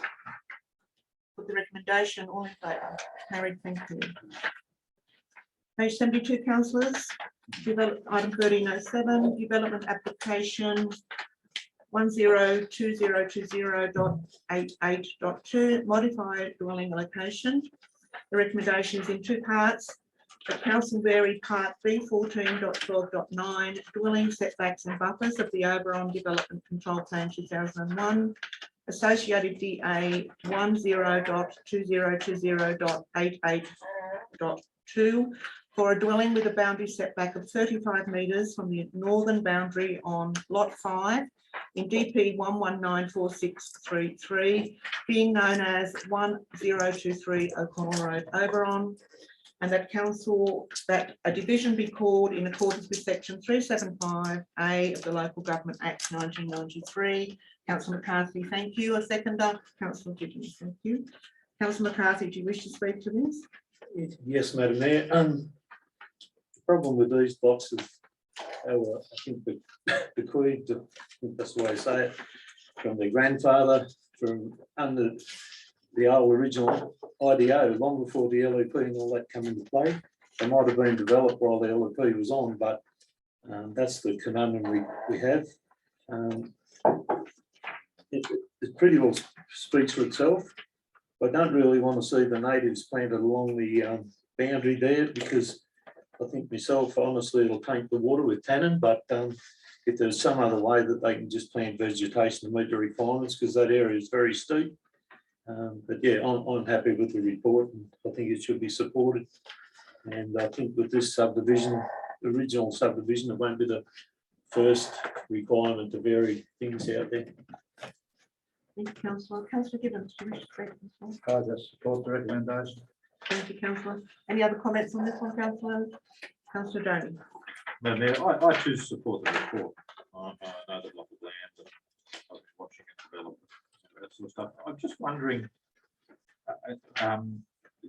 Put the recommendation, all in favour? Carried, thank you. Page 72, councillors. Item 1307, development application 102020.88.2, modified dwelling location. The recommendation is in two parts. The council vary part B 14.12.9, dwelling setbacks and buffers of the Oberon Development Control Plan 2001, associated DA 10.2020.88.2 for a dwelling with a boundary setback of 35 metres from the northern boundary on lot 5 in DP 1194633, being known as 1023 O'Connell Road, Oberon, and that council that a division be called in accordance with section 375A of the Local Government Act 1993. Councillor McCarthy, thank you. A seconder, Councillor Gibbons, thank you. Councillor McCarthy, do you wish to speak to this? Yes, Madam Mayor. The problem with these blocks is, I think bequeathed, I think that's the way to say it, from their grandfather, from under the old original IDO, long before the LEP and all that come into play. They might have been developed while the LEP was on, but that's the conundrum we have. It pretty well speaks for itself. I don't really want to see the natives planted along the boundary there, because I think myself, honestly, it'll taint the water with tannin, but if there's some other way that they can just plant vegetation to meet the requirements, because that area is very steep. But yeah, I'm happy with the report, and I think it should be supported. And I think with this subdivision, original subdivision, it won't be the first requirement to vary things out there. Thank you, Councillor. Councillor Gibbons, do you wish to speak to this one? I just support the recommendation. Thank you, Councillor. Any other comments on this one, Councillor? Councillor Donny. Madam Mayor, I choose to support the report. I know the block of land, and I was watching it develop, that sort of stuff. I'm just wondering,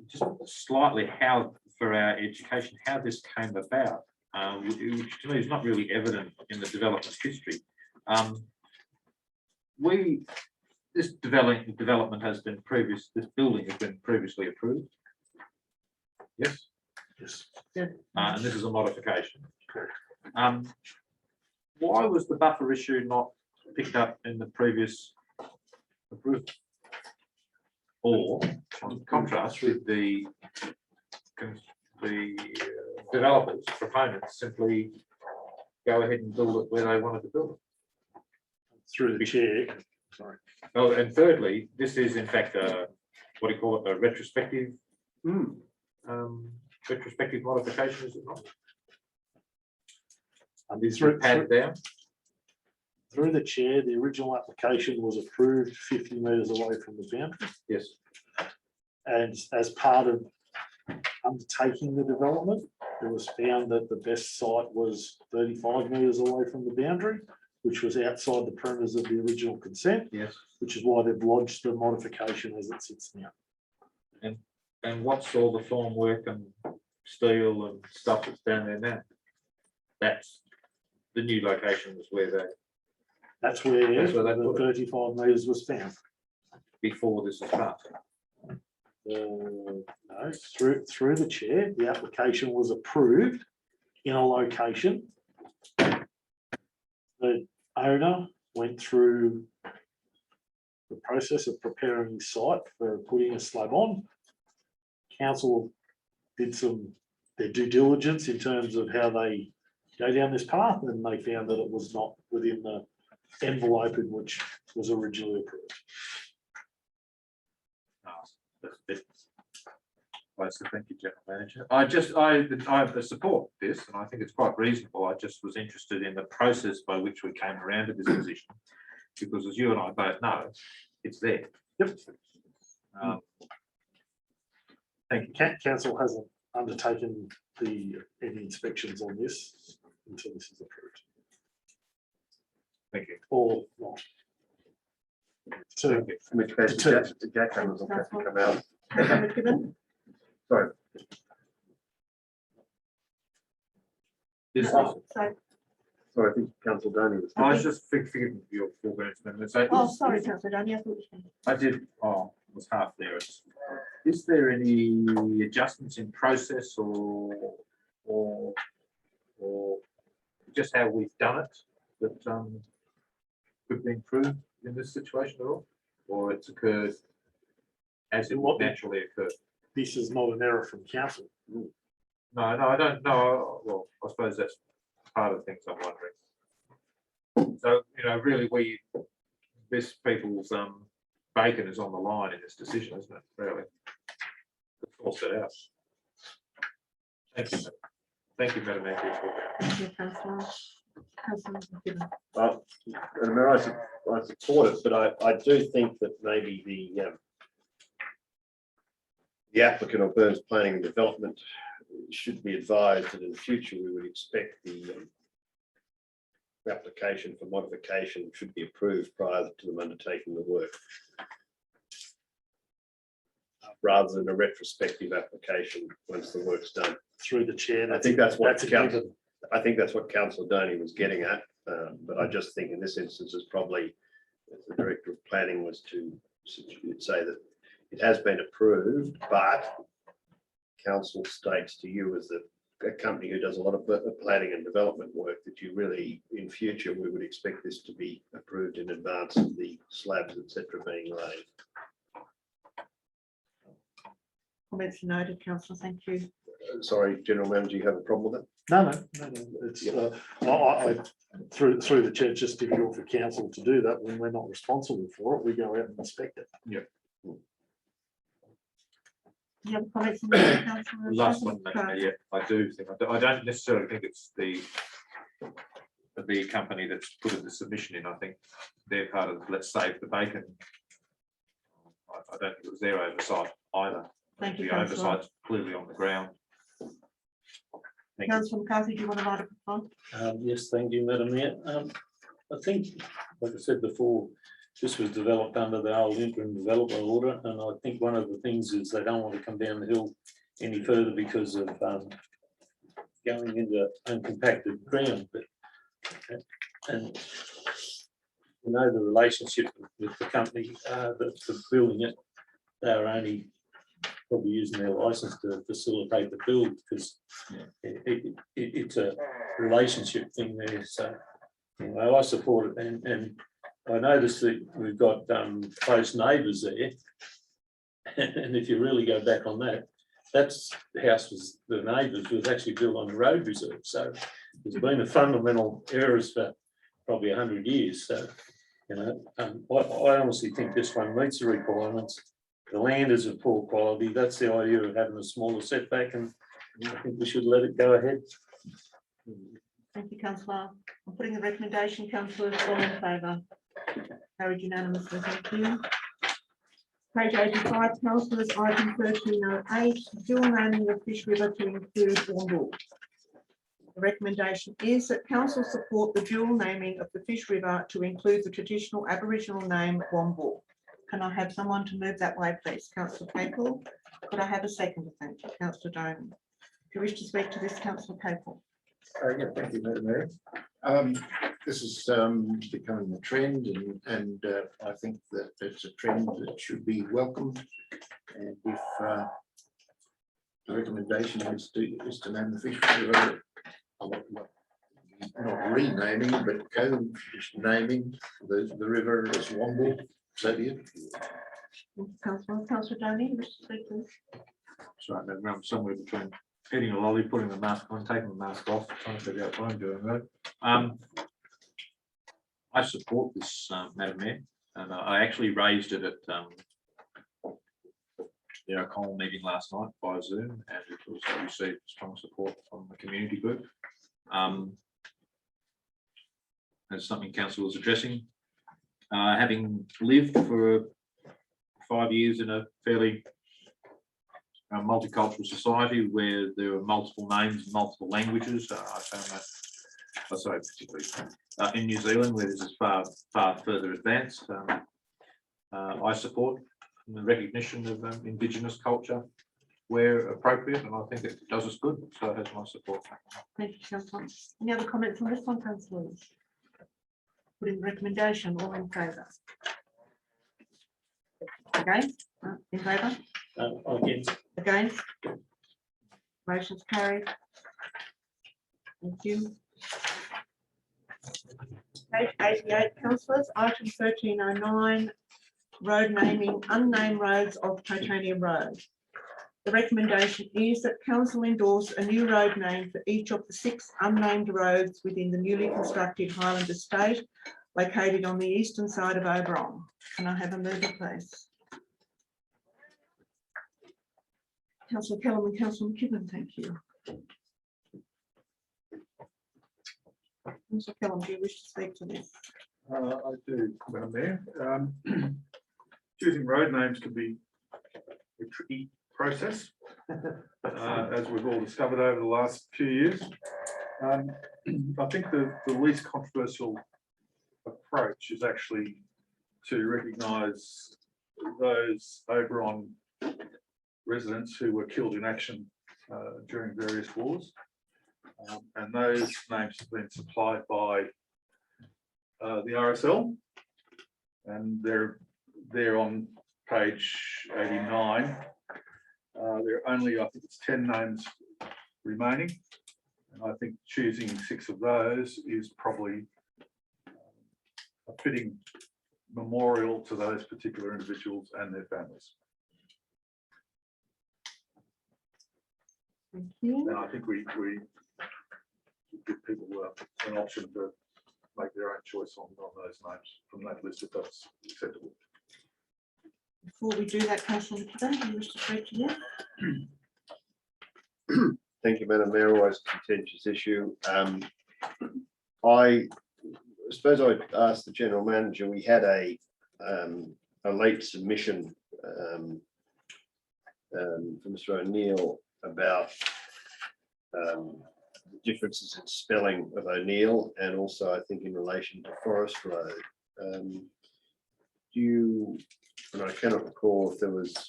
just slightly how, for our education, how this came about, which to me is not really evident in the development history. This development has been this building has been previously approved. Yes. Yes. And this is a modification. Why was the buffer issue not picked up in the previous approval? Or, in contrast with the developers, proponents, simply go ahead and build it where they wanted to build it? Through the chair. Sorry. Oh, and thirdly, this is in fact what do you call it, a retrospective retrospective modification, is it not? And is it padded down? Through the chair, the original application was approved 50 metres away from the boundary. Yes. And as part of undertaking the development, it was found that the best site was 35 metres away from the boundary, which was outside the perimeters of the original consent. Yes. Which is why they've lodged the modification as it sits now. And what's all the formwork and steel and stuff that's down there now? That's the new location is where they. That's where That's where they the put it. 35 metres was found. before this is passed? No, through the chair, the application was approved in a location. The owner went through the process of preparing the site for putting a slab on. Council did their due diligence in terms of how they go down this path, and they found that it was not within the envelope in which was originally approved. Right, so thank you, General Manager. I support this, and I think it's quite reasonable. I just was interested in the process by which we came around to this position, because as you and I both know, it's there. Yep. Thank you. Council hasn't undertaken any inspections on this until this is approved, Thank you. or not. So, Thank you. In which case, the Jack Hammers will have to come out. Councillor McKibben? Sorry. This is- So, Sorry, I think Council Donny was. I was just figuring your foregoing amendment. So oh, sorry, Councillor Donny, I thought you were. I did, was half there. Is there any adjustments in process or just how we've done it that could be improved in this situation at all? Or it's occurred as it would naturally occur? this is not an error from council. No, I don't know. Well, I suppose that's part of the things I'm wondering. So, really, this people's bacon is on the line in this decision, isn't it? Really, it's all set out. Thank you. Thank you, Madam Mayor. Thank you, Councillor. Councillor McKibben. I support it, but I do think that maybe the applicant of Burns Planning and Development should be advised that in the future we would expect the application for modification should be approved prior to them undertaking the work, rather than a retrospective application once the work's done. Through the chair. I think that's what a council. given. I think that's what Councillor Donny was getting at, but I just think in this instance is probably if the Director of Planning was to say that it has been approved, but Council states to you as a company who does a lot of planning and development work that you really, in future, we would expect this to be approved in advance of the slabs, etc., being laid. Comments noted, Councillor, thank you. Sorry, General Manager, you have a problem with it? No. It's, I through the chair, just difficult for council to do that when we're not responsible for it. We go out and inspect it. Any other comments on that, Councillor? Last one, Madam Mayor. Yeah, I do think, I don't necessarily think it's the company that's put the submission in. I think they're part of Let's Save the Bacon. I don't think it was their oversight either. Thank you, The Councillor. oversight's clearly on the ground. Thank you. Councillor McCarthy, do you want to write a reply? Yes, thank you, Madam Mayor. I think, like I said before, this was developed under the old interim development order, and I think one of the things is they don't want to come down the hill any further because of going into uncompacted ground. But and the relationship with the company that's building it, they're only probably using their license to facilitate the build because it's a relationship thing there. So I support it, and I noticed that we've got close neighbours there, and if you really go back on that, that's the house was the neighbours was actually built on the road reserve. So there's been a fundamental errors for probably 100 years. So I honestly think this one meets the requirements. The land is of poor quality. That's the idea of having a smaller setback, and I think we should let it go ahead. Thank you, Councillor. I'm putting the recommendation. Councillors, all in favour? Carried unanimously. Thank you. Page 85, Councillors, item 1308, dual naming of Fish River to include Warrnambool. The recommendation is that council support the dual naming of the Fish River to include the traditional Aboriginal name Warrnambool. Can I have someone to move that way, please? Councillor Capel. Could I have a second? Thank you, Councillor Donny. If you wish to speak to this, Councillor Capel. Yeah, thank you, Madam Mayor. this is becoming a trend, and I think that it's a trend that should be welcomed. And if the recommendation is to name the fish river, not renaming, but co-naming the river as Womble, so be it. Councillor Donny, you wish to speak, please? Sorry, I'm somewhere between eating a lolly, putting the mask on, taking the mask off, trying to figure out what I'm doing, right? I support this, Madam Mayor, and I actually raised it at the O'Connell meeting last night via Zoom, and it was received strong support from the community group. That's something council was addressing. Having lived for 5 years in a fairly multicultural society where there are multiple names, multiple languages, I found that, sorry, particularly in New Zealand, where this is far further advanced. I support the recognition of Indigenous culture where appropriate, and I think it does us good, so it has my support. Thank you, Councillor. Any other comments on this one, councillors? Putting the recommendation, all in favour? Against? In favour? Against. Against? Motion's carried. Thank you. Page 88, councillors, item 1309, road naming unnamed roads of Titanium Road. The recommendation is that council endorse a new road name for each of the 6 unnamed roads within the newly constructed Highland Estate located on the eastern side of Oberon. Can I have a mover, please? Councillor Kellam and Councillor McKibben, thank you. Councillor Kellam, do you wish to speak to this? I do, Madam Mayor. Choosing road names can be a tricky process, as we've all discovered over the last few years. I think the least controversial approach is actually to recognise those Oberon residents who were killed in action during various wars. And those names have been supplied by the RSL, and they're on page 89. There are only, I think it's 10 names remaining, and I think choosing 6 of those is probably a fitting memorial to those particular individuals and their families. Thank you. And I think we give people an option to make their own choice on those names from that list if that's acceptable. Before we do that, Councillor McKibben, do you wish to speak to this? Thank you, Madam Mayor. Always a contentious issue. I suppose I'd ask the General Manager, we had a late submission from Mr. O'Neill about differences in spelling of O'Neill, and also I think in relation to Forest Road. Do you, and I cannot recall if there was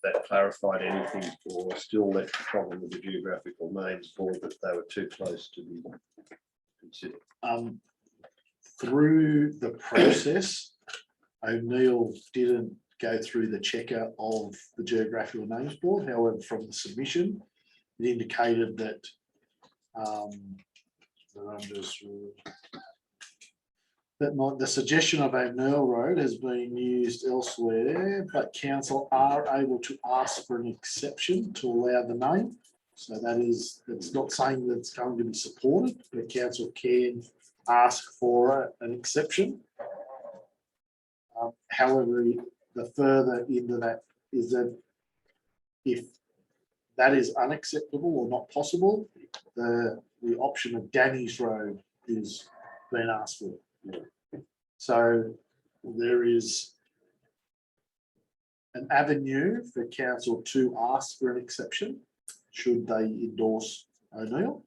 that clarified anything, or still left the problem with the geographical names board that they were too close to be considered. Through the process, O'Neill didn't go through the checker of the geographical names board. However, from the submission, it indicated that the suggestion of O'Neill Road has been used elsewhere, but council are able to ask for an exception to allow the name. So that is, it's not saying that it's going to be supported, but council can ask for an exception. However, the further into that is that if that is unacceptable or not possible, the option of Danny's Road is being asked for. So there is an avenue for council to ask for an exception should they endorse O'Neill.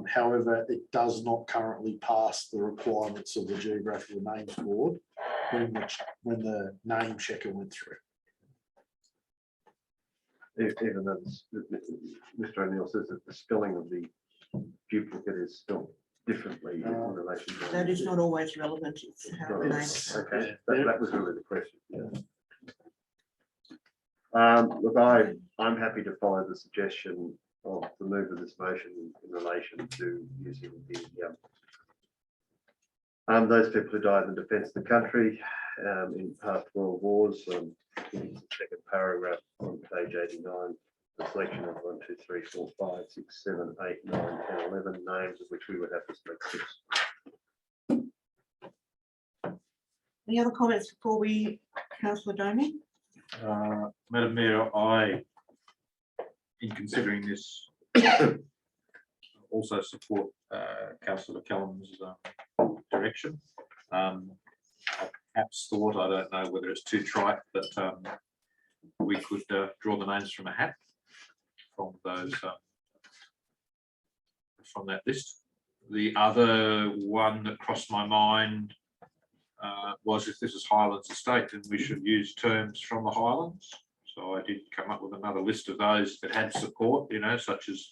However, it does not currently pass the requirements of the geographical names board when the name checker went through. Even though Mr. O'Neill says that the spelling of the duplicate is spelled differently in relation to. That is not always relevant. It's how the name. Okay, that was really the question, yeah. Look, I'm happy to follow the suggestion of the move of this motion in relation to using the those people who died in defence of the country in past world wars. In the second paragraph on page 89, the selection of 1, 2, 3, 4, 5, 6, 7, 8, 9, 10, 11 names of which we would have to select 6. Any other comments before we, councillor Domey? Madam Mayor, in considering this, also support Councillor Callum's direction. I perhaps thought, I don't know whether it's too trite, that we could draw the names from a hat from those from that list. The other one that crossed my mind was, if this is Highlands Estate, then we should use terms from the Highlands. So I did come up with another list of those that had support, you know, such as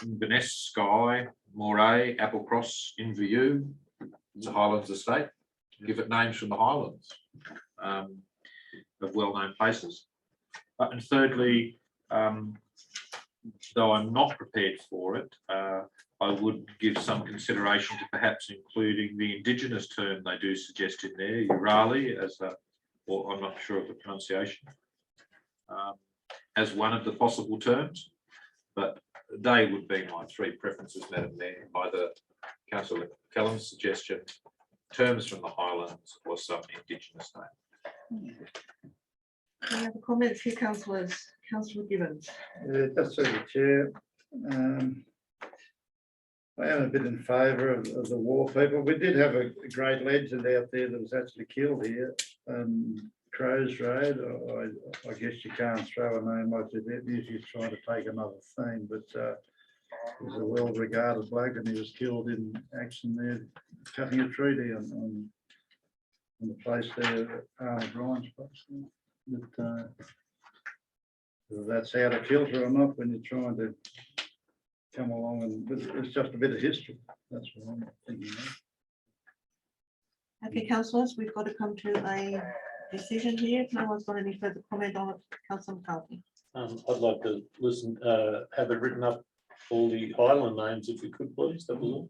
Inverness, Skye, Moray, Applecross, Inverview. It's a Highlands Estate. Give it names from the Highlands of well-known places. And thirdly, though I'm not prepared for it, I would give some consideration to perhaps including the Indigenous term they do suggest in there, Urali, as a, or I'm not sure of the pronunciation, as one of the possible terms. But they would be my three preferences, Madam Mayor, either Councillor Callum's suggestion, terms from the Highlands, or some Indigenous name. Any other comments here, councillors? Councillor Gibbons. Just through the chair. I am a bit in favour of the war people. We did have a great legend out there that was actually killed here, Crows Road. I guess you can't throw a name like that. Usually try to take another theme, but he was a well-regarded bloke and he was killed in action there, cutting a tree down on the place there, Arnold Ryan's place. But whether that's out of kilter or not, when you're trying to come along, and it's just a bit of history. That's what I'm thinking of. Okay, councillors, we've got to come to a decision here. If no one's got any further comment on it, Councillor McCarthy. I'd like to listen, have it written up, all the Highland names, if you could, please. That was all.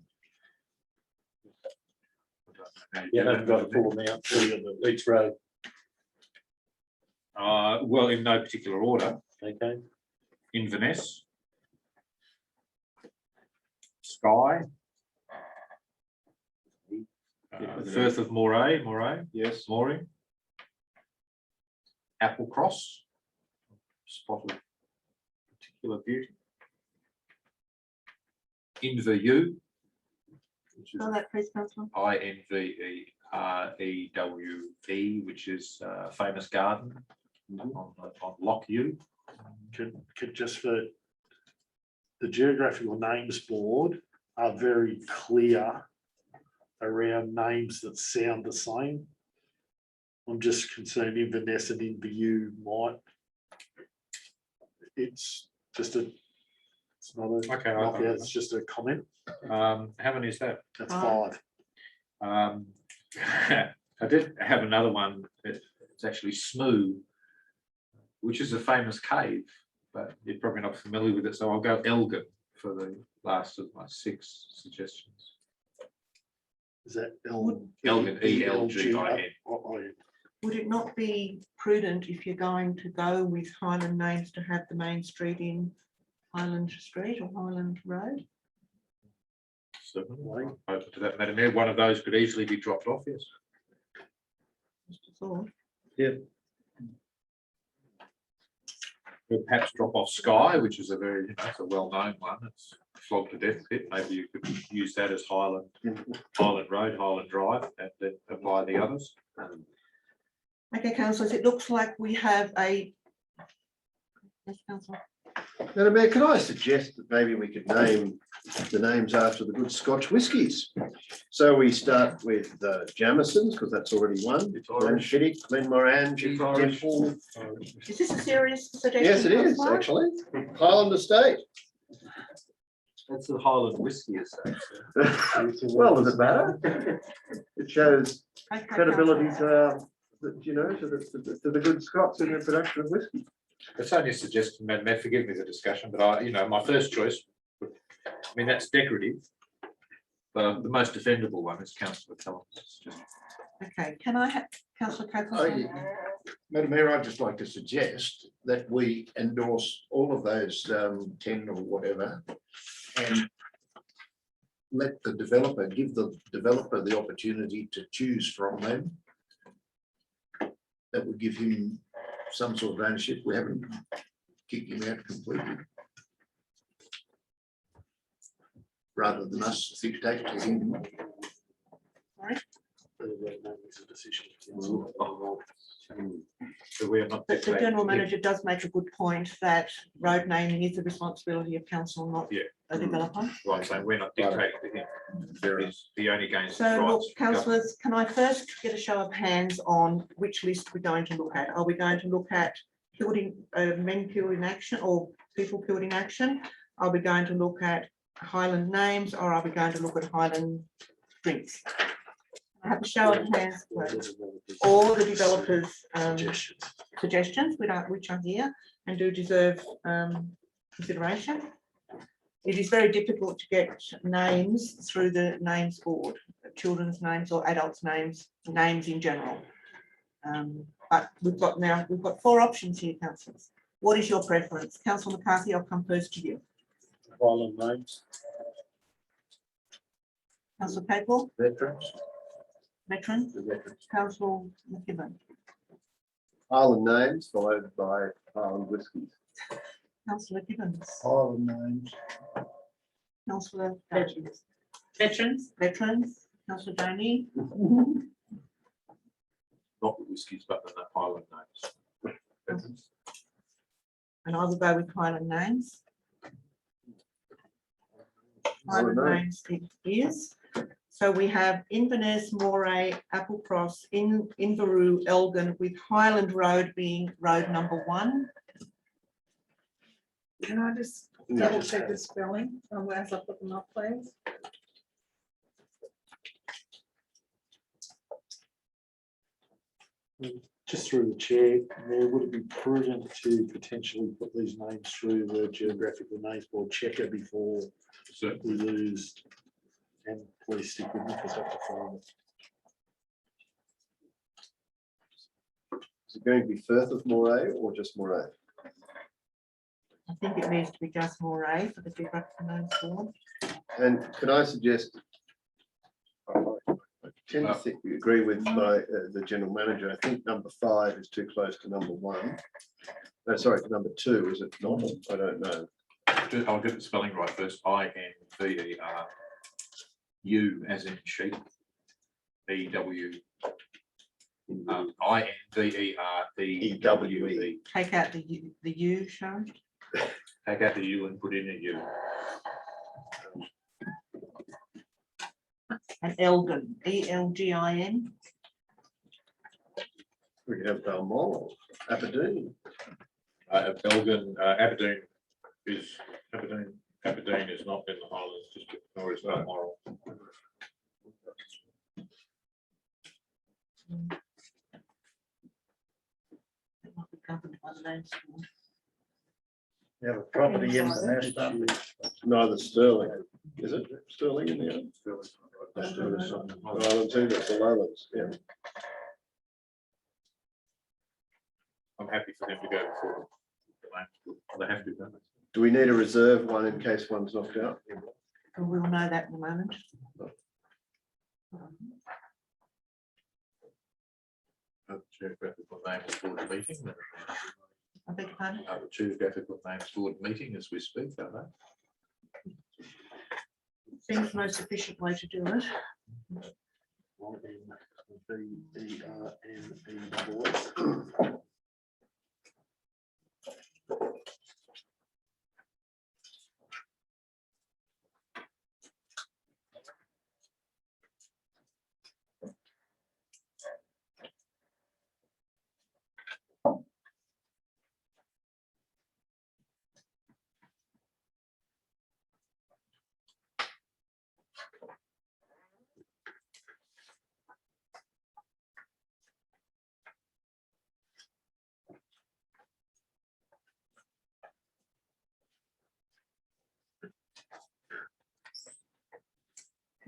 Yeah, I've got to pull them out for each road. Well, in no particular order. Okay. Inverness, Skye, Firth of Moray, Yes. Mooring, Applecross, spot of particular beauty, Inverview, which is Spell that, please, councillor. Inverewe, which is a famous garden on Loch Ewe. Could just for the geographical names board are very clear around names that sound the same. I'm just concerned Inverness and Inverview might. It's just a. It's not a. Okay, knockout, it's just a comment. How many is that? That's 5. I did have another one. It's actually Smoo, which is a famous cave, but you're probably not familiar with it. So I'll go Elgin for the last of my 6 suggestions. Is that Elgin, E-L-G-I-N. Would it not be prudent, if you're going to go with Highland names, to have the main street in Highland Street or Highland Road? Certainly. Open to that, Madam Mayor. One of those could easily be dropped off, yes. Just a thought. Yeah. We'll perhaps drop off Skye, which is a very, it's a well-known one. It's flogged to death a bit. Maybe you could use that as Highland Road, Highland Drive, and then apply the others. Okay, councillors, it looks like we have a. Yes, councillor. Madam Mayor, can I suggest that maybe we could name the names after the good Scotch whiskies? So we start with Jamison's, because that's already one. Glenfiddich, Glenmorangie, Temple. Is this a serious suggestion? Yes, it is, councillor? actually. Highland Estate. That's the Highland whiskey estate. Well, does it matter? It shows Okay, credibility councillor. to the good Scots in their production of whiskey. It's only a suggestion, Madam Mayor, forgive me the discussion, but my first choice, I mean, that's decorative. But the most defendable one is councillor Collins. Okay, can I have councillor Copeland? Madam Mayor, I'd just like to suggest that we endorse all of those 10 or whatever and let the developer, give the developer the opportunity to choose from them. That would give him some sort of ownership. We haven't kicked him out completely. Rather than us dictate to him. So we are not. But the general manager does make a good point that road naming is the responsibility of council, not Yeah. a developer. Right, so we're not dictating to him. There is the only gains. So look, councillors, can I first get a show of hands on which list we're going to look at? Are we going to look at men killed in action or people killed in action? Are we going to look at Highland names or are we going to look at Highland drinks? I have a show of hands, please. All the developers' suggestions, which are here and do deserve consideration. It is very difficult to get names through the names board, children's names or adults' names in general. But we've got 4 options here, councillors. What is your preference? Councillor McCarthy, I'll come first to you. Highland names. Councillor Capel, Veterans. veteran, Councillor McKibben, Highland names followed by Highland whiskies. Councillor Gibbons, Highland names. Councillor Veterans. veterans, Councillor Donny, Not the whiskies, but the Highland names. and I will go with Highland names. Highland Highland names it is. So we have Inverness, Moray, Applecross, Inveru, Elgin, with Highland Road being road number 1. Can I just double check the spelling on where I put them up, please? Just through the chair, Mayor, would it be prudent to potentially put these names through the geographical names board checker before we lose? And please stick with me because I have to find it. Is it going to be Firth of Moray or just Moray? I think it needs to be just Moray for the geographical names board. And can I suggest, I tend to think we agree with the general manager. I think number 5 is too close to number 1. No, sorry, number 2, is it not? I don't know. I'll get the spelling right first. INVER. U as in sheep. EW. INVERTEWE. Take out the U, Sharon. Take out the U and put in a U. And Elgin, ELGIN. We could have Balmoral, Aberdeen. Elgin, Aberdeen is not in the Highlands district, nor is Balmoral. It might be governed by the names board. You have a property in the Neither Stirling, is it? Stirling in the end? Islands either, it's the Lowlands, yeah. I'm happy for them to go before. They have to, don't they? Do we need a reserve one in case one's knocked out? And we'll know that in a moment. Geographical names board meeting. I beg your pardon? The geographical names board meeting as we speak, don't they? Seems the most efficient way to do it.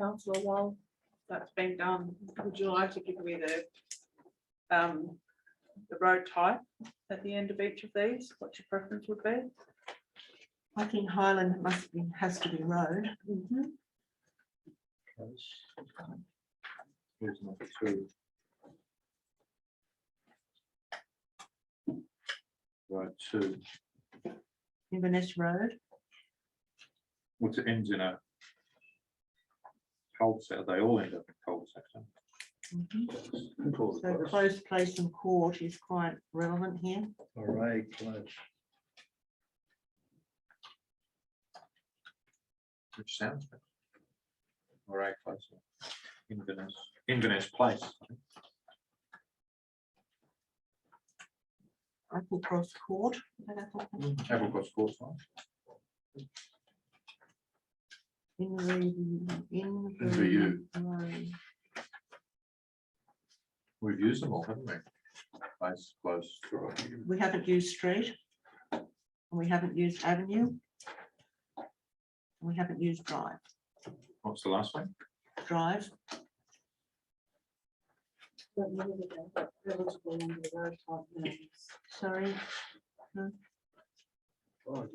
councillor, while that's being done, would you like to give me the road type at the end of each of these? What your preference would be? I think Highland has to be road. Here's number 2. Right, 2. Inverness Road. What's it ends in a cul-de-sac? They all end up in cul-de-sacs. don't they? So close place and court is quite relevant here. Array close. Which sounds better. All right, close. Inverness Place. Applecross Court. Applecross Court. fine. Inverview. We've used them all, haven't we? Place, close. We haven't used street. And we haven't used avenue. And we haven't used drive. What's the last one? Drive. Sorry. Oh,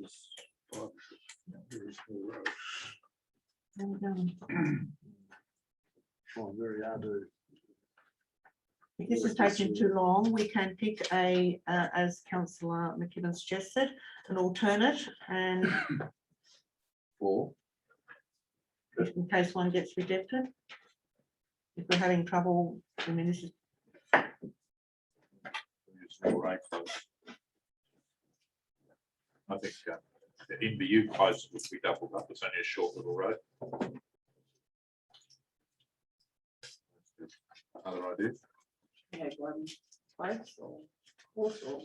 very hard to. If this is taking too long, we can pick as councillor McKibben suggested, an alternate, and 4. just in case one gets rejected. If we're having trouble, I mean, this is, All right, close. I think the Inverview Close would be doubled up. It's only a short little road. Other ideas? Yeah, one place or course or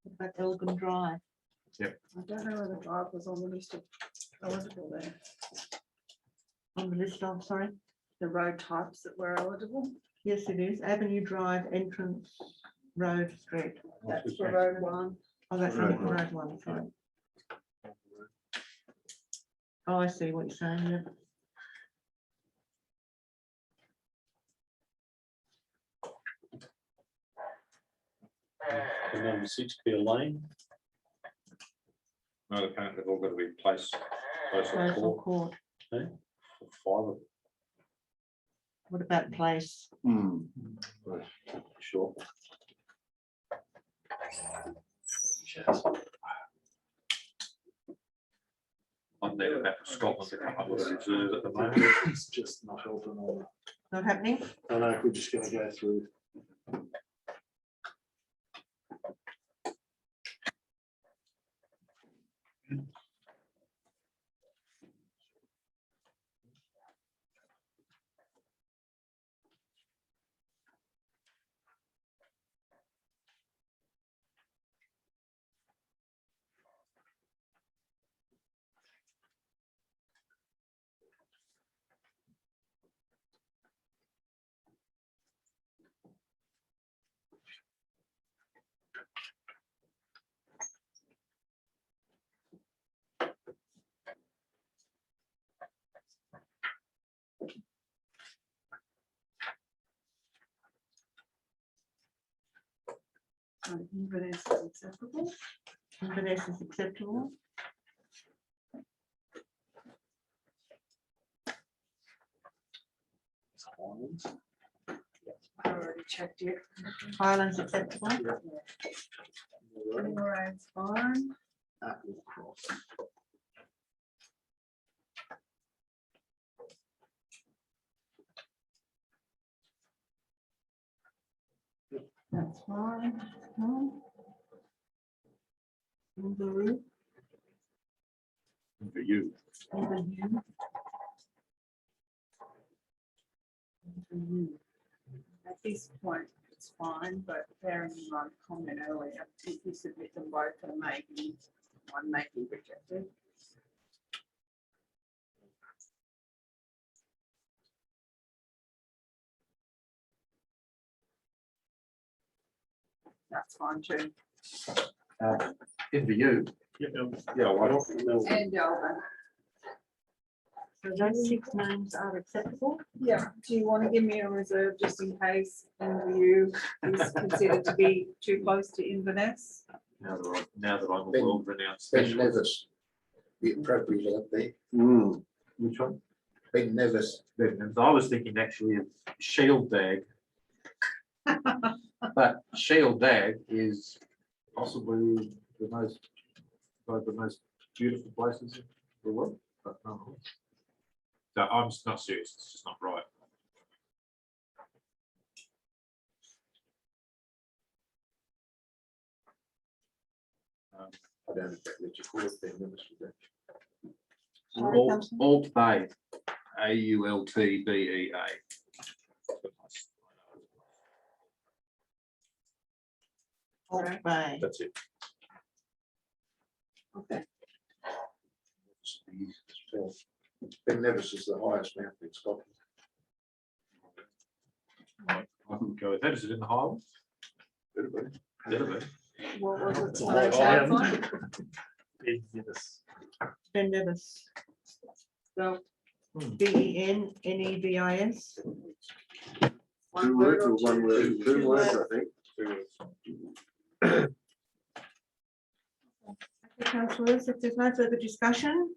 what about Elgin Drive. I don't know whether drive was on the list of eligible there. On the list of, sorry. The road types that were eligible. Yes, it is. Avenue Drive, entrance, road, street. That's for road one. Oh, that's Road not one. road one, sorry. Oh, I see what you're saying, yeah. And number 6 be a lane. No, apparently they've all got to be place, close or Place or court. court. Or 5 of them. What about place? Right, Sure. I'm there about Scotland to come up with a reserve at the moment. It's just not helping on. Not happening? I know if we're just gonna go through. Inverness is acceptable. Inverness is acceptable. I already checked it. Highlands acceptable. Road's fine. Applecross. That's fine. Inverview. Inverview. Inverview. At this point, it's fine, but bearing in mind the comment earlier, if you submit them both, there may be one may be rejected. That's fine too. Inverview. Yep. Yeah, why not? And Delvin. So those 6 names are acceptable. Yeah, do you want to give me a reserve just in case View is considered to be too close to Inverness? Now that I'm a Ben- world renowned Ben specialist. Nevis, the appropriate out there, Which one? Ben Nevis. I was thinking actually of Shield Dag. But Shield Dag is possibly one of the most beautiful places in the world. But no. So I'm just not serious, it's just not right. I don't know what you call it, Ben Nevis. would they? Sorry, Alt Councillor. Alt Bay, AULTBEA. Old Bay. That's it. Okay. It's the easiest to spell. Ben Nevis is the highest mountain in Scotland. I couldn't go with that. Is it in the Highlands? Bit of it. Bit of it. What was it? It's a Sorry, high Councillor? island. Yes. Ben Nevis. So Hmm. BENNEVIS. One word or one two? word, two words, I think. Okay, councillors, if there's no further discussion,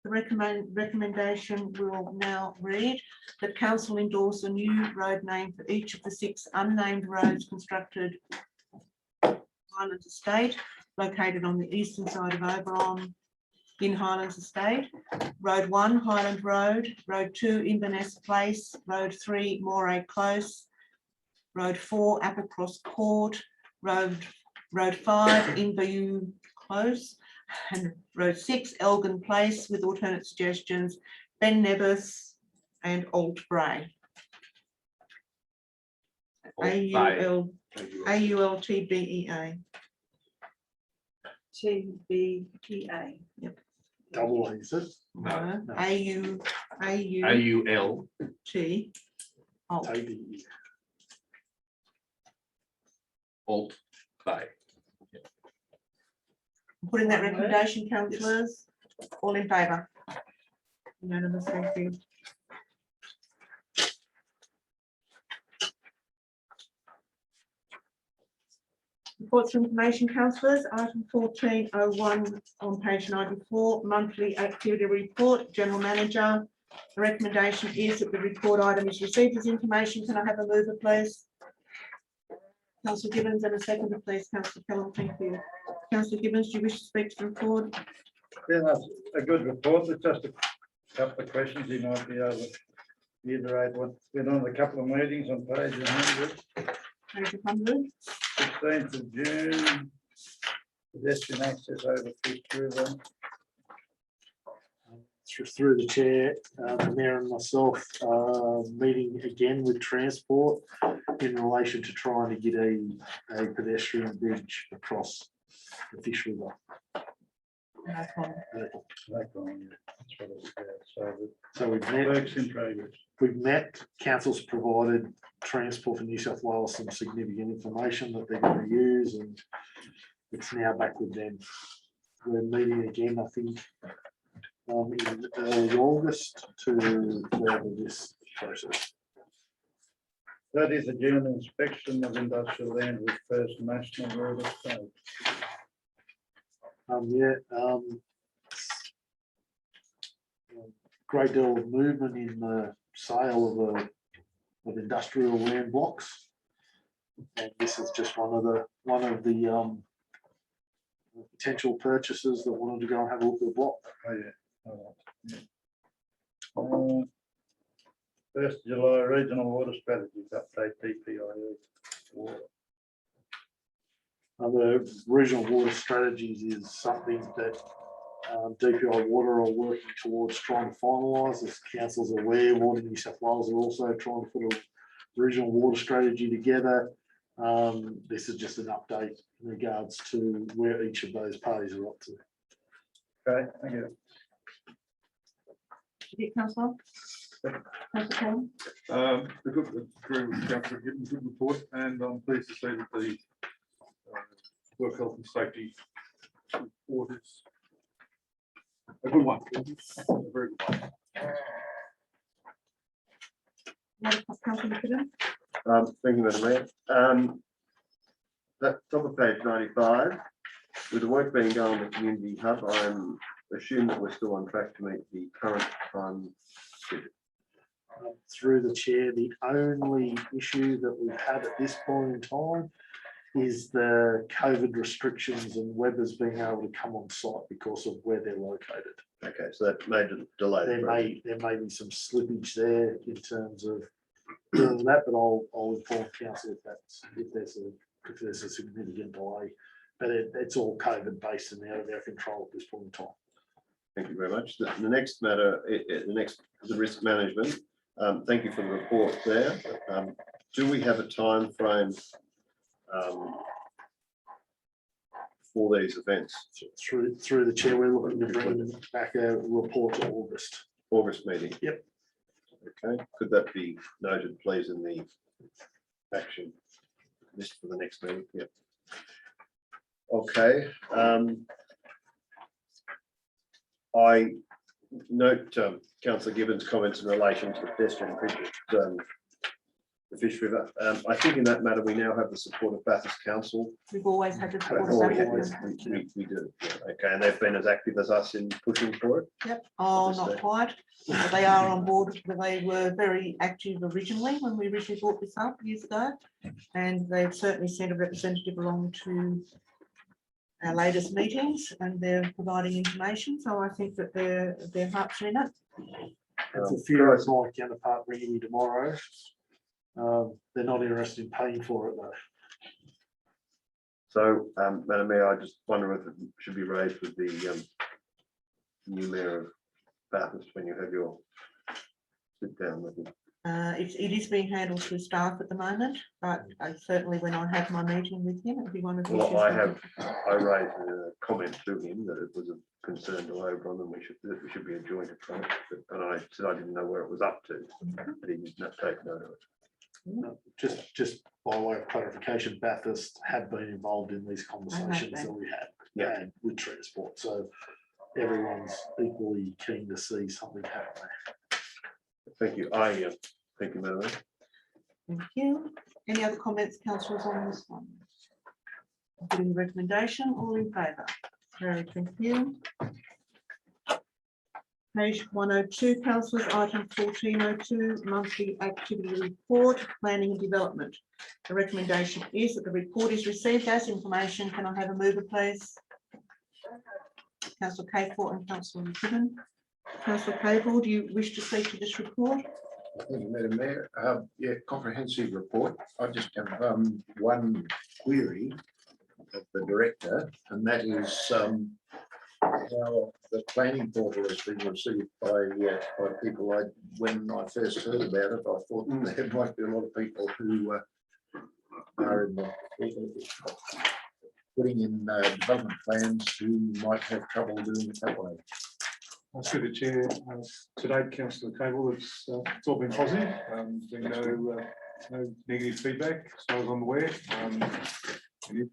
the recommendation will now read that council endorse a new road name for each of the 6 unnamed roads constructed Highlands Estate, located on the eastern side of Oberon in Highlands Estate. Road 1, Highland Road, Road 2, Inverness Place, Road 3, Moray Close, Road 4, Applecross Court, Road 5, Inverview Close, and Road 6, Elgin Place, with alternate suggestions, Ben Nevis and Alt Bray. AULTBEA. TBEA. Double A, is it? No. AULT. AUL. Alt. Toby. Alt Bay. Putting that recommendation, councillors, all in favour? Unanimous, thank you. Reports for information, councillors, item 1401 on page 94, monthly activity report, general manager. The recommendation is that the report item is received as information. Can I have a mover, please? Councillor Gibbons, and a seconder, please, Councillor Kellum, thank you. Councillor Gibbons, do you wish to speak to the report? Yeah, that's a good report. It's just a couple of questions. You might be able to reiterate what's been on a couple of meetings on page 100. Page 100. 16th of June. Pedestrian access over Fish River. Through the chair, the mayor and myself, meeting again with transport in relation to trying to get a pedestrian bridge across the Fish River. No problem. That one, yeah, that's what it's about. So we've So met, works in progress. council's provided Transport for New South Wales some significant information that they're going to use, and it's now back with them. We're meeting again, I think, in early August to further this process. That is a June inspection of industrial land with First National Real Estate. Great deal of movement in the sale of industrial land blocks. And this is just one of the potential purchasers that wanted to go and have a look at the block. Oh, yeah. All right. 1st July Regional Water Strategies Update, DPIE. The regional water strategies is something that DPI Water are working towards trying to finalise. As council's aware, Water New South Wales are also trying to put a regional water strategy together. This is just an update in regards to where each of those parties are up to. Okay, thank you. Councillor? Councillor Kellum? A good, agree with Councillor Gibbons, good report, and I'm pleased to see that the work health and safety report is A good one. A very good one. Councillor McKibben? Thank you, Madam Mayor. That top of page 95, with the work being done on the community hub, I'm assuming that we're still on track to meet the current time schedule. Through the chair, the only issue that we've had at this point in time is the COVID restrictions and Webbers being able to come on site because of where they're located. Okay, so that may delay. the project. There may be some slippage there in terms of doing that, but I'll inform council if there's a significant delay. But it's all COVID based and out of our control at this point in time. Thank you very much. The next matter, the risk management. Thank you for the report there. Do we have a time frame for these events? Through the chair, we're looking to bring back a report to August meeting? Yep. Okay, could that be noted, please, in the action list for the next meeting? Yep. Okay. I note Councillor Gibbons' comments in relation to the pedestrian bridge at the Fish River. I think in that matter, we now have the support of Bathurst Council. We've always had the support of Oh, Bathurst yeah, Council. we do. Yeah, okay, and they've been as active as us in pushing for it. Yep, oh, Just not quite. But they are on board, but they were very active originally when we originally brought this up years ago. And they've certainly sent a representative along to our latest meetings and they're providing information. So I think that their hearts are in it. And for fear of my counterpart ringing me tomorrow, they're not interested in paying for it though. So, Madam Mayor, I just wonder if it should be raised with the new mayor of Bathurst when you have your sit down with him. It is being handled through staff at the moment, but certainly when I have my meeting with him, it'll be one of the Well, issues. I raised a comment to him that it was a concern to Oberon and we should be a joint approach. And I said I didn't know where it was up to, but he did not take note of it. Just by way of clarification, Bathurst have been involved in these conversations that we had with transport. So everyone's equally keen to see something happen there. Thank you. Thank you, Madam Mayor. Thank you. Any other comments, councillors, on this one? Putting the recommendation, all in favour? Carried, thank you. Page 102, councillors, item 1402, monthly activity report, planning and development. The recommendation is that the report is received as information. Can I have a mover, please? Councillor Capel and Councillor McKibben. Councillor Capel, do you wish to speak to this report? Thank you, Madam Mayor. Yeah, comprehensive report. I just have one query of the director, and that is how the planning portal has been received by people. When I first heard about it, I thought there might be a lot of people who are in the putting in development plans who might have trouble doing it that way. Through the chair, today, Councillor Cable, it's all been positive. Been no negative feedback, as far as I'm aware. And if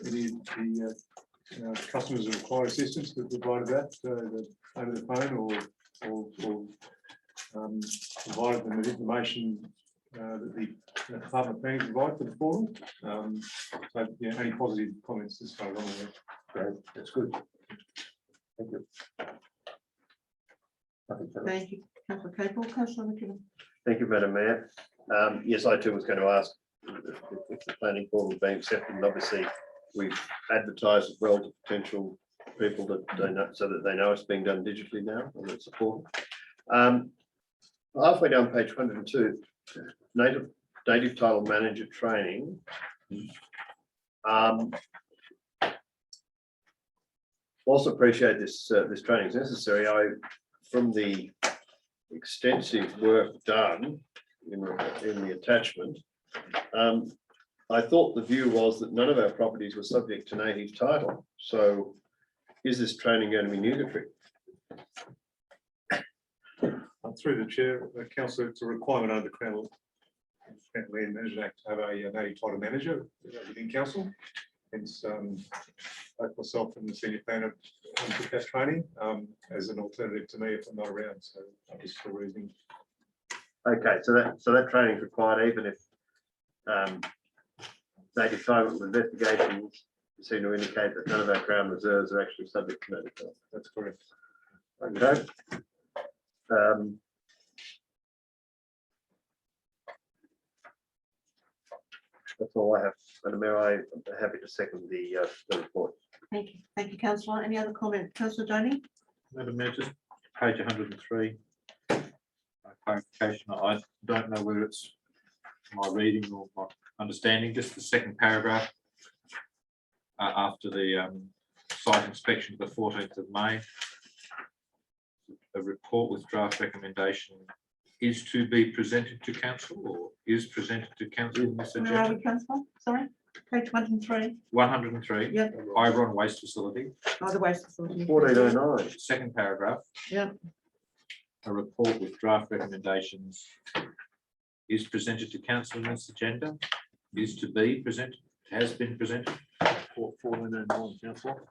any of the customers who require assistance, we've provided that over the phone or provided them with information that the Department of Planning provide for the portal. So, yeah, any positive comments as far as I'm aware. Great, that's good. Thank you. Thank you, Councillor Capel. Councillor McKibben. Thank you, Madam Mayor. Yes, I too was going to ask if the planning board was being accepted. And obviously, we've advertised as well to potential people that they know, so that they know it's being done digitally now, and it's important. Halfway down page 102, native title manager training. Also appreciate this training is necessary. From the extensive work done in the attachment, I thought the view was that none of our properties were subject to native title. So is this training going to be nugatory? Through the chair, councillor, it's a requirement under the Crown Land Management Act to have a native title manager within council. Hence, both myself and the senior planner took that training as an alternative to me if I'm not around. So that was the reason. Okay, so that training is required even if native title investigations seem to indicate that none of our Crown reserves are actually subject to native title. That's correct. Okay. That's all I have. Madam Mayor, I'm happy to second the report. Thank you, councillor. Any other comment? Councillor Donny? Madam Mayor, just page 103. Clarification. I don't know whether it's my reading or my understanding, just the second paragraph after the site inspection of the 14th of May. A report with draft recommendation is to be presented to council or is presented to council in this Where are agenda. we, councillor? Sorry, page 103. 103. Yep. Oberon Waste Facility. Oh, the waste facility. 1409. Second paragraph. Yep. A report with draft recommendations is presented to council in this agenda, is to be presented, has been presented. 1409, councillor.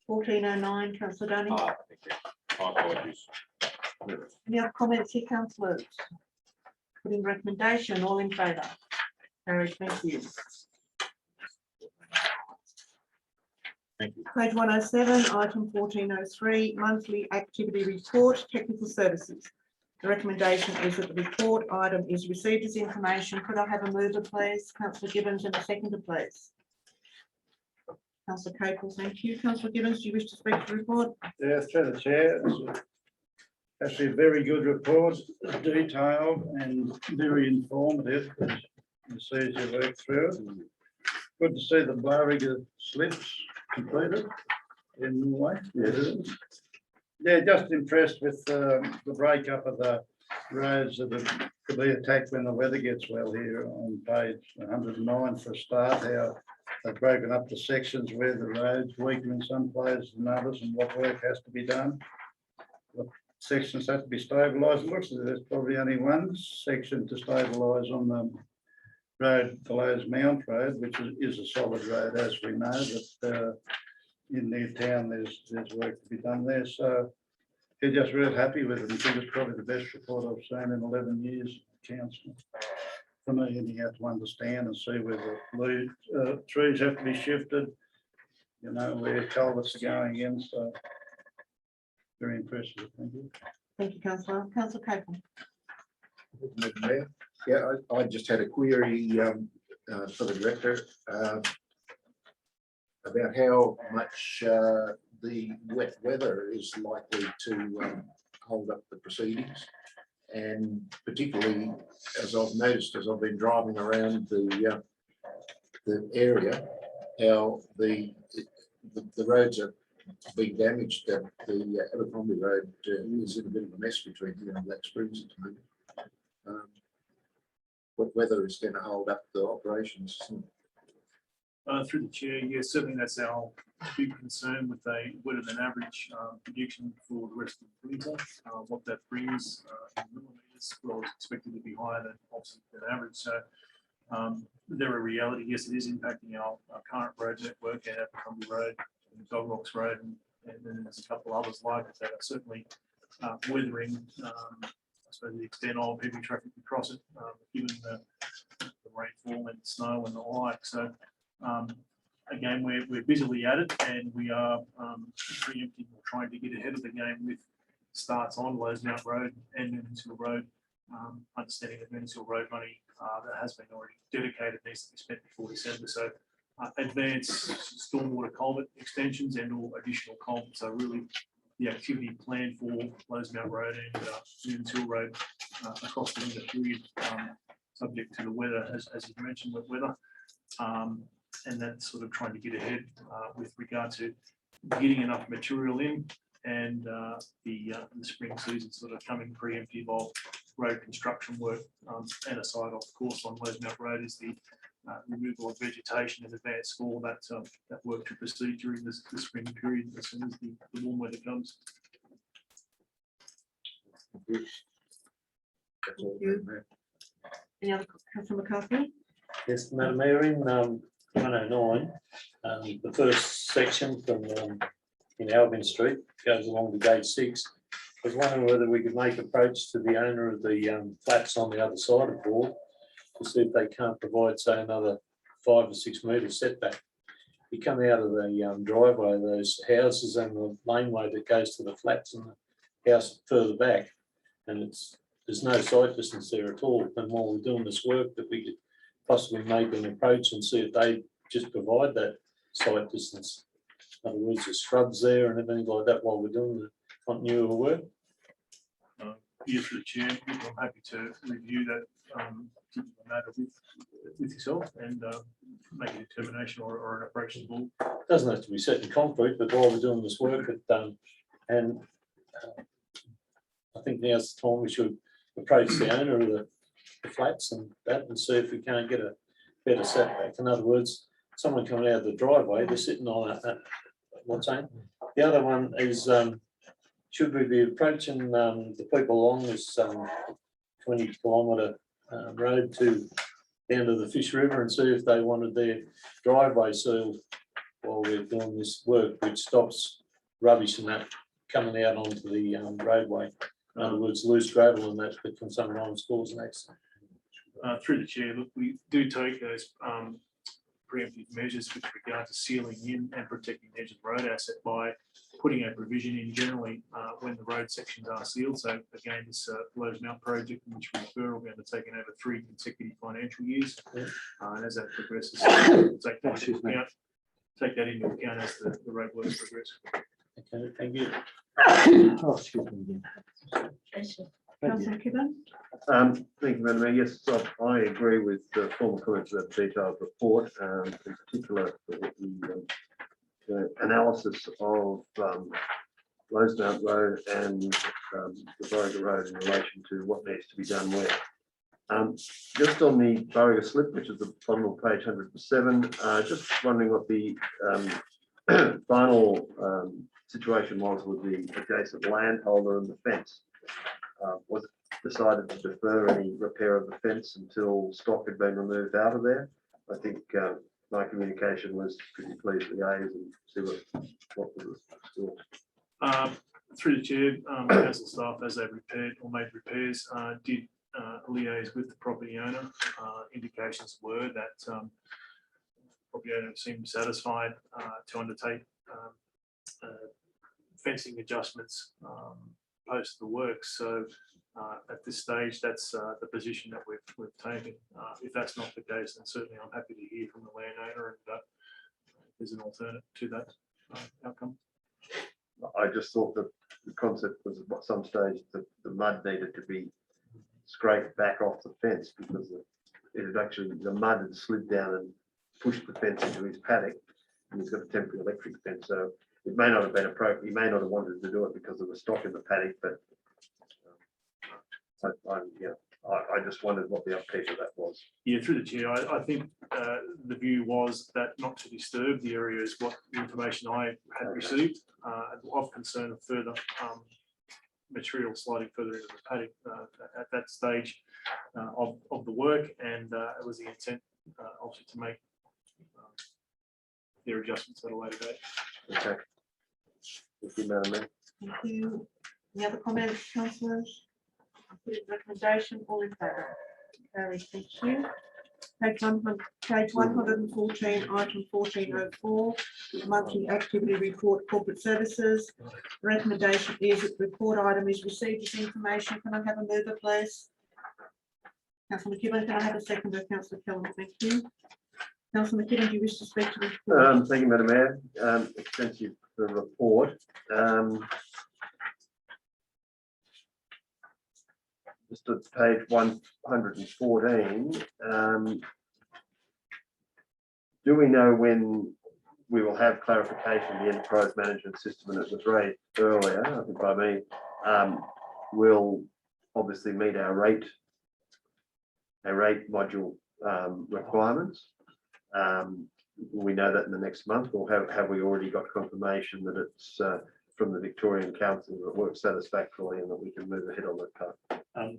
1409, councillor Donny. Ah, thank you. My apologies. Any other comments here, councillors? Putting recommendation, all in favour? Carried, thank you. Thank you. Page 107, item 1403, monthly activity report, technical services. The recommendation is that the report item is received as information. Could I have a mover, please? Councillor Gibbons, and a seconder, please. Councillor Capel, thank you. Councillor Gibbons, do you wish to speak to the report? Yeah, through the chair. It's actually a very good report, detailed and very informative. It's easy to work through it. Good to see the Blariga slips completed in the way. Yeah, just impressed with the breakup of the roads that could be attacked when the weather gets well here on page 109 for a start, how they've broken up the sections where the roads weaker in some places than others and what work has to be done. The sections have to be stabilised. It looks as if there's probably only one section to stabilise on the road below Mount Road, which is a solid road, as we know, but in near town there's work to be done there. So you're just real happy with it. I think it's probably the best report I've seen in 11 years of council. For me, anyhow, to understand and see where the trees have to be shifted, you know, where culverts are going in. So very impressive. Thank you. Thank you, councillor. Councillor Capel. Madam Mayor. Yeah, I just had a query for the director about how much the wet weather is likely to hold up the proceedings. And particularly, as I've noticed, as I've been driving around the area, how the roads are being damaged. That the Abercrombie Road is in a bit of a mess between here and Black Springs at the moment. What weather is going to hold up the operations? Through the chair, yes, certainly that's our big concern with a wetter than average prediction for the rest of the winter. What that brings in millimetres, well, it's expected to be higher than obviously than average. So they're a reality. Yes, it is impacting our current road network, our Abercrombie Road, and Dog Rocks Road, and then there's a couple others like it that are certainly weathering. I suppose the extent of heavy traffic across it, given the rainfall and snow and the like. So again, we're busily at it, and we are preempting or trying to get ahead of the game with starts on Rosemount Road and Men's Hill Road. Understanding that Men's Hill Road money that has been already dedicated needs to be spent before December. So advanced stormwater culvert extensions and or additional culverts are really the activity planned for Rosemount Road and Men's Hill Road across the winter period, subject to the weather, as you mentioned, wet weather. And that's sort of trying to get ahead with regard to getting enough material in, and the spring season sort of coming preemptive of road construction work. And aside, of course, on Rosemount Road is the removal of vegetation in advance for that work to proceed during the spring period as soon as the warm weather comes. Thank you. Any other, Councillor McCarthy? Yes, Madam Mayor, in 109, the first section from in Albion Street goes along to gate 6. I was wondering whether we could make approach to the owner of the flats on the other side of Wall to see if they can't provide, say, another 5 or 6 metres setback. You come out of the driveway, those houses and the laneway that goes to the flats and the house further back, and there's no sight distance there at all. And while we're doing this work, that we could possibly make an approach and see if they just provide that sight distance. In other words, the shrubs there and everything like that while we're doing the continuity work. Yeah, through the chair, I'm happy to review that matter with yourself and make a determination or an approach to the board. Doesn't have to be set in concrete, but while we're doing this work, and I think now's the time we should approach the owner of the flats and that and see if we can't get a better setback. In other words, someone coming out of the driveway, they're sitting on what's that? The other one is, should we be approaching the people along this 20-kilometre road to the end of the Fish River and see if they wanted their driveway sealed while we're doing this work, which stops rubbish and that coming out onto the roadway. In other words, loose gravel and that can sometimes cause an accident. Through the chair, look, we do take those preemptive measures with regard to sealing in and protecting the edge of the road asset by putting a provision in generally when the road sections are sealed. So again, this Lowe's Mount project in which we refer will be undertaken over 3 consecutive financial years. And as that progresses, we'll take that into account as the road works progress. Okay, thank you. Oh, excuse me again. Councillor Kidden? Thank you, Madam Mayor. Yes, I agree with the former comments about the detailed report, in particular the analysis of Rosemount Road and the Beauregard Road in relation to what needs to be done where. Just on the Beauregard slip, which is the bottom of page 107, just wondering what the final situation was with the adjacent landholder and the fence. Was it decided to defer any repair of the fence until stock had been removed out of there? I think my communication was pretty pleased with the A's and see what was still. Through the chair, council staff, as they repaired or made repairs, did liaise with the property owner. Indications were that property owner seemed satisfied to undertake fencing adjustments post the work. So at this stage, that's the position that we've taken. If that's not the case, then certainly I'm happy to hear from the landowner and there's an alternate to that outcome. I just thought that the concept was at some stage that the mud needed to be scraped back off the fence because it had actually, the mud had slid down and pushed the fence into his paddock, and he's got a temporary electric fence. So it may not have been appropriate. He may not have wanted to do it because of the stock in the paddock, but I just wondered what the upkeep of that was. Yeah, through the chair, I think the view was that not to disturb the area is what the information I had received, of concern of further material sliding further into the paddock at that stage of the work, and it was the intent obviously to make their adjustments at a later date. Okay. Thank you, Madam Mayor. Thank you. Any other comments, councillors? Recommendation, all in favour? Carried, thank you. Page 114, item 1404, monthly activity report, corporate services. Recommendation is that the report item is received this information. Can I have a mover, please? Councillor McKibben, can I have a seconder? Councillor Kellam, thank you. Councillor McKibben, do you wish to speak to the report? Thank you, Madam Mayor. Extensive report. Just at page 114, do we know when we will have clarification of the enterprise management system? And it was raised earlier, I think by me, will obviously meet our rate module requirements. We know that in the next month, or have we already got confirmation that it's from the Victorian Council that works satisfactorily and that we can move ahead on that part?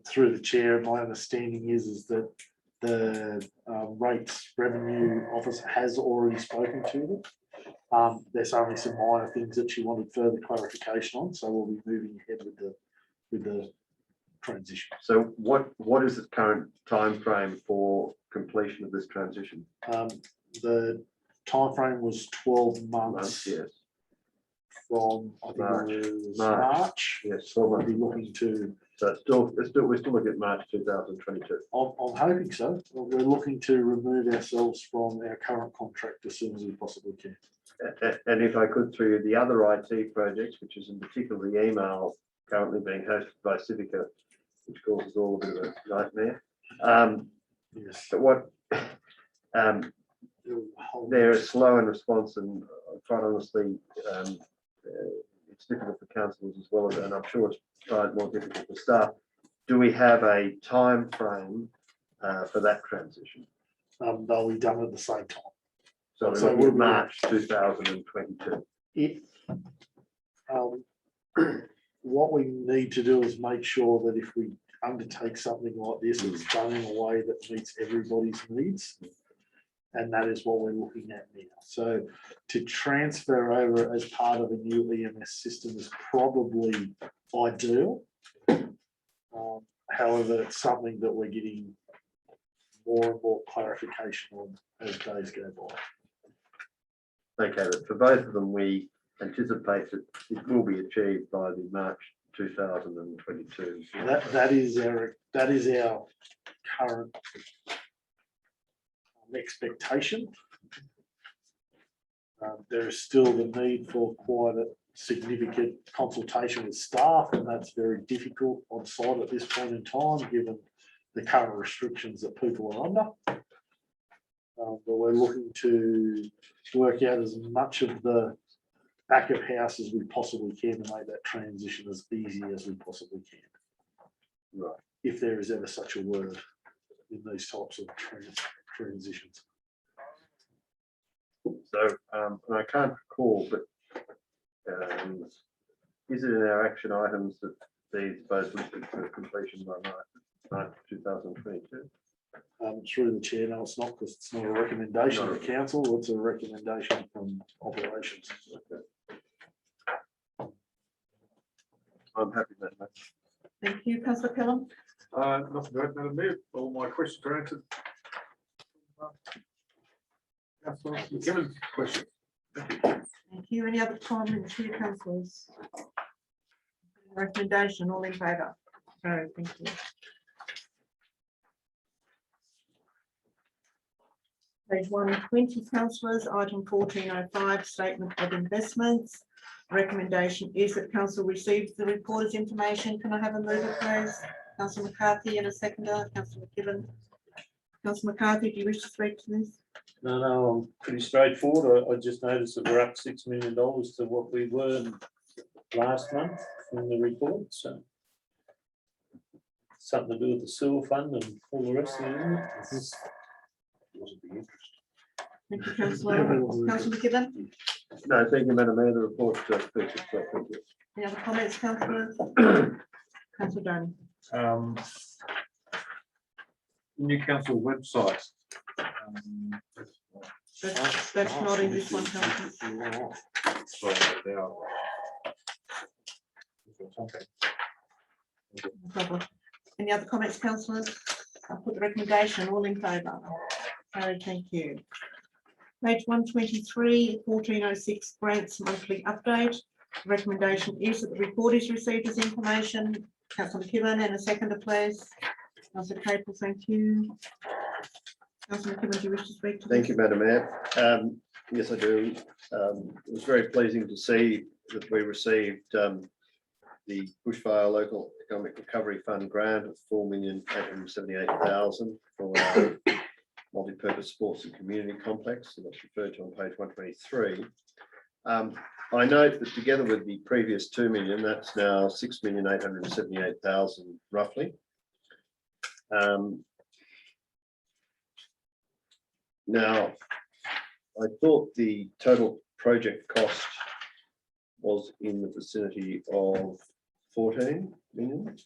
Through the chair, my understanding is that the rates revenue officer has already spoken to them. There's only some minor things that she wanted further clarification on, so we'll be moving ahead with the transition. So what is the current time frame for completion of this transition? The timeframe was 12 Months, months yes, from, I think March. it was March. March. yes. So So we'll be looking to, we're still looking at March 2022. I'm hoping so. We're looking to remove ourselves from our current contract as soon as we possibly can. And if I could, through you, the other IT projects, which is in particular the email currently being hosted by Civica, which causes all a bit of a nightmare. Yes. But what they're slow in response, and quite honestly, it's difficult for councillors as well as, and I'm sure it's quite more difficult for staff. Do we have a time frame for that transition? They'll be done at the same time. So we're So looking we'll at be- March 2022. If, what we need to do is make sure that if we undertake something like this, it's done in a way that meets everybody's needs. And that is what we're looking at now. So to transfer over as part of a new EMS system is probably ideal. However, it's something that we're getting more and more clarification on as days go by. Okay, but for both of them, we anticipate that it will be achieved by the March 2022. That is our current expectation. There is still the need for quite a significant consultation with staff, and that's very difficult on site at this point in time, given the current restrictions that people are under. But we're looking to work out as much of the back of house as we possibly can to make that transition as easy as we possibly can. Right. If there is ever such a word in these types of transitions. So, and I can't recall, but is it in our action items that these both listed for completion by March 2022? Through the chair, no, it's not, because it's not a recommendation of the council, it's a recommendation from operations. I'm happy with that. Thank you, councillor Pelham. Nothing to add, Madam Mayor. All my questions are answered. Councillor McKibben's question. Thank you. Any other comments from councillors? Recommendation, all in favour? No, thank you. Page 120, councillors, item 1405, statement of investments. Recommendation is that council receives the reporter's information. Can I have a mover, please? Councillor McCarthy and a seconder, councillor McKibben. Councillor McCarthy, do you wish to speak to this? No, I'm pretty straightforward. I just noticed that we're up $6 million to what we were last month from the report, so. Something to do with the sewer fund and all the rest of it, isn't it? Wasn't the interest. Thank you, councillor. Councillor McKibben. No, thank you, Madam Mayor. The report speaks itself. Thank you. Any other comments, councillors? Councillor Dunn. New council website. That's not in this one, councillor. Sorry, they are. Okay. No problem. Any other comments, councillors? I'll put the recommendation, all in favour. Carried, thank you. Page 123, 1406 grants monthly update. Recommendation is that the report is received as information. Councillor McKibben and a seconder, please. Councillor Capel, thank you. Councillor McKibben, do you wish to speak to this? Thank you, Madam Mayor. Yes, I do. It was very pleasing to see that we received the Bushfire Local Economic Recovery Fund grant of $4,878,000 for our multi-purpose sports and community complex, and that's referred to on page 123. I note that together with the previous 2 million, that's now 6,878,000 roughly. Now, I thought the total project cost was in the vicinity of 14 million.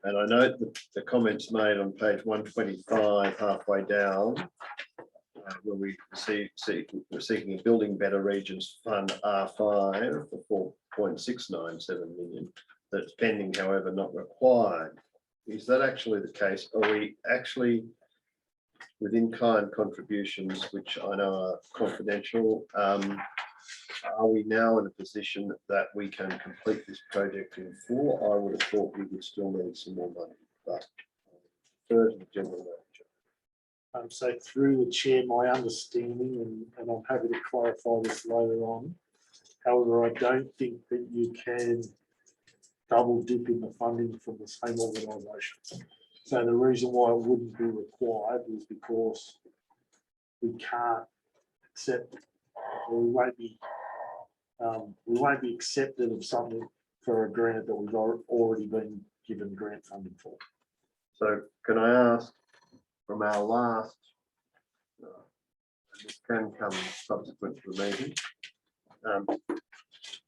And I note that the comments made on page 125, halfway down, where we're seeking a Building Better Regions Fund R5 for 4.697 million. That's pending, however, not required. Is that actually the case? Are we actually with in-kind contributions, which I know are confidential, are we now in a position that we can complete this project in full? I would have thought we would still need some more money, but first, general manager. So through the chair, my understanding, and I'm happy to clarify this later on. However, I don't think that you can double dip in the funding from the same organisation. So the reason why it wouldn't be required is because we can't accept, or we won't be accepted of something for a grant that we've already been given grant funding for. So can I ask from our last, and this can come subsequent to the meeting,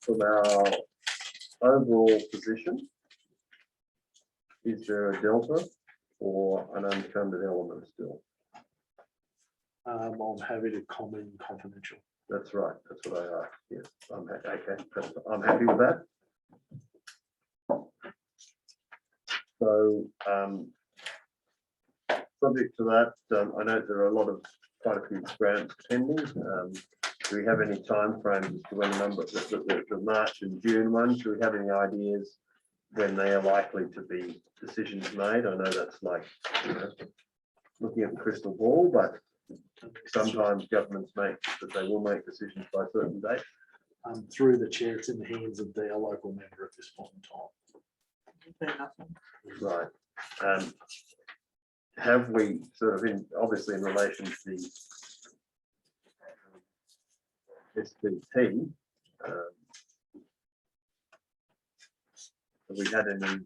from our overall position, is there a delta or an unfunded element still? I'm happy to comment confidential. That's right. That's what I asked. Yes, I'm happy. Okay, I'm happy with that. So, subject to that, I know there are quite a few grants pending. Do we have any timeframes as to when the number, the March and June ones? Do we have any ideas when they are likely to be decisions made? I know that's like, looking at the crystal ball, but sometimes governments make that they will make decisions by certain dates. Through the chair, it's in the hands of their local member at this point in time. Right. Have we sort of obviously in relation to the SPT, have we had any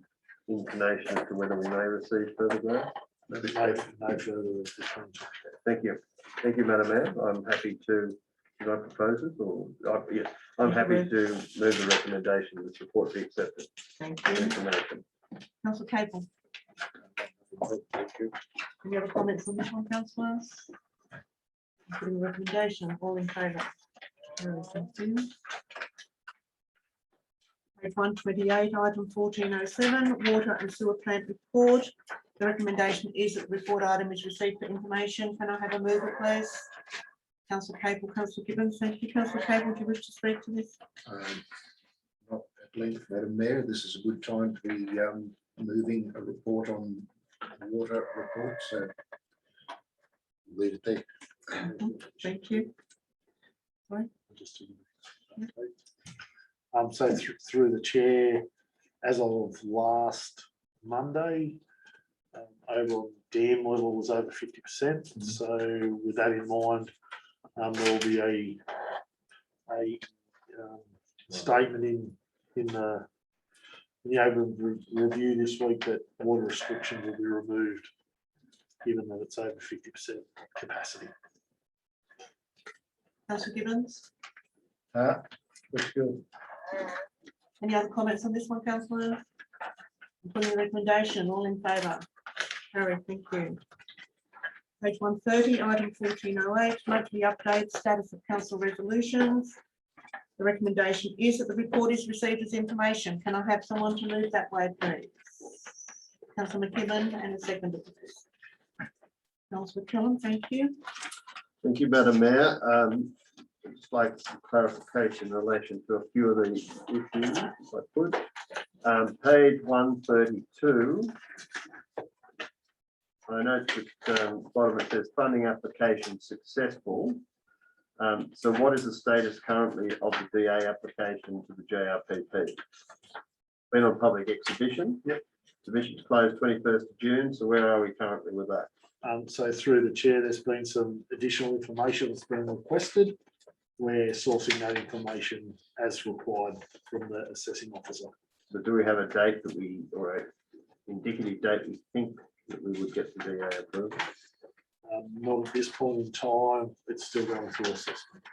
inclination as to whether we may receive further grants? No further at this point. Thank you. Thank you, Madam Mayor. I'm happy to, can I propose it or, yes, I'm happy to move the recommendation that support be accepted. Thank for you. information. Councillor Capel. Thank you. Any other comments on this one, councillors? Putting the recommendation, all in favour? Thank you. Page 128, item 1407, water and sewer plant report. The recommendation is that the report item is received for information. Can I have a mover, please? Councillor Capel, Councillor Gibbons. Thank you. Councillor Capel, do you wish to speak to this? Not at length, Madam Mayor. This is a good time to be moving a report on the water report, so leave it there. Thank you. So through the chair, as of last Monday, Oberon dam level was over 50%. So with that in mind, there will be a statement in the Oberon review this week that water restrictions will be removed, given that it's over 50% capacity. Councillor Gibbons. Looks good. Any other comments on this one, councillors? Putting the recommendation, all in favour? Carried, thank you. Page 130, item 1408, monthly update, status of council resolutions. The recommendation is that the report is received as information. Can I have someone to move that way, please? Councillor McKibben and a second. Councillor McKibben, thank you. Thank you, Madam Mayor. Just like some clarification in relation to a few of these issues, if I could. Page 132. I note that bottom it says funding application successful. So what is the status currently of the DA application to the JRPP? Been on public exhibition. Yep. Exhibition's closed 21st of June. So where are we currently with that? So through the chair, there's been some additional information that's been requested. We're sourcing that information as required from the assessing officer. So do we have a date that we, or an indicative date we think that we would get the DA approved? Not at this point in time, it's still going through assessment.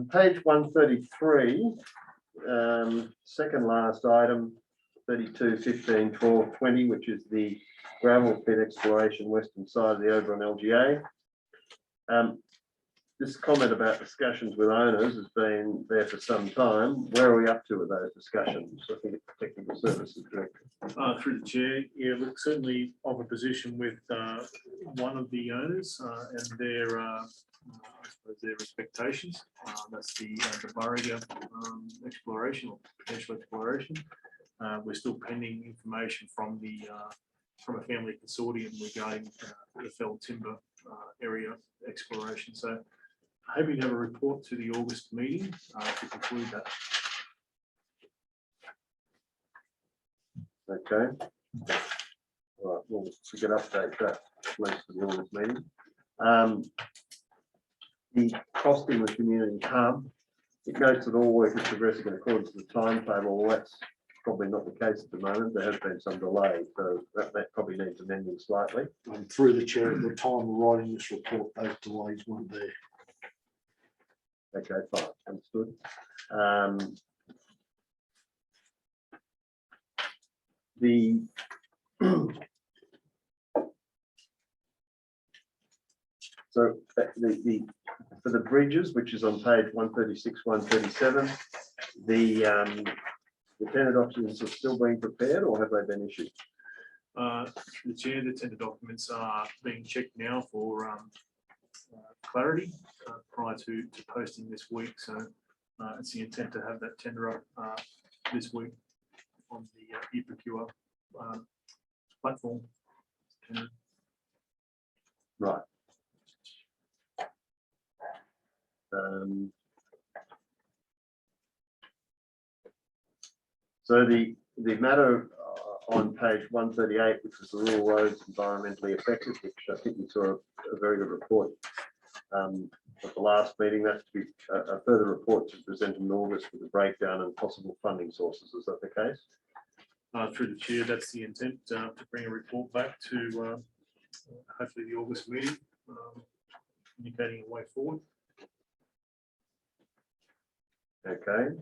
Page 133, second last item, 32, 15, 12, 20, which is the gravel pit exploration western side of the Oberon LGA. This comment about discussions with owners has been there for some time. Where are we up to with those discussions? I think it's the Technical Services Director. Through the chair, yeah, look, certainly of a position with one of the owners and their, I suppose their expectations. That's the Burriga exploration or potential exploration. We're still pending information from a family consortium regarding the felled timber area exploration. So hoping to have a report to the August meeting to conclude that. Okay. All right, well, we can update that later for the August meeting. The costing of the community hub, it notes that all work is progressing in accordance to the timetable. Well, that's probably not the case at the moment. There has been some delay, so that probably needs amending slightly. Through the chair, at the time of writing this report, those delays weren't there. Okay, fine, understood. The so the for the bridges, which is on page 136, 137, the tender documents are still being prepared, or have they been issued? Through the chair, the tender documents are being checked now for clarity prior to posting this week. So it's the intent to have that tender up this week on the eProcure platform. Right. So the matter on page 138, which was the rural roads environmentally affected, which I think we saw a very good report at the last meeting. That's to be a further report to present in August with a breakdown and possible funding sources. Is that the case? Through the chair, that's the intent to bring a report back to hopefully the August meeting, indicating a way forward. Okay.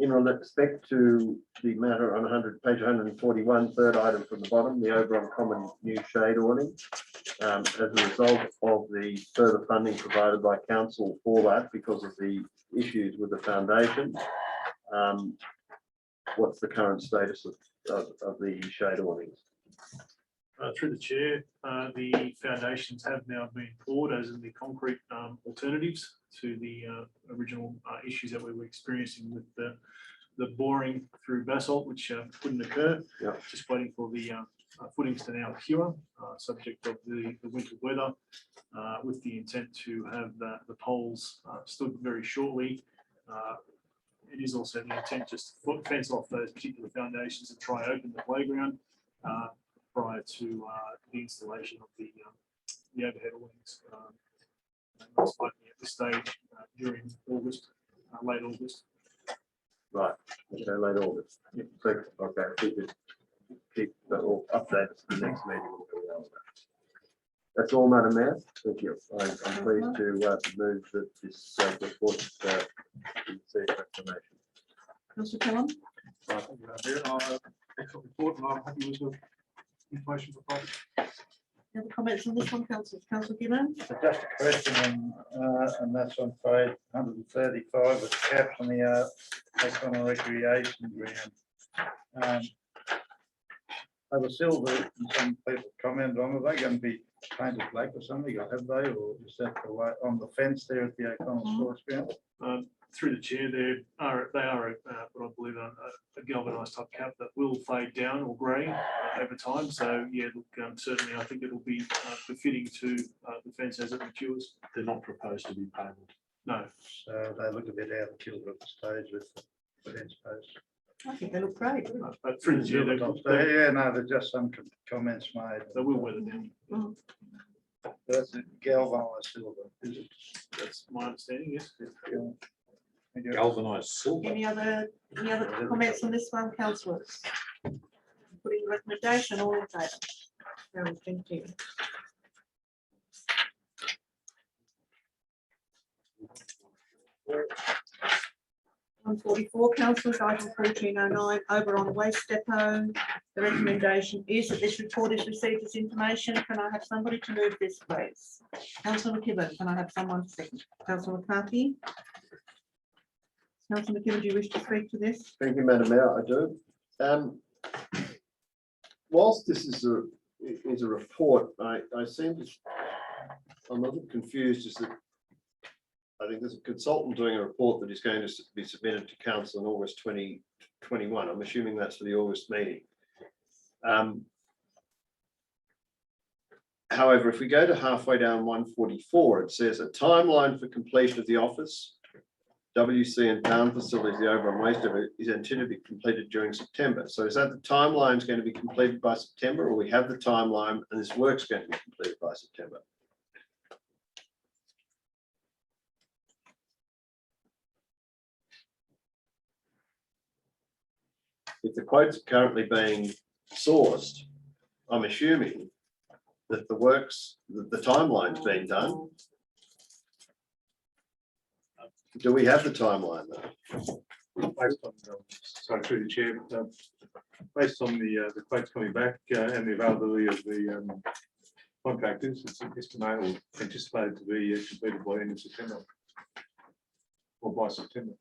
In respect to the matter on page 141, third item from the bottom, the Oberon Common new shade awning. As a result of the further funding provided by council for that, because of the issues with the foundation, what's the current status of the shade awnings? Through the chair, the foundations have now been poured, as in the concrete alternatives to the original issues that we were experiencing with the boring through basalt, which couldn't occur. Yeah. Just waiting for the footings to now cure, subject of the winter weather, with the intent to have the poles stood very shortly. It is also the intent just to fence off those particular foundations and try open the playground prior to the installation of the overhead awnings. Most likely at this stage during August, late August. Right, okay, late August. Yep. Okay, keep that all updated to the next meeting. That's all, Madam Mayor. Thank you. I'm pleased to move that this report receive information. Councillor Pelham? Excellent report, and I'm happy with the information provided. Any other comments on this one, Councillor Gibbon? So just a question on, and that's on page 135, with caps on the Oberon recreation ground. They were silver, and some people commented on, are they going to be painted black or something, or have they, or is that the way on the fence there at the O'Connell Sports Ground? Through the chair, they are what I believe a galvanised type cap that will fade down or grey over time. So yeah, look, certainly I think it will be befitting to the fence as it matures. They're not proposed to be painted. No. So they look a bit out of kilter at the stage with the fence posts. I think they look great. But through the chair, Yeah, no, there's just some comments made. they will weather down. That's a galvanised silver, is it? That's my understanding, yes. Galvanised silver. Any other comments on this one, councillors? Putting the recommendation, all in favour? Very, thank you. 144, councillors, item 1309, Oberon Waste Depot. The recommendation is that this report is received as information. Can I have somebody to move this, please? Councillor McKibben, can I have someone to second? Councillor McCarthy? Councillor McKibben, do you wish to speak to this? Thank you, Madam Mayor, I do. Whilst this is a report, I seem to, I'm a little confused, is that I think there's a consultant doing a report that is going to be submitted to council in August 2021. I'm assuming that's for the August meeting. However, if we go to halfway down 144, it says a timeline for completion of the office, WC and town facilities, the Oberon Waste Depot is intended to be completed during September. So is that the timeline is going to be completed by September, or we have the timeline and this work's going to be completed by September? If the quotes are currently being sourced, I'm assuming that the works, that the timeline's being done. Do we have the timeline though? Based on, sorry, through the chair, based on the quotes coming back and the availability of the contractors, it's estimated or anticipated to be completed by the end of September or by September.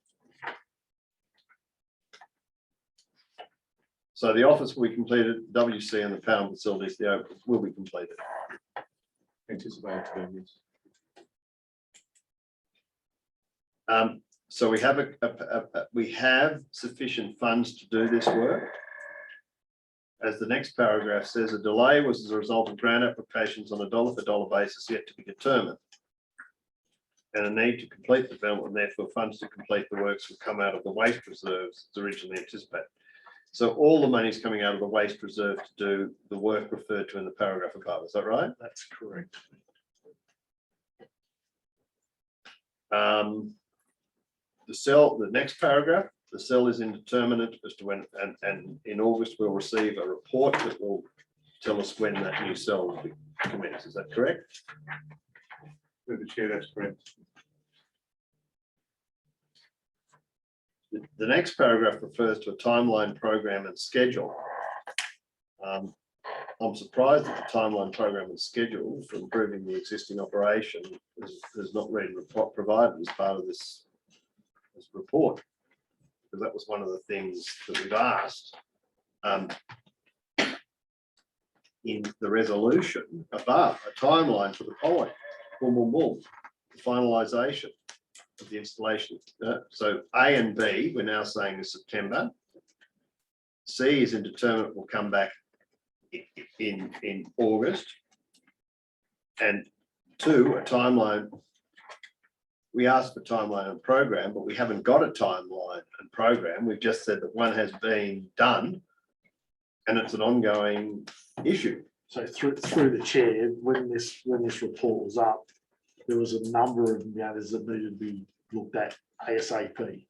So the office will be completed, WC and the power facilities, the open will be completed. Anticipated to be, yes. So we have we have sufficient funds to do this work. As the next paragraph says, a delay was as a result of grant applications on a dollar for dollar basis yet to be determined. And a need to complete the development, and therefore funds to complete the works will come out of the waste reserves as originally anticipated. So all the money is coming out of the waste reserve to do the work referred to in the paragraph above. Is that right? That's correct. The next paragraph, the cell is indeterminate as to when, and in August we'll receive a report that will tell us when that new cell will be commenced. Is that correct? Through the chair, that's correct. The next paragraph refers to a timeline, program and schedule. I'm surprised that the timeline, program and schedule for improving the existing operation is not really provided as part of this report, because that was one of the things that we've asked in the resolution above, a timeline for the following, the finalisation of the installation. So A and B, we're now saying is September. C is indeterminate, will come back in August. And 2, a timeline. We asked for timeline and program, but we haven't got a timeline and program. We've just said that one has been done and it's an ongoing issue. So through the chair, when this report was up, there was a number of matters that needed to be looked at ASAP.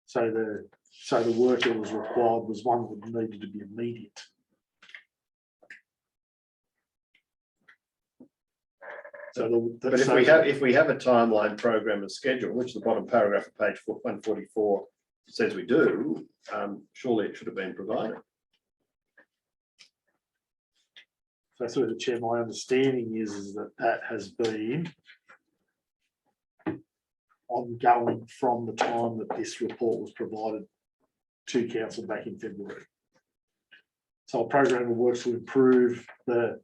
So the work that was required was one that needed to be immediate. So But if we have a timeline, program and schedule, which the bottom paragraph of page 144 says we do, surely it should have been provided. So through the chair, my understanding is that has been ongoing from the time that this report was provided to council back in February. So a program of works to improve the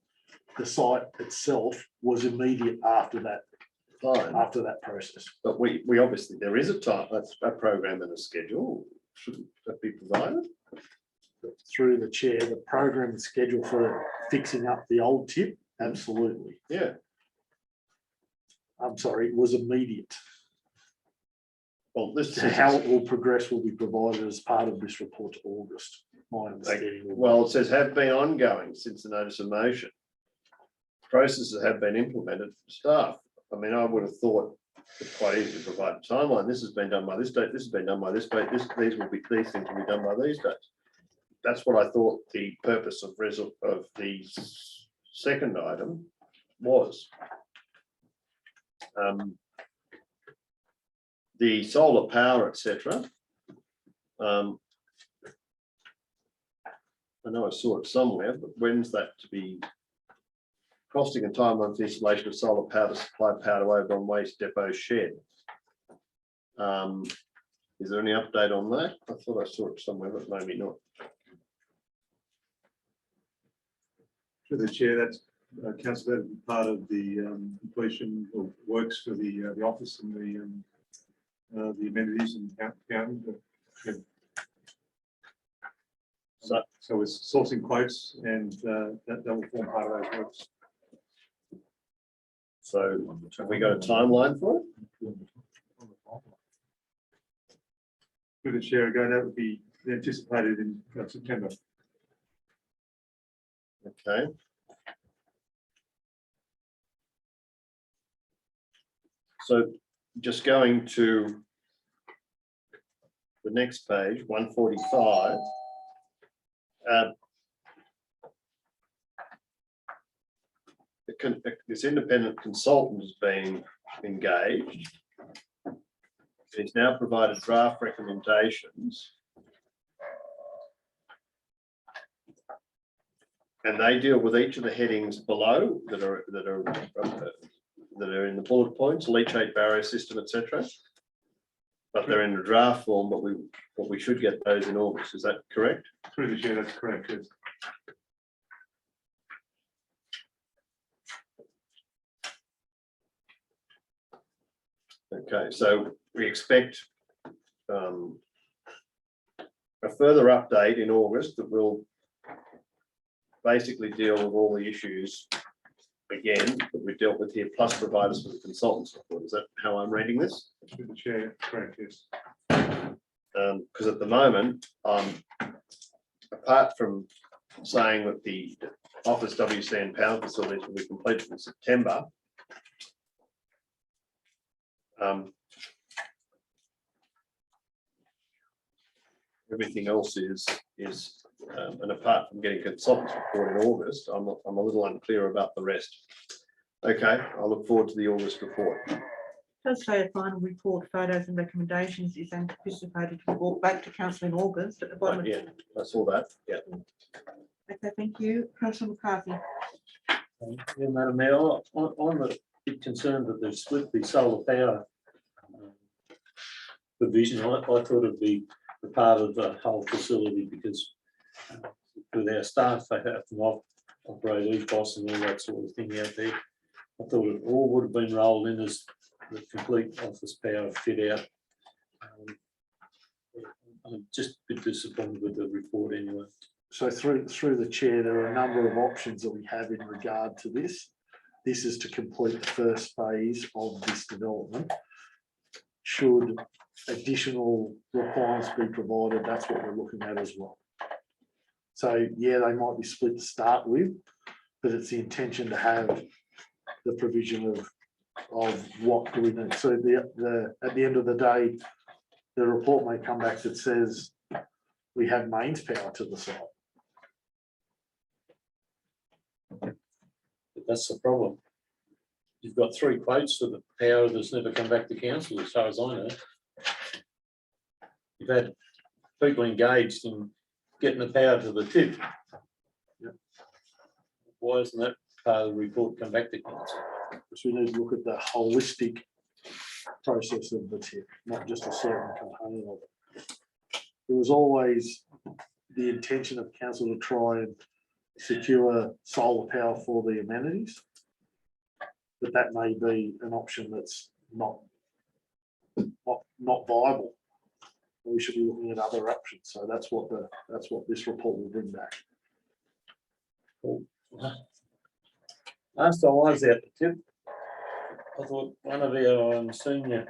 site itself was immediate after that. Fine. After that process. But we obviously, there is a program and a schedule. Shouldn't that be provided? Through the chair, the program and schedule for fixing up the old tip, absolutely. Yeah. I'm sorry, it was immediate. Well, this So how it will progress will be provided as part of this report to August. My understanding. Well, it says have been ongoing since the notice of motion. Processes have been implemented for staff. I mean, I would have thought it's quite easy to provide a timeline. This has been done by this date. This has been done by this date. These things will be done by these dates. That's what I thought the purpose of the second item the solar power, etc. I know I saw it somewhere, but when's that to be? Costing and timeline for installation of solar power to supply power to Oberon Waste Depot shed. Is there any update on that? I thought I saw it somewhere, but maybe not. To the chair, that's councillor, that would be part of the completion of works for the office and the amenities in county. So it's sourcing quotes, and that will form part of those works. So have we got a timeline for it? With the chair ago, that would be anticipated in September. Okay. So just going to the next page, 145. This independent consultant is being engaged. He's now provided draft recommendations. And they deal with each of the headings below that are in the bullet points, leachate barrier system, etc. But they're in a draft form, but we should get those in August. Is that correct? Through the chair, that's correct. Yes. Okay, so we expect a further update in August that will basically deal with all the issues again that we dealt with here, plus provide us with a consultant's report. Is that how I'm reading this? Through the chair, correct. Yes. Because at the moment, apart from saying that the office WC and power facilities will be completed in September, everything else is and apart from getting consultants report in August, I'm a little unclear about the rest. Okay, I look forward to the August report. Does say a final report, photos and recommendations is anticipated to be brought back to council in August at the bottom. Yeah, I saw that. Yeah. Okay, thank you. Councillor McCarthy. Yeah, Madam Mayor, I'm a bit concerned that they've split the solar power provision. I thought it'd be a part of the whole facility because with our staff, they have to operate EPOS and all that sort of thing out there. I thought it all would have been rolled in as the complete office power fit out. I'm just a bit disappointed with the report anyway. So through the chair, there are a number of options that we have in regard to this. This is to complete the first phase of this development. Should additional requirements be provided, that's what we're looking at as well. So yeah, they might be split to start with, but it's the intention to have the provision of what do we need. So at the end of the day, the report may come back that says we have mains power to the site. But that's the problem. You've got 3 quotes for the power that's never come back to council, as far as I know. You've had people engaged in getting the power to the tip. Yep. Why isn't that part of the report come back to council? Because we need to look at the holistic process of the tip, not just a certain component of it. There was always the intention of council to try and secure solar power for the amenities, but that may be an option that's not viable. We should be looking at other options. So that's what this report will bring back. Last time I was out the tip, I thought one of our senior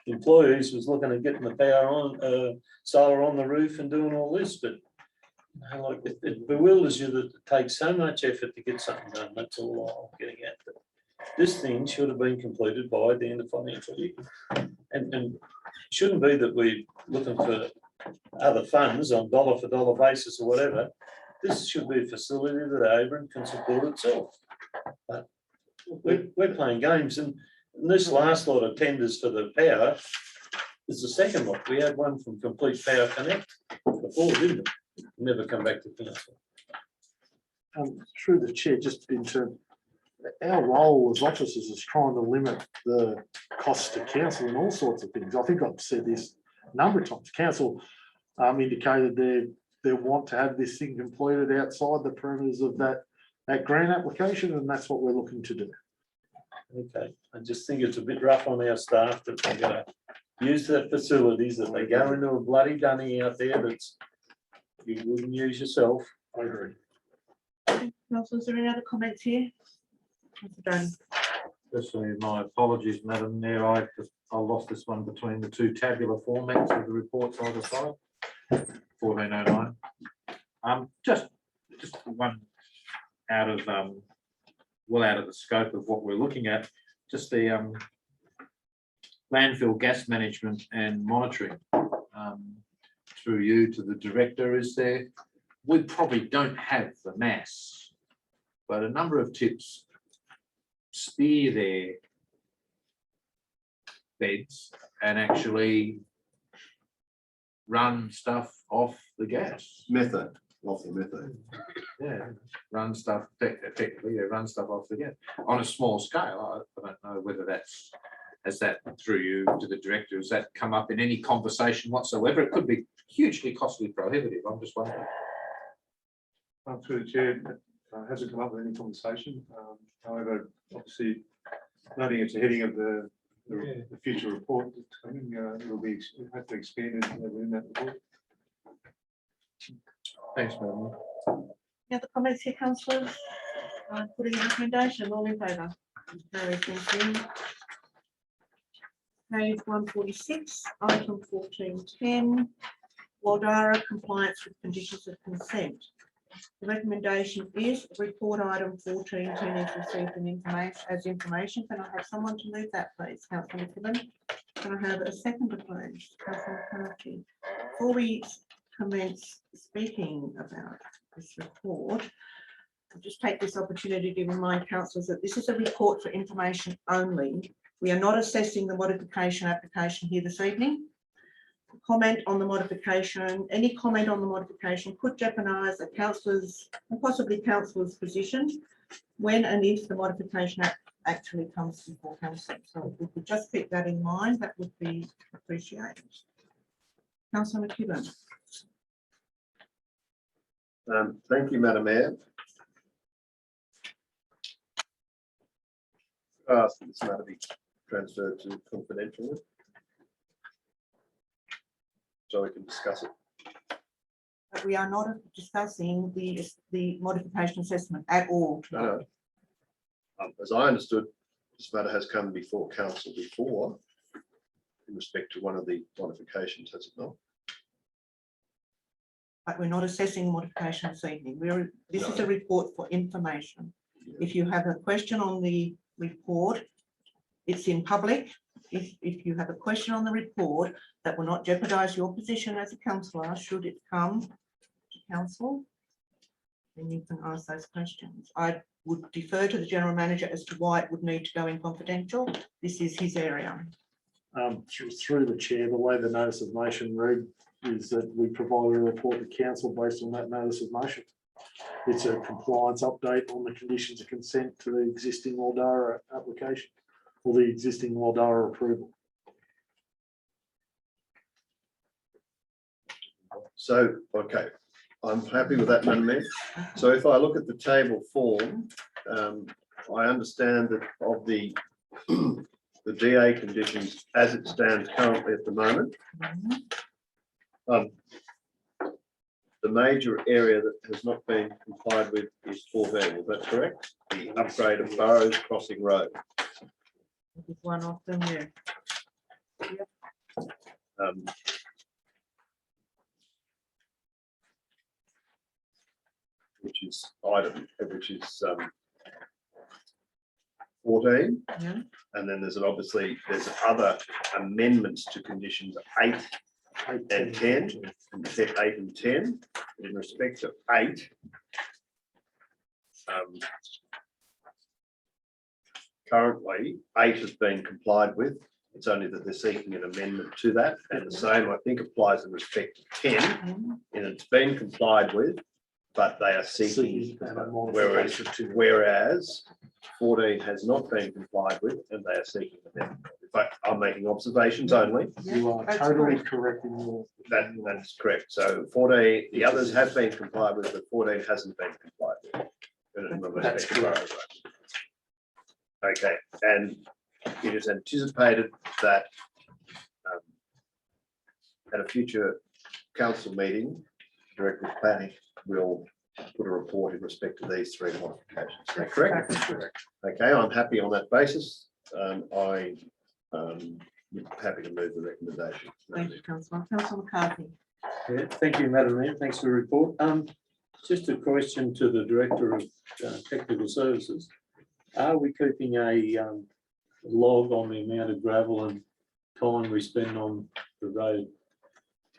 employees was looking at getting the power on, solar on the roof and doing all this, but like it bewilders you that it takes so much effort to get something done. That's all I'm getting at. But this thing should have been completed by the end of financial year. And shouldn't be that we're looking for other funds on dollar for dollar basis or whatever. This should be a facility that Oberon can support itself. But we're playing games, and this last lot of tenders for the power, There's a second one. We had one from Complete Power Connect before, didn't it? Never come back to council. Through the chair, just into our role as officers is trying to limit the costs to council and all sorts of things. I think I've said this a number of times. Council indicated they want to have this thing completed outside the perimeters of that grant application, and that's what we're looking to do. Okay, I just think it's a bit rough on our staff that they're gonna use the facilities, that they go into a bloody dunny out there that's you wouldn't use yourself. I agree. Councillors, are there any other comments here? Councillor Dunn. Firstly, my apologies, Madam Mayor, I lost this one between the two tabular formats of the reports either side. 1409. Just one out of well out of the scope of what we're looking at. Just the landfill gas management and monitoring. Through you to the director, is there? We probably don't have the mass, but a number of tips steer their beds and actually run stuff off the gas. Method, off the method. Yeah, run stuff effectively. They run stuff off the gas on a small scale. I don't know whether that's has that through you to the director. Has that come up in any conversation whatsoever? It could be hugely costly prohibitive. I'm just wondering. Through the chair, hasn't come up with any conversation. However, obviously, noting it's a heading of the future report that's coming, it will be have to expand it within that report. Thanks, Madam. Any other comments here, councillors? Putting a recommendation, all in favour? Carried, thank you. Page 146, item 1410, Waldara compliance with conditions of consent. The recommendation is report item 1410 is received as information. Can I have someone to move that, please? Councillor McKibben. Can I have a seconder, please? Councillor McCarthy. Before we commence speaking about this report, I'll just take this opportunity to remind councillors that this is a report for information only. We are not assessing the modification application here this evening. Comment on the modification, any comment on the modification could jeopardise a councillor's and possibly councillor's position when and if the modification actually comes before council. So if we could just keep that in mind, that would be appreciated. Councillor McKibben. Thank you, Madam Mayor. Ask this matter be transferred to confidential, so we can discuss it. But we are not discussing the modification assessment at all. No. As I understood, this matter has come before council before in respect to one of the modifications, has it not? But we're not assessing modification this evening. This is a report for information. If you have a question on the report, it's in public. If you have a question on the report that will not jeopardise your position as a councillor, should it come to council, then you can ask those questions. I would defer to the general manager as to why it would need to go in confidential. This is his area. Through the chair, the way the notice of motion read is that we provide a report to council based on that notice of motion. It's a compliance update on the conditions of consent to the existing Waldara application or the existing Waldara approval. So, okay, I'm happy with that, Madam Mayor. So if I look at the table form, I understand that of the DA conditions as it stands currently at the moment, the major area that has not been complied with is 14, is that correct? The upgrade of Burrows Crossing Road. One of them, yeah. Which is 14. Yeah. And then there's other amendments to conditions 8 and 10, and 8 and 10. In respect to 8, currently 8 has been complied with It's only that they're seeking an amendment to that, and the same, I think, applies in respect to 10, and it's been complied with, but they are seeking, whereas 14 has not been complied with, and they are seeking an amendment. In fact, I'm making observations only. You are That's totally correct. correct in your. That's correct. So 14, the others have been complied with, but 14 hasn't been complied with. That's correct. Okay, and it is anticipated that at a future council meeting, Director of Planning will put a report in respect to these 3 modifications. Is that correct? That's correct. Okay, I'm happy on that basis. I'm happy to move the recommendation. Thank you, Councillor. Councillor McCarthy. Yeah, thank you, Madam Mayor. Thanks for the report. Just a question to the Director of Technical Services. Are we keeping a log on the amount of gravel and time we spend on the road?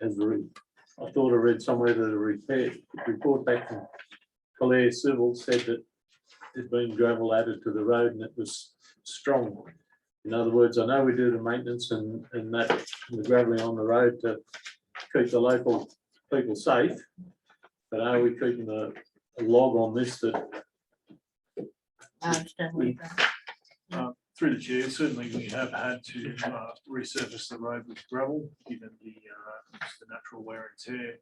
I thought I read somewhere that a report back from Collier Civil said that there'd been gravel added to the road and it was strong. In other words, I know we do the maintenance and that the gravelling on the road to keep the local people safe, but are we keeping a log on this that I understand what you're saying. Through the chair, certainly we have had to resurface the road with gravel, given the natural wear and tear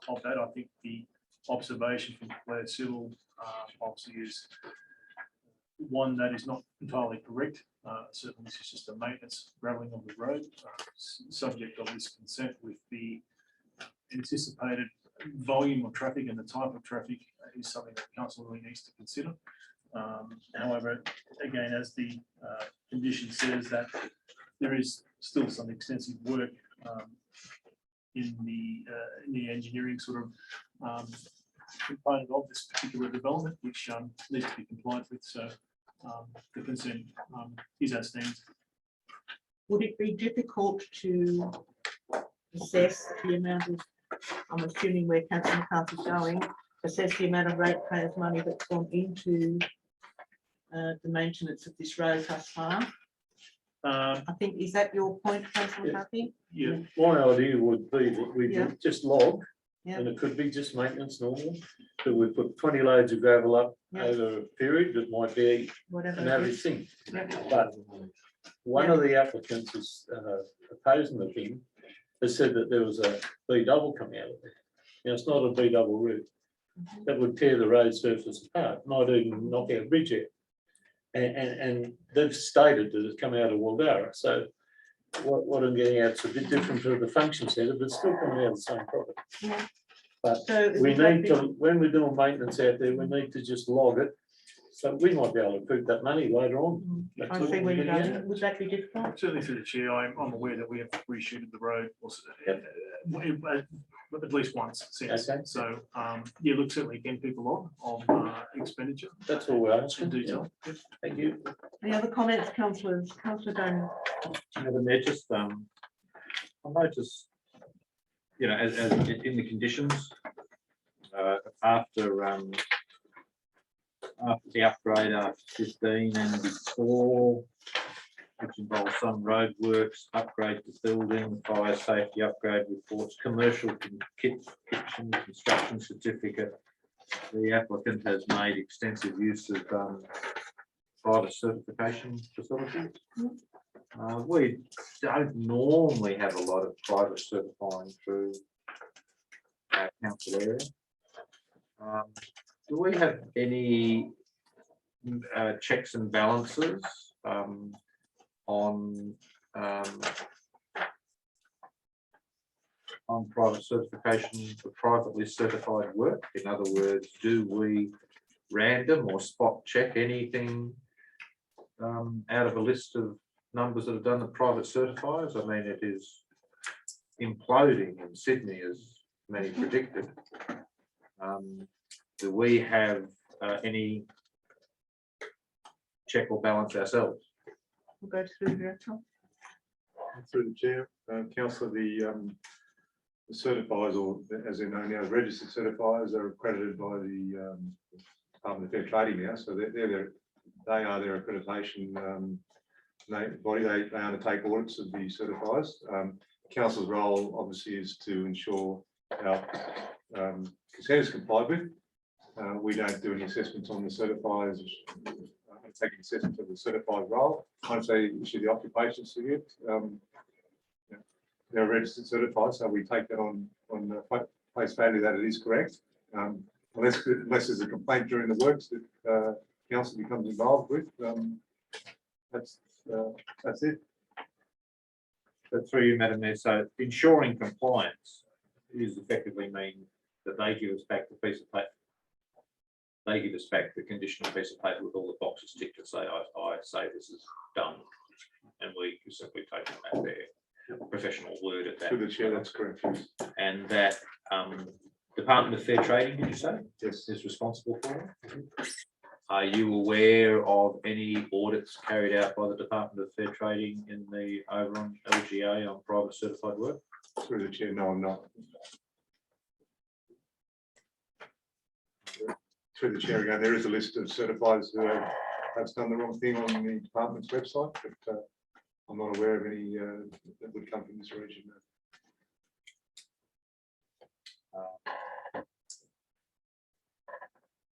of that. I think the observation from Clare Civil obviously is one that is not entirely correct. Certainly this is just a maintenance gravelling of the road, subject of this consent with the anticipated volume of traffic and the type of traffic is something that council really needs to consider. However, again, as the condition says, that there is still some extensive work in the engineering sort of component of this particular development, which needs to be complied with. So the consent is as stands. Would it be difficult to assess the amount of, I'm assuming where Councillor McCarthy's going, assess the amount of ratepayers' money that's gone into the maintenance of this road thus far? I think, is that your point, Councillor McCarthy? Yeah, my idea would be that we Yeah. just log, Yeah. and it could be just maintenance normal, that we put 20 loads of gravel up Yeah. over a period that might be Whatever. an it average is. thing. Yeah. But one of the applicants is opposing the thing, has said that there was a B double coming out of it. Now, it's not a B double route. That would tear the road surface apart, might even knock our bridge out. And they've stated that it's come out of Wildara. So what I'm getting at is a bit different to the function centre, but it's still coming out of the same product. Yeah. But So we would that need be- to, when we're doing maintenance out there, we need to just log it. So we might be able to recoup that money later on. That's I all see we're where you're getting going. Would that be difficult? certainly through the chair, I'm aware that we have reshootted the road at least once since. Okay. So, yeah, look, certainly again, people on expenditure. That's all we're In asking. detail. Yep. Thank you. Any other comments, councillors? Councillor Daniel. Madam Mayor, just, I noticed, you know, as in the conditions, after the upgrade after 15 and before, which involves some road works, upgrade to building, fire safety upgrade reports, commercial kitchen construction certificate. The applicant has made extensive use of private certification facilities. We don't normally have a lot of private certifying through our council area. Do we have any checks and balances on private certification for privately certified work? In other words, do we random or spot check anything out of a list of numbers that have done the private certifiers? I mean, it is imploding in Sydney, as many predicted. Do we have any check or balance ourselves? We'll go through the director. Through the chair, councillor, the certifiers, or as they're known now, registered certifiers, are accredited by the Department of Fair Trading now, so they are their accreditation body, they undertake audits of the certifiers. Council's role obviously is to ensure our consent is complied with. We don't do any assessments on the certifiers, taking assessment of the certified role. Once they issue the occupation certificate, they're registered certified, so we take that on face value that it is correct. Unless there's a complaint during the works that council becomes involved with, that's it. So through you, Madam Mayor, so ensuring compliance is effectively mean that they give us back the piece of paper. They give us back the conditional piece of paper with all the boxes ticked to say, I say this is done. And we simply take them at their professional word at that. To the chair, that's correct. Yes. And that Department of Fair Trading, did you say? Yes. Is responsible for it. Are you aware of any audits carried out by the Department of Fair Trading in the Oberon LGA on private certified work? Through the chair, no, I'm not. Through the chair again, there is a list of certifiers who have done the wrong thing on the department's website, but I'm not aware of any that would come from this region.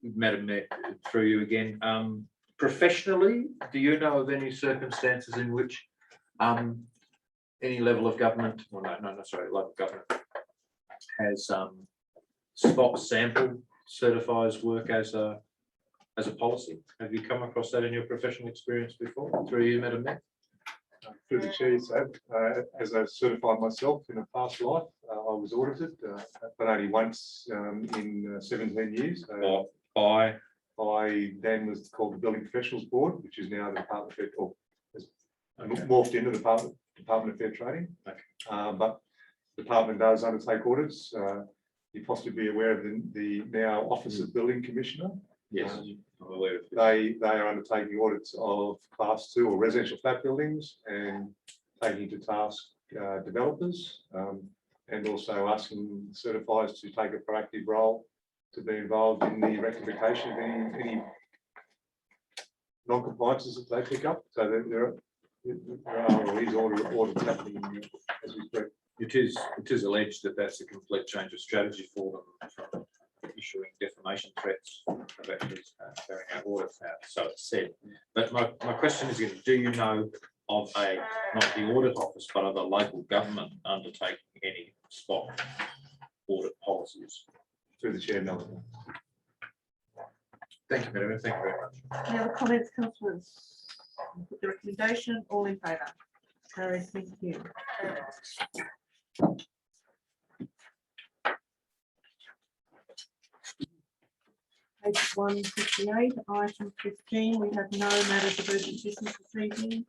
Madam Mayor, through you again. Professionally, do you know of any circumstances in which any level of government, well, sorry, local government has spot sample certifies work as a policy? Have you come across that in your professional experience before? Through you, Madam Mayor. Through the chair, so as I certified myself in a past life, I was audited, but only once in 17 years. By then was called the Building Professionals Board, which is now the Department of Fair, or has morphed into the Department of Fair Trading. But the department does undertake audits. You possibly be aware of the now Office of Building Commissioner. Yes, I'm aware of They are undertaking audits of Class 2 or residential flat buildings and taking to task developers, and also asking certifiers to take a proactive role to be involved in the rectification of any non-compliances that they pick up. So there are these audits happening as we speak. It is alleged that that's a complete change of strategy for them from issuing defamation threats of actually carrying out audits now. So it's said. But my question is, do you know of not the audit office, but of a local government undertaking any spot audit policies? Through the chair, no. Thank you, Madam. Thank you very much. Any other comments, councillors? Put the recommendation, all in favour? Carried, thank you. Page 158, item 15, we have no matters of urgent business this evening.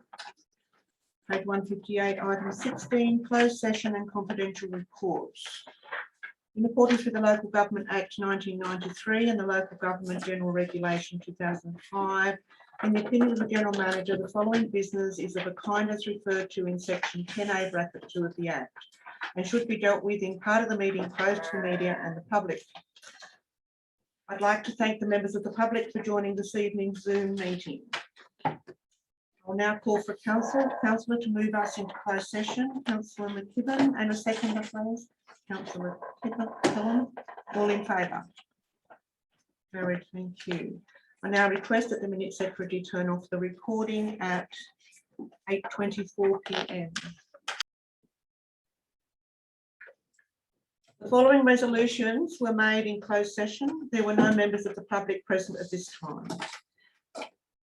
Page 158, item 16, closed session and confidential reports. In accordance with the Local Government Act 1993 and the Local Government General Regulation 2005, in the opinion of the General Manager, the following business is of a kind as referred to in section 10A bracket 2 of the Act and should be dealt with in part of the meeting closed to the media and the public. I'd like to thank the members of the public for joining this evening's Zoom meeting. I'll now call for councillor to move us into closed session. Councillor McKibben, and a seconder, please. Councillor Killam, all in favour? Carried, thank you. I now request that the Minute Secretary turn off the recording at 8:24 p.m. The following resolutions were made in closed session. There were no members of the public present at this time.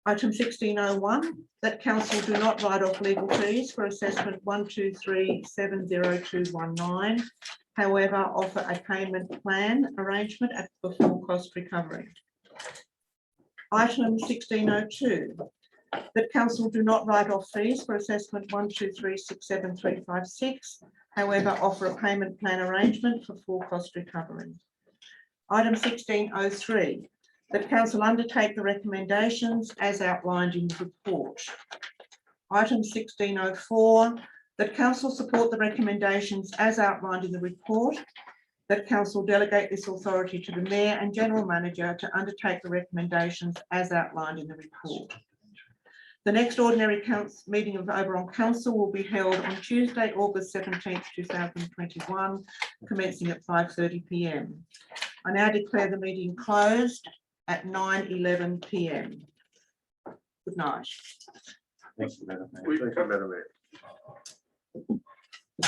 Item 1601, that council do not write off legal fees for assessment 123700219. However, offer a payment plan arrangement at the full cost recovery. Item 1602, that council do not write off fees for assessment 1236736. However, offer a payment plan arrangement for full cost recovery. Item 1603, that council undertake the recommendations as outlined in the report. Item 1604, that council support the recommendations as outlined in the report, that council delegate this authority to the Mayor and General Manager to undertake the recommendations as outlined in the report. The next ordinary council meeting of Oberon Council will be held on Tuesday, August 17th, 2021, commencing at 5:30 p.m. I now declare the meeting closed at 9:11 p.m. Good night. Thank you, Madam Mayor. We- Thank you, Madam Mayor.